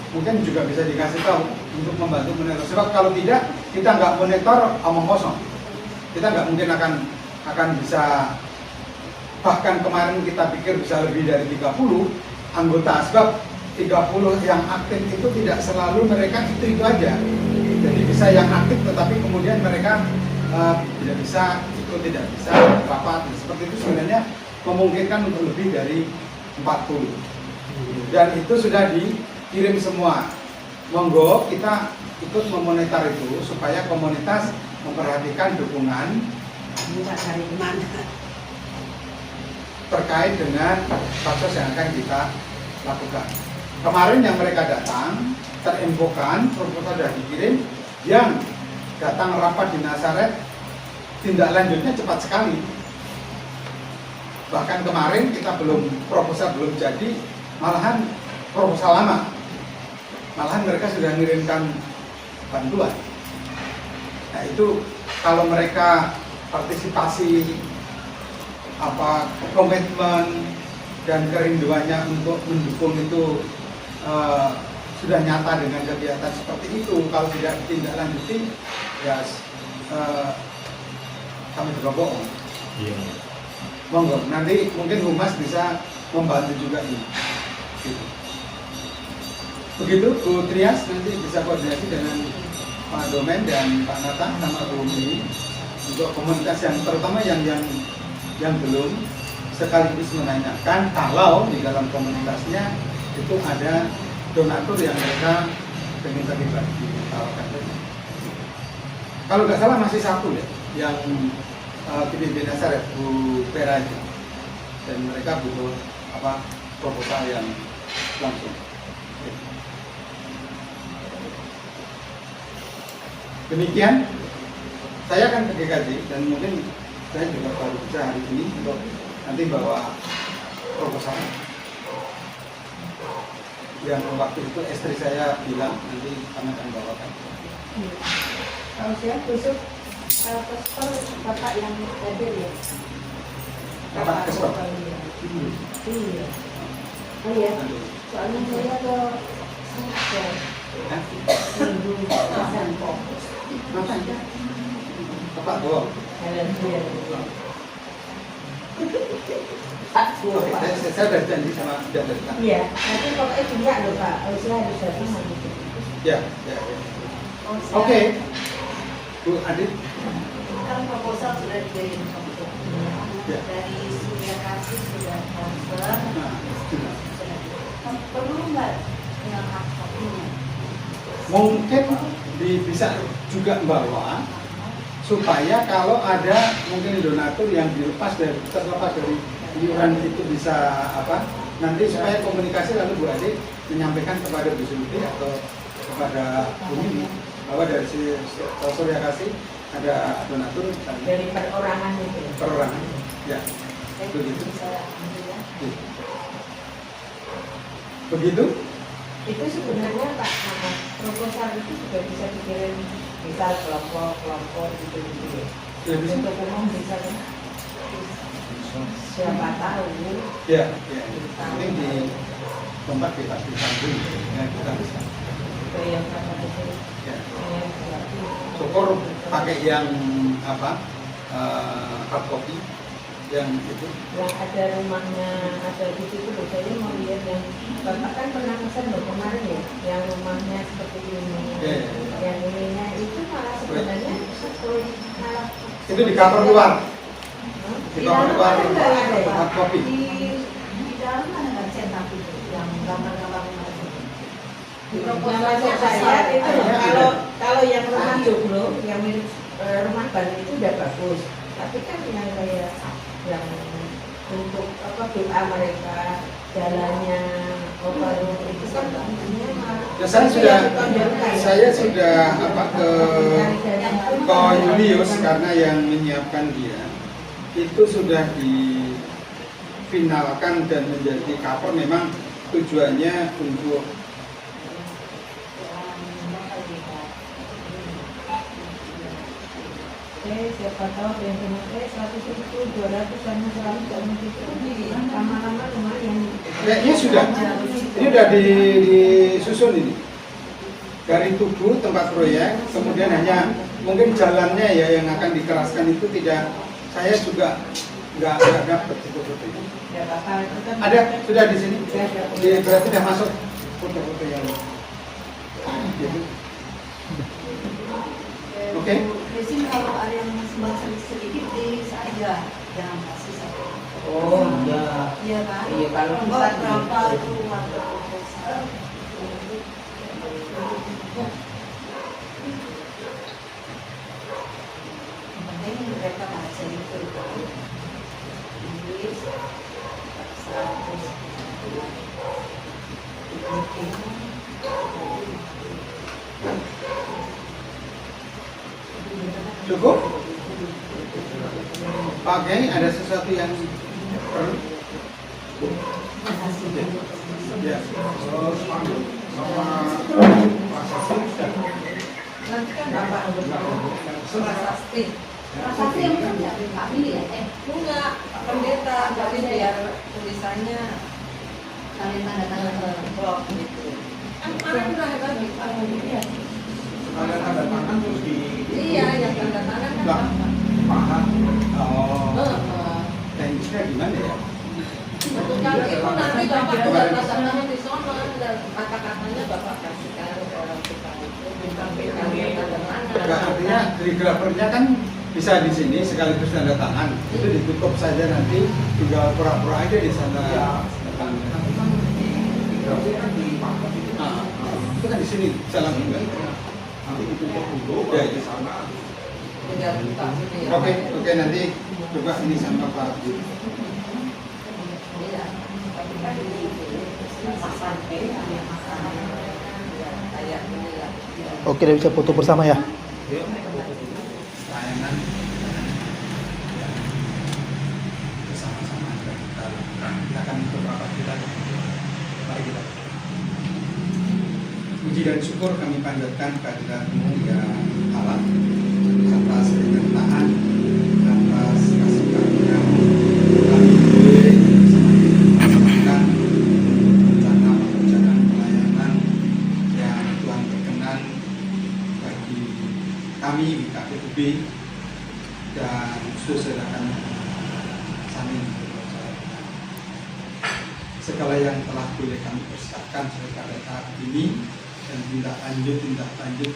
[SPEAKER 3] mungkin juga bisa dikasih tahu untuk membantu monitor. Sebab kalau tidak kita nggak monitor omong kosong, kita nggak mungkin akan bisa. Bahkan kemarin kita pikir bisa lebih dari 30 anggota, sebab 30 yang aktif itu tidak selalu mereka itu aja. Jadi bisa yang aktif tetapi kemudian mereka tidak bisa ikut, tidak bisa rapat. Seperti itu sebenarnya memungkinkan untuk lebih dari 40. Dan itu sudah dikirim semua. Monggo kita ikut memonitor itu supaya komunitas memperhatikan dukungan terkait dengan baksos yang akan kita lakukan. Kemarin yang mereka datang terinfokan proposal sudah dikirim, yang datang rapat di Nasaret tindak lanjutnya cepat sekali. Bahkan kemarin kita proposal belum jadi, malahan proposal lama, malahan mereka sudah mengirimkan bantuan. Nah itu kalau mereka partisipasi, komitmen dan kerinduannya untuk mendukung itu sudah nyata dengan kegiatan seperti itu, kalau tidak ditindaklanjuti ya kami juga bohong.
[SPEAKER 6] Iya.
[SPEAKER 3] Monggo, nanti mungkin Humas bisa membantu juga ini. Gitu. Begitu Bu Trias, nanti bisa koordinasi dengan Pak Domen dan Pak Nata sama Bu Umi untuk komunitas yang terutama yang belum, sekaligus menanyakan kalau di dalam komunitasnya itu ada donatur yang mereka ingin terlibat ditawarkan. Kalau nggak salah masih satu ya, yang dipimpin Nasaret, Bu Pera itu, dan mereka butuh proposal yang langsung. Demikian, saya akan ke GKJ dan mungkin saya juga baru bisa hari ini untuk nanti bawa proposal yang waktu itu istri saya bilang nanti kami akan bawakan.
[SPEAKER 7] Kalau saya besok kesper bapak yang hadir ya.
[SPEAKER 3] Bapak kesper.
[SPEAKER 7] Iya. Oh iya. Soalnya saya ke Minggu fokus.
[SPEAKER 3] Makanya Bapak bawa. Saya sudah janji sama Jakarta.
[SPEAKER 4] Iya, nanti pokoknya juga loh Pak, saya harus datang nanti.
[SPEAKER 3] Ya. Oke. Bu Adit.
[SPEAKER 8] Kan proposal sudah dikirim
[SPEAKER 3] Ya.
[SPEAKER 8] dari Surya Kasih sudah transfer.
[SPEAKER 3] Nah,
[SPEAKER 8] Perlu nggak yang hard copy-nya?
[SPEAKER 3] mungkin bisa juga bawa supaya kalau ada mungkin donatur yang terlepas dari iuran itu bisa nanti supaya komunikasi lalu Bu Ade menyampaikan kepada Bu Sulti atau kepada Bu Mimi bahwa dari Surya Kasih ada donatur
[SPEAKER 4] Dari perorangan itu.
[SPEAKER 3] perorangan ya begitu. Begitu?
[SPEAKER 4] Itu sebenarnya Pak, proposal itu juga bisa dikirim misal kelompok gitu ya.
[SPEAKER 3] Ya, bisa.
[SPEAKER 4] Untuk umum bisa kan? Siapa tahu.
[SPEAKER 3] Ya. Ini di tempat kita bisa dulu, ya kita bisa.
[SPEAKER 4] Itu yang kata itu.
[SPEAKER 3] Ya.
[SPEAKER 4] Yang berarti.
[SPEAKER 3] Syukur pakai yang hard copy yang itu.
[SPEAKER 4] Yang ada rumahnya ada di situ loh, saya mau lihat yang Bapak kan pernah pesan loh kemarin ya, yang rumahnya seperti ini.
[SPEAKER 3] Ya.
[SPEAKER 4] Yang ininya itu malah sebenarnya malah
[SPEAKER 3] Itu di cover luar. Di
[SPEAKER 4] Di
[SPEAKER 3] cover
[SPEAKER 4] dalam
[SPEAKER 3] luar
[SPEAKER 4] kan nggak ada ya?
[SPEAKER 3] hard copy.
[SPEAKER 8] Di dalam mana nggak cetak itu yang gambar-gambar itu? Di
[SPEAKER 4] Yang
[SPEAKER 8] proposal
[SPEAKER 4] maksud saya itu loh,
[SPEAKER 3] Ada.
[SPEAKER 4] kalau yang rumah joglo, yang milik rumah Bali itu udah bagus. Tapi kan yang kayak yang untuk doa mereka, jalannya, overload itu kan intinya
[SPEAKER 3] Ya, saya sudah ke Julius karena yang menyiapkan dia itu sudah difinalkan dan menjadi cover. Memang tujuannya untuk
[SPEAKER 4] siapa tahu yang cuma 100 200 sama 100 sama itu lama-lama lumayan.
[SPEAKER 3] kayaknya sudah ini udah disusun ini dari tubuh tempat proyek, kemudian hanya mungkin jalannya ya yang akan dikeraskan itu tidak, saya juga nggak dapat foto-foto ini.
[SPEAKER 4] Ya bakal itu kan
[SPEAKER 3] Ada sudah di sini.
[SPEAKER 4] Sudah.
[SPEAKER 3] Berarti sudah masuk foto-foto yang gitu. Oke.
[SPEAKER 8] Di sini kalau ada yang sumbang sedikit bisa aja, jangan kasih satu.
[SPEAKER 4] Oh iya.
[SPEAKER 8] Iya kan?
[SPEAKER 4] Iya, kalau
[SPEAKER 8] buat
[SPEAKER 4] kita
[SPEAKER 8] berapa
[SPEAKER 4] gitu.
[SPEAKER 8] itu warga proposal. Yang penting mereka baca itu. Inggris, 100.
[SPEAKER 3] Cukup? Pak Kiai, ada sesuatu yang perlu? Ya, terus sama
[SPEAKER 2] Nanti kan Bapak prasasti.
[SPEAKER 5] Prasasti yang punya Pak Billy ya?
[SPEAKER 2] Enggak, pendeta, tapi biar tulisannya
[SPEAKER 5] Kalian tanda tangan ke
[SPEAKER 2] blok gitu. Kan kemarin udah bagi Pak Billy ya.
[SPEAKER 3] ada tanda tangan terus di
[SPEAKER 2] Iya, yang tanda tangan kan
[SPEAKER 3] Lah.
[SPEAKER 2] Bapak.
[SPEAKER 3] pahat. Oh,
[SPEAKER 2] Heeh.
[SPEAKER 3] teknisnya gimana ya?
[SPEAKER 2] Betul kan itu nanti Bapak udah tanda tangan di sono dan kata-katanya Bapak kasihkan ke orang tukang itu bukan yang tanda
[SPEAKER 3] Enggak,
[SPEAKER 2] tangan.
[SPEAKER 3] artinya telegrafernya kan bisa di sini sekaligus tanda tangan. Itu ditutup saja nanti, tinggal pura-pura aja di sana. Nah, itu kan di sini bisa langsung kan? Nanti ditutup dulu, ya di sana.
[SPEAKER 2] Tinggal buka gitu ya.
[SPEAKER 3] Oke, nanti coba ini sama Pak Guru.
[SPEAKER 2] Iya. Tapi kan sampai kayak ini lah.
[SPEAKER 1] Oke, udah bisa foto bersama ya.
[SPEAKER 3] Layanan bersama-sama kita lakukan. Kita akan beberapa kita. Mari kita. Puji dan syukur kami panjatkan kehadirat-Mu ya Allah atas kenyertaan, atas kasih karunia kami boleh melakukan rencana pekerjaan pelayanan yang Tuhan berkenan bagi kami di KPUB dan saudara kami Samin. Segala yang telah boleh kami persiapkan pada saat ini dan tindak lanjut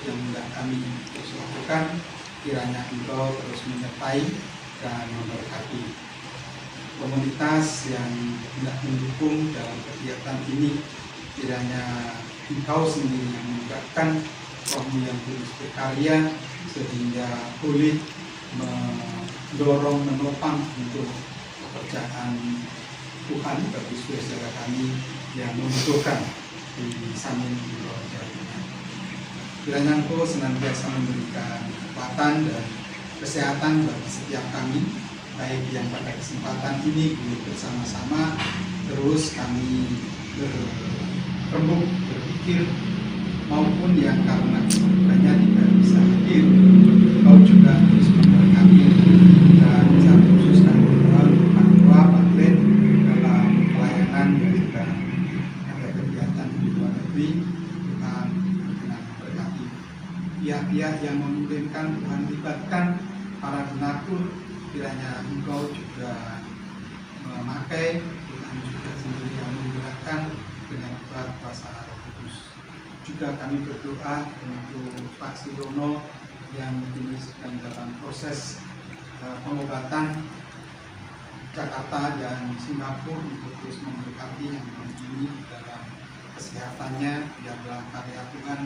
[SPEAKER 3] yang hendak kami terus lakukan, kiranya Engkau terus menyertai dan memberkati komunitas yang hendak mendukung dalam kegiatan ini. Kiranya Engkau sendiri yang memudahkan, Roh-Mu yang terus berkarya sehingga boleh mendorong, menopang untuk pekerjaan Tuhan bagi saudara kami yang membutuhkan di Samin Jawa Timur. Kiranya Engkau senantiasa memberikan kekuatan dan kesehatan bagi setiap kami, baik yang pada kesempatan ini boleh bersama-sama terus kami berembuk, berpikir, maupun yang karena kesibukannya tidak bisa hadir. Engkau juga terus memberkati dan secara khusus kami mohon Pak Ketua, Pak Glen dalam pelayanan dan juga ada kegiatan di luar negeri. Tuhan berkenan memberkati pihak-pihak yang memungkinkan Tuhan libatkan para donatur. Kiranya Engkau juga memakai, Tuhan juga sendiri yang menggerakkan dengan kuat kuasa Roh Kudus. Juga kami berdoa untuk Pak Sidono yang kini sedang dalam proses pengobatan Jakarta dan Singapura untuk terus memberkati yang ini dalam kesehatannya, biarlah karya Tuhan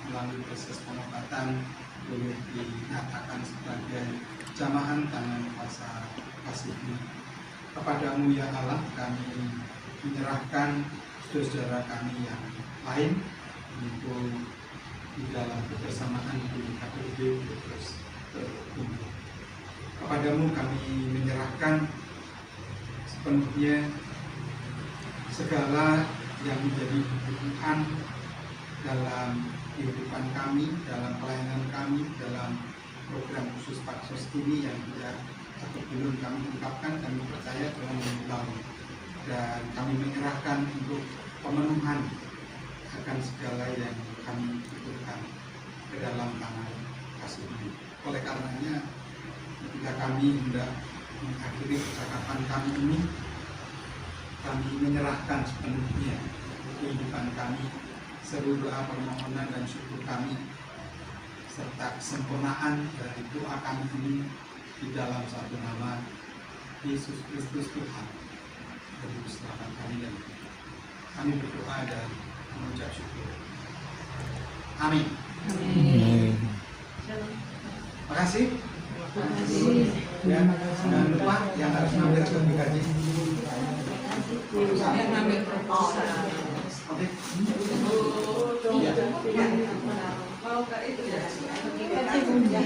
[SPEAKER 3] melalui proses pengobatan boleh dinyatakan sebagai jamahan tangan kuasa kasih-Mu. Kepadamu ya Allah kami menyerahkan saudara kami yang lain untuk di dalam kebersamaan di KPUB terus bertumbuh. Kepadamu kami menyerahkan sepenuhnya segala yang menjadi kebutuhan dalam kehidupan kami, dalam pelayanan kami, dalam program khusus Paksos ini yang tidak atau belum kami ungkapkan, kami percaya Tuhan mengetahui dan kami menyerahkan untuk pemenuhan akan segala yang kami butuhkan ke dalam tangan kasih-Mu. Oleh karenanya ketika kami hendak mengakhiri percakapan kami ini, kami menyerahkan sepenuhnya kehidupan kami, seluruh doa permohonan dan syukur kami serta kesempurnaan dari doa kami ini di dalam satu nama Yesus Kristus Tuhan Juru Selamat kami, dan kami berdoa dan mengucap syukur. Amin. Terima kasih. Ya, jangan lupa yang harus ngambil sertifikatnya.
[SPEAKER 2] Yang ngambil proposal.
[SPEAKER 3] Oke.
[SPEAKER 2] Iya. Mau ke itu ya? Kita sih enggak.